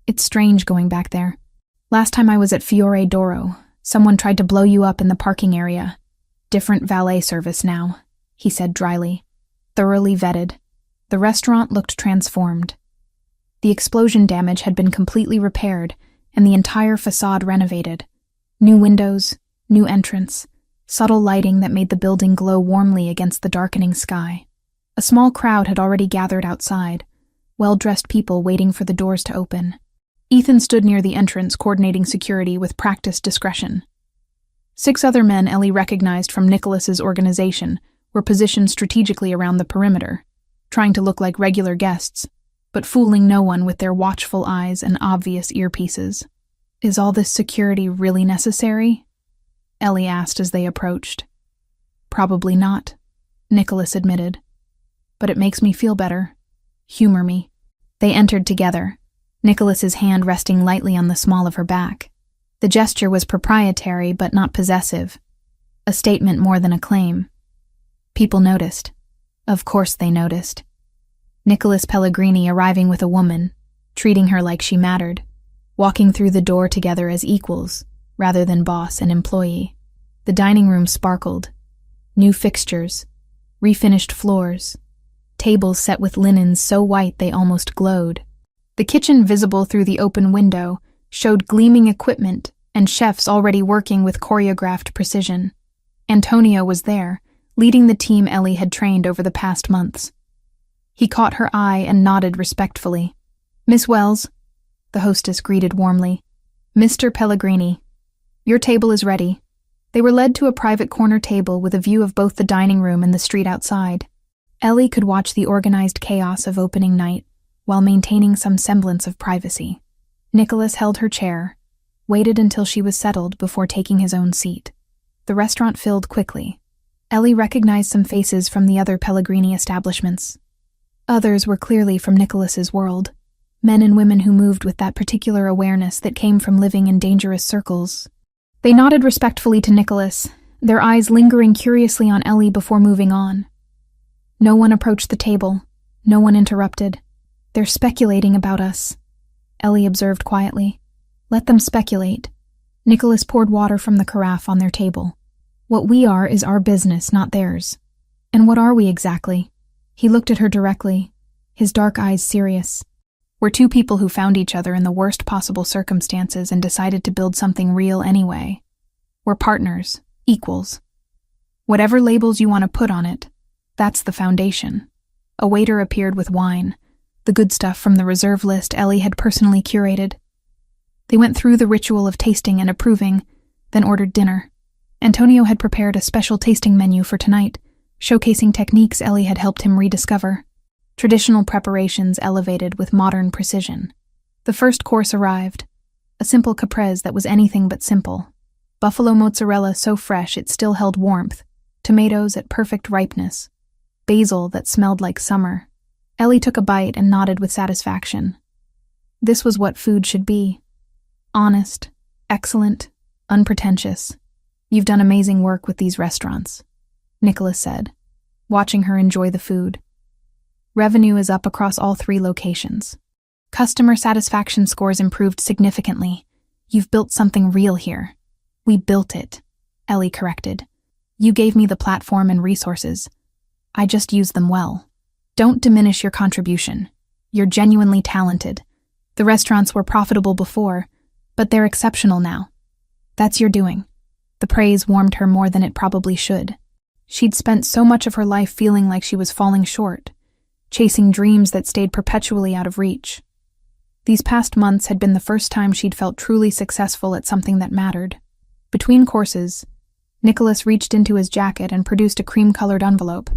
"It's strange going back there. Last time I was at Fiore d'Oro, Someone tried to blow you up in the parking area. Different valet service now, he said dryly. Thoroughly vetted. The restaurant looked transformed. The explosion damage had been completely repaired and the entire facade renovated. New windows, new entrance, subtle lighting that made the building glow warmly against the darkening sky. A small crowd had already gathered outside, well-dressed people waiting for the doors to open. Ethan stood near the entrance, coordinating security with practiced discretion. 6 other men Ellie recognized from Nicholas's organization were positioned strategically around the perimeter, trying to look like regular guests, but fooling no one with their watchful eyes and obvious earpieces. Is all this security really necessary? Ellie asked as they approached. Probably not, Nicholas admitted. But it makes me feel better. Humor me. They entered together, Nicholas's hand resting lightly on the small of her back. The gesture was proprietary but not possessive, a statement more than a claim. People noticed. Of course they noticed. Nicholas Pellegrini arriving with a woman, treating her like she mattered, walking through the door together as equals, rather than boss and employee. The dining room sparkled. New fixtures, refinished floors, tables set with linens so white they almost glowed. The kitchen, visible through the open window, showed gleaming equipment and chefs already working with choreographed precision. Antonio was there, leading the team Ellie had trained over the past months. He caught her eye and nodded respectfully. "Miss Wells," the hostess greeted warmly. "Mr. Pellegrini, your table is ready." They were led to a private corner table with a view of both the dining room and the street outside. Ellie could watch the organized chaos of opening night while maintaining some semblance of privacy. Nicholas held her chair, waited until she was settled before taking his own seat. The restaurant filled quickly. Ellie recognized some faces from the other Pellegrini establishments. Others were clearly from Nicholas's world, men and women who moved with that particular awareness that came from living in dangerous circles. They nodded respectfully to Nicholas, their eyes lingering curiously on Ellie before moving on. No one approached the table, no one interrupted. "They're speculating about us," Ellie observed quietly. "Let them speculate." Nicholas poured water from the carafe on their table. "What we are is our business, not theirs." "And what are we exactly?" He looked at her directly, his dark eyes serious. "We're 2 people who found each other in the worst possible circumstances and decided to build something real anyway. We're partners, equals. Whatever labels you want to put on it, that's the foundation." A waiter appeared with wine, the good stuff from the reserve list Ellie had personally curated. They went through the ritual of tasting and approving, then ordered dinner. Antonio had prepared a special tasting menu for tonight, showcasing techniques Ellie had helped him rediscover. Traditional preparations elevated with modern precision. The first course arrived, a simple caprese that was anything but simple. Buffalo mozzarella so fresh it still held warmth, tomatoes at perfect ripeness, basil that smelled like summer. Ellie took a bite and nodded with satisfaction. This was what food should be. Honest, excellent, unpretentious. "You've done amazing work with these restaurants," Nicholas said, watching her enjoy the food. "Revenue is up across all 3 locations. Customer satisfaction scores improved significantly. You've built something real here." "We built it," Ellie corrected. "You gave me the platform and resources. I just used them well. Don't diminish your contribution. You're genuinely talented. The restaurants were profitable before, but they're exceptional now. That's your doing." The praise warmed her more than it probably should. She'd spent so much of her life feeling like she was falling short, chasing dreams that stayed perpetually out of reach. These past months had been the first time she'd felt truly successful at something that mattered. Between courses, Nicholas reached into his jacket and produced a cream-colored envelope.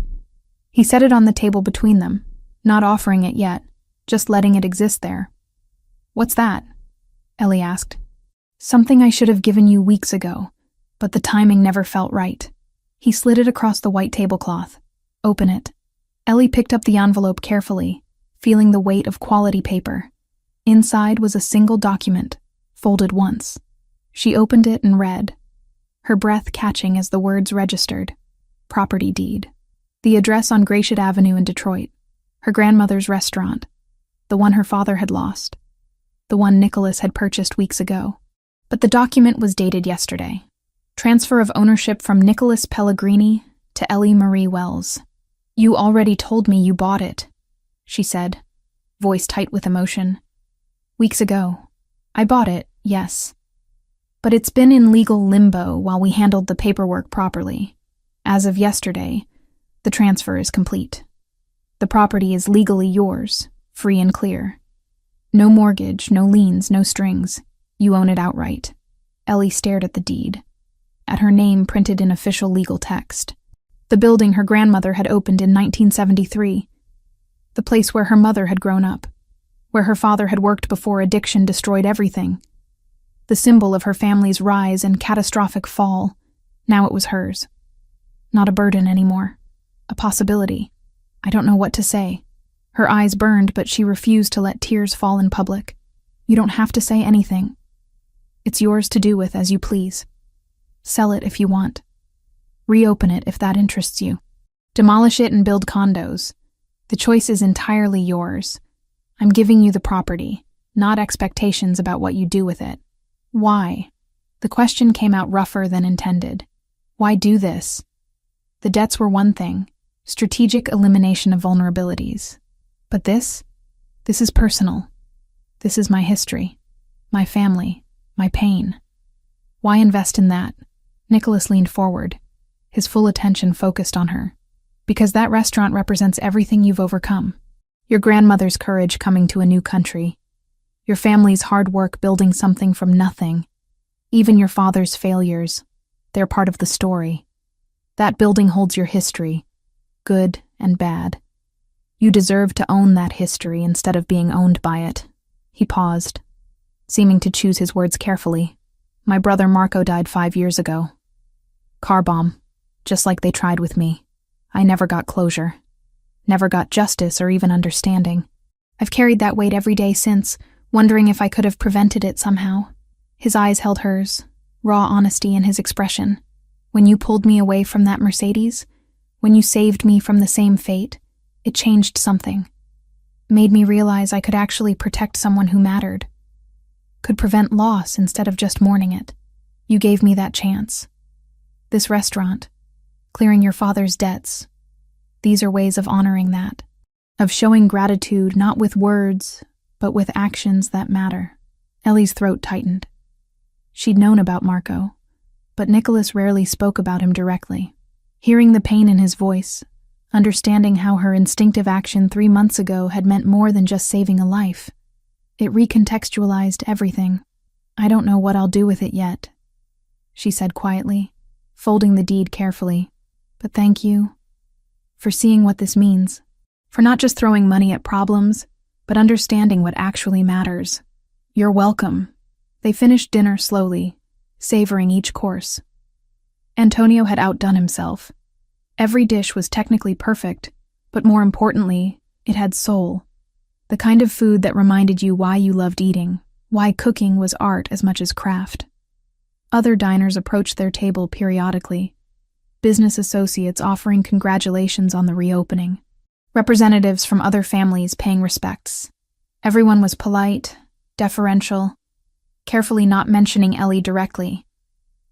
He set it on the table between them, not offering it yet, just letting it exist there. "What's that?" Ellie asked. "Something I should have given you weeks ago, but the timing never felt right." He slid it across the white tablecloth. "Open it." Ellie picked up the envelope carefully, feeling the weight of quality paper. Inside was a single document, folded once. She opened it and read, her breath catching as the words registered. Property deed. The address on Gratiot Avenue in Detroit. Her grandmother's restaurant. The one her father had lost. The one Nicholas had purchased weeks ago. But the document was dated yesterday. Transfer of ownership from Nicholas Pellegrini to Ellie Marie Wells. "You already told me you bought it," she said, voice tight with emotion. "Weeks ago. I bought it, yes. But it's been in legal limbo while we handled the paperwork properly. As of yesterday, the transfer is complete. The property is legally yours, free and clear. No mortgage, no liens, no strings. You own it outright." Ellie stared at the deed, at her name printed in official legal text. The building her grandmother had opened in 1973. The place where her mother had grown up, where her father had worked before addiction destroyed everything. The symbol of her family's rise and catastrophic fall. Now it was hers. Not a burden anymore. A possibility. I don't know what to say. Her eyes burned, but she refused to let tears fall in public. "You don't have to say anything. It's yours to do with as you please. Sell it if you want. Reopen it if that interests you. Demolish it and build condos. The choice is entirely yours. I'm giving you the property, not expectations about what you do with it." Why? The question came out rougher than intended. Why do this? The debts were one thing, strategic elimination of vulnerabilities. But this is personal. This is my history, my family, my pain. Why invest in that? Nicholas leaned forward, his full attention focused on her. Because that restaurant represents everything you've overcome. Your grandmother's courage coming to a new country. Your family's hard work building something from nothing. Even your father's failures. They're part of the story. That building holds your history, good and bad. You deserve to own that history instead of being owned by it. He paused, seeming to choose his words carefully. My brother Marco died 5 years ago. Car bomb, just like they tried with me. I never got closure. Never got justice or even understanding. I've carried that weight every day since, wondering if I could have prevented it somehow. His eyes held hers, raw honesty in his expression. When you pulled me away from that Mercedes, when you saved me from the same fate, it changed something. Made me realize I could actually protect someone who mattered. Could prevent loss instead of just mourning it. You gave me that chance. This restaurant, clearing your father's debts. These are ways of honoring that. Of showing gratitude not with words, but with actions that matter. Ellie's throat tightened. She'd known about Marco, but Nicholas rarely spoke about him directly. Hearing the pain in his voice, understanding how her instinctive action 3 months ago had meant more than just saving a life, it recontextualized everything. "I don't know what I'll do with it yet," she said quietly, folding the deed carefully. "But thank you for seeing what this means, for not just throwing money at problems, but understanding what actually matters. You're welcome." They finished dinner slowly, savoring each course. Antonio had outdone himself. Every dish was technically perfect, but more importantly, it had soul. The kind of food that reminded you why you loved eating, why cooking was art as much as craft. Other diners approached their table periodically, business associates offering congratulations on the reopening, representatives from other families paying respects. Everyone was polite, deferential, carefully not mentioning Ellie directly,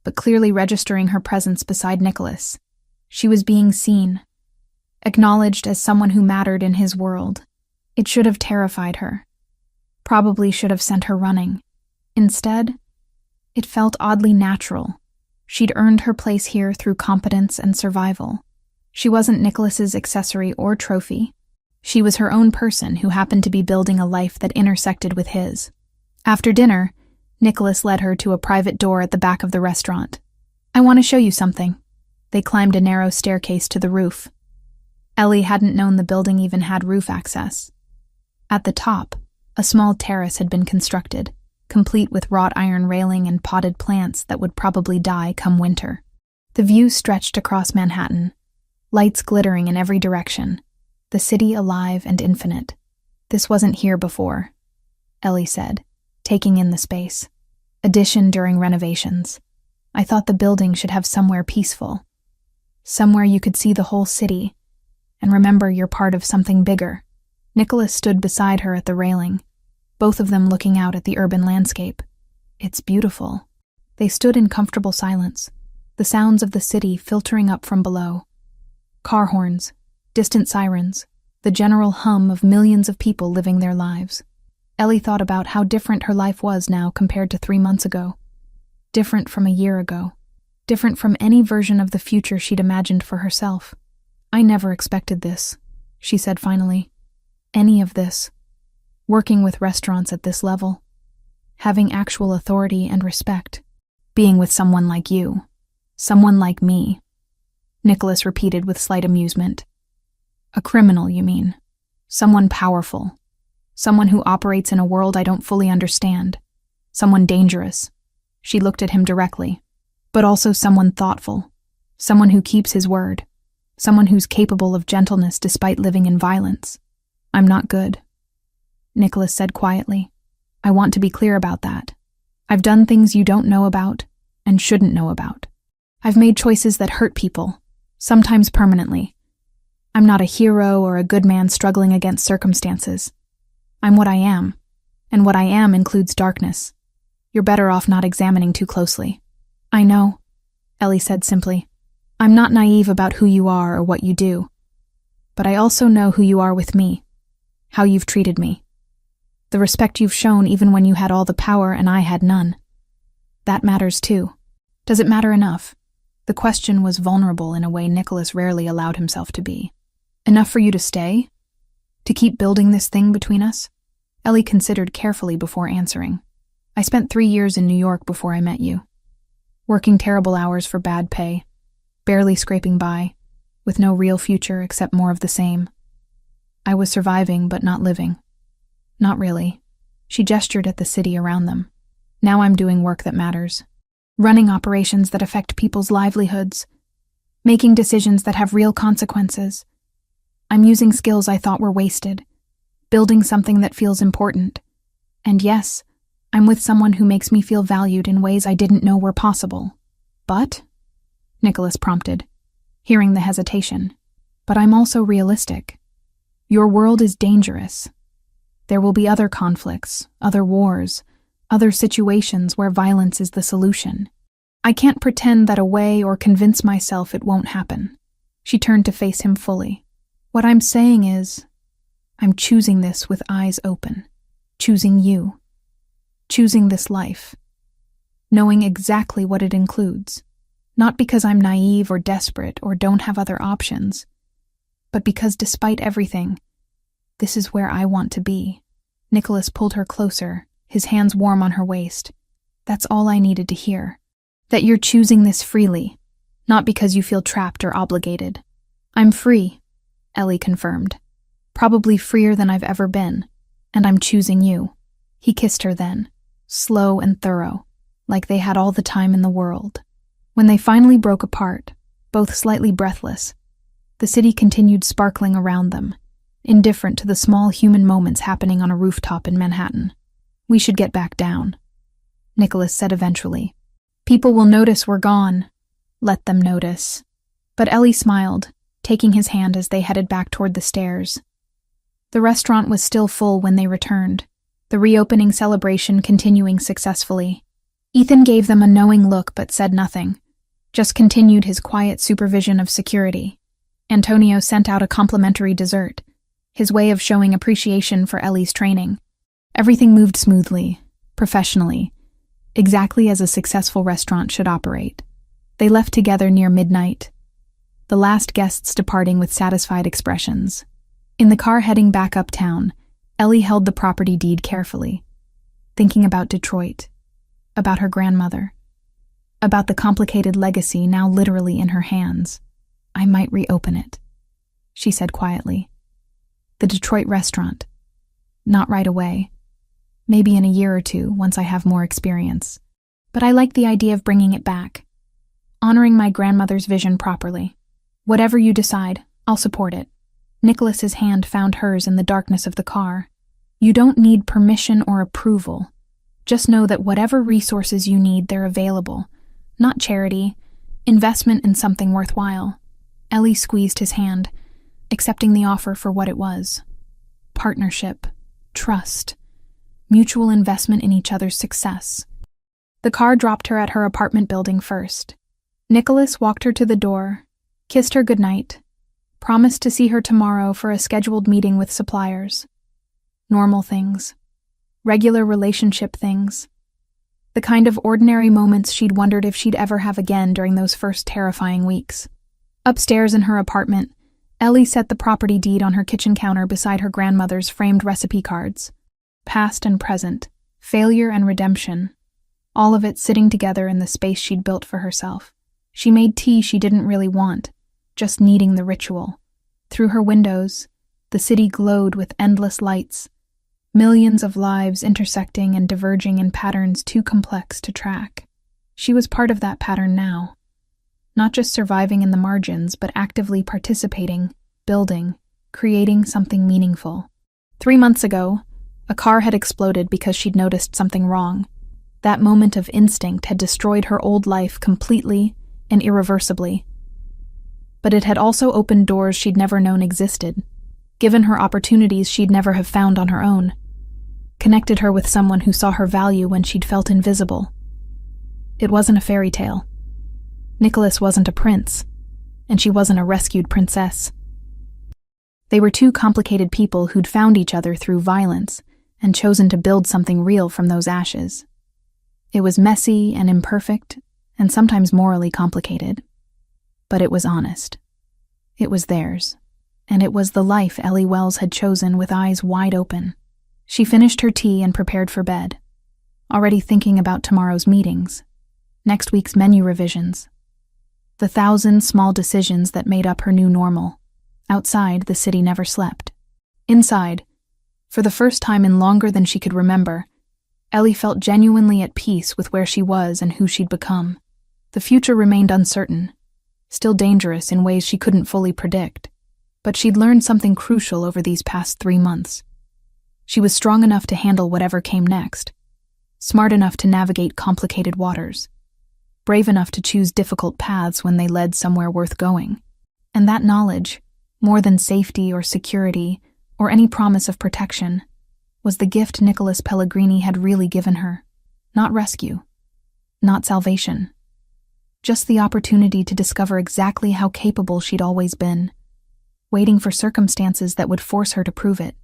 but clearly registering her presence beside Nicholas. She was being seen, acknowledged as someone who mattered in his world. It should have terrified her. Probably should have sent her running. Instead, it felt oddly natural. She'd earned her place here through competence and survival. She wasn't Nicholas's accessory or trophy. She was her own person who happened to be building a life that intersected with his. After dinner, Nicholas led her to a private door at the back of the restaurant. "I want to show you something." They climbed a narrow staircase to the roof. Ellie hadn't known the building even had roof access. At the top, a small terrace had been constructed, complete with wrought iron railing and potted plants that would probably die come winter. The view stretched across Manhattan, lights glittering in every direction, the city alive and infinite. "This wasn't here before," Ellie said, taking in the space. "Addition during renovations. I thought the building should have somewhere peaceful. Somewhere you could see the whole city, and remember you're part of something bigger." Nicholas stood beside her at the railing, both of them looking out at the urban landscape. "It's beautiful," They stood in comfortable silence, the sounds of the city filtering up from below. Car horns, distant sirens, the general hum of millions of people living their lives. Ellie thought about how different her life was now compared to 3 months ago. Different from a year ago. Different from any version of the future she'd imagined for herself. "I never expected this," she said finally. "Any of this. Working with restaurants at this level. Having actual authority and respect. Being with someone like you. Someone like me," Nicholas repeated with slight amusement. "A criminal, you mean? Someone powerful. Someone who operates in a world I don't fully understand. Someone dangerous." She looked at him directly. "But also someone thoughtful. Someone who keeps his word. Someone who's capable of gentleness despite living in violence. I'm not good," Nicholas said quietly. "I want to be clear about that. I've done things you don't know about and shouldn't know about. I've made choices that hurt people, sometimes permanently. I'm not a hero or a good man struggling against circumstances. I'm what I am, and what I am includes darkness. You're better off not examining too closely." "I know," Ellie said simply. "I'm not naive about who you are or what you do. But I also know who you are with me, how you've treated me. The respect you've shown even when you had all the power and I had none. That matters too. Does it matter enough?" The question was vulnerable in a way Nicholas rarely allowed himself to be. "Enough for you to stay? To keep building this thing between us?" Ellie considered carefully before answering. "I spent 3 years in New York before I met you. Working terrible hours for bad pay, barely scraping by, with no real future except more of the same. I was surviving but not living. Not really." She gestured at the city around them. "Now I'm doing work that matters. Running operations that affect people's livelihoods. Making decisions that have real consequences. I'm using skills I thought were wasted. Building something that feels important. And yes, I'm with someone who makes me feel valued in ways I didn't know were possible. But," Nicholas prompted, hearing the hesitation, "but I'm also realistic. Your world is dangerous. There will be other conflicts, other wars, other situations where violence is the solution. I can't pretend that away or convince myself it won't happen." She turned to face him fully. "What I'm saying is, I'm choosing this with eyes open. Choosing you. Choosing this life. Knowing exactly what it includes. Not because I'm naive or desperate or don't have other options, but because despite everything, this is where I want to be." Nicholas pulled her closer, his hands warm on her waist. "That's all I needed to hear. That you're choosing this freely, not because you feel trapped or obligated." "I'm free," Ellie confirmed. "Probably freer than I've ever been, and I'm choosing you." He kissed her then, slow and thorough, like they had all the time in the world. When they finally broke apart, both slightly breathless, the city continued sparkling around them, indifferent to the small human moments happening on a rooftop in Manhattan. "We should get back down," Nicholas said eventually. "People will notice we're gone." "Let them notice." But Ellie smiled, taking his hand as they headed back toward the stairs. The restaurant was still full when they returned, the reopening celebration continuing successfully. Ethan gave them a knowing look but said nothing, just continued his quiet supervision of security. Antonio sent out a complimentary dessert, his way of showing appreciation for Ellie's training. Everything moved smoothly, professionally, exactly as a successful restaurant should operate. They left together near midnight, the last guests departing with satisfied expressions. In the car heading back uptown, Ellie held the property deed carefully, thinking about Detroit, about her grandmother, about the complicated legacy now literally in her hands. "I might reopen it," she said quietly. "The Detroit restaurant. Not right away. Maybe in a year or two, once I have more experience. But I like the idea of bringing it back, honoring my grandmother's vision properly. Whatever you decide, I'll support it." Nicholas's hand found hers in the darkness of the car. "You don't need permission or approval. Just know that whatever resources you need, they're available. Not charity, investment in something worthwhile." Ellie squeezed his hand, accepting the offer for what it was. Partnership, trust, mutual investment in each other's success. The car dropped her at her apartment building first. Nicholas walked her to the door, kissed her goodnight, promised to see her tomorrow for a scheduled meeting with suppliers. Normal things. Regular relationship things. The kind of ordinary moments she'd wondered if she'd ever have again during those first terrifying weeks. Upstairs in her apartment, Ellie set the property deed on her kitchen counter beside her grandmother's framed recipe cards. Past and present, failure and redemption, all of it sitting together in the space she'd built for herself. She made tea she didn't really want, just needing the ritual. Through her windows, the city glowed with endless lights, millions of lives intersecting and diverging in patterns too complex to track. She was part of that pattern now. Not just surviving in the margins, but actively participating, building, creating something meaningful. 3 months ago, a car had exploded because she'd noticed something wrong. That moment of instinct had destroyed her old life completely and irreversibly. But it had also opened doors she'd never known existed, given her opportunities she'd never have found on her own, connected her with someone who saw her value when she'd felt invisible. It wasn't a fairy tale. Nicholas wasn't a prince, and she wasn't a rescued princess. They were two complicated people who'd found each other through violence and chosen to build something real from those ashes. It was messy and imperfect, and sometimes morally complicated. But it was honest. It was theirs, and it was the life Ellie Wells had chosen with eyes wide open. She finished her tea and prepared for bed, already thinking about tomorrow's meetings, next week's menu revisions, the 1,000 small decisions that made up her new normal. Outside, the city never slept. Inside, for the first time in longer than she could remember, Ellie felt genuinely at peace with where she was and who she'd become. The future remained uncertain, still dangerous in ways she couldn't fully predict, but she'd learned something crucial over these past 3 months. She was strong enough to handle whatever came next, smart enough to navigate complicated waters, brave enough to choose difficult paths when they led somewhere worth going. And that knowledge, more than safety or security or any promise of protection, was the gift Nicholas Pellegrini had really given her. Not rescue, not salvation, just the opportunity to discover exactly how capable she'd always been, waiting for circumstances that would force her to prove it.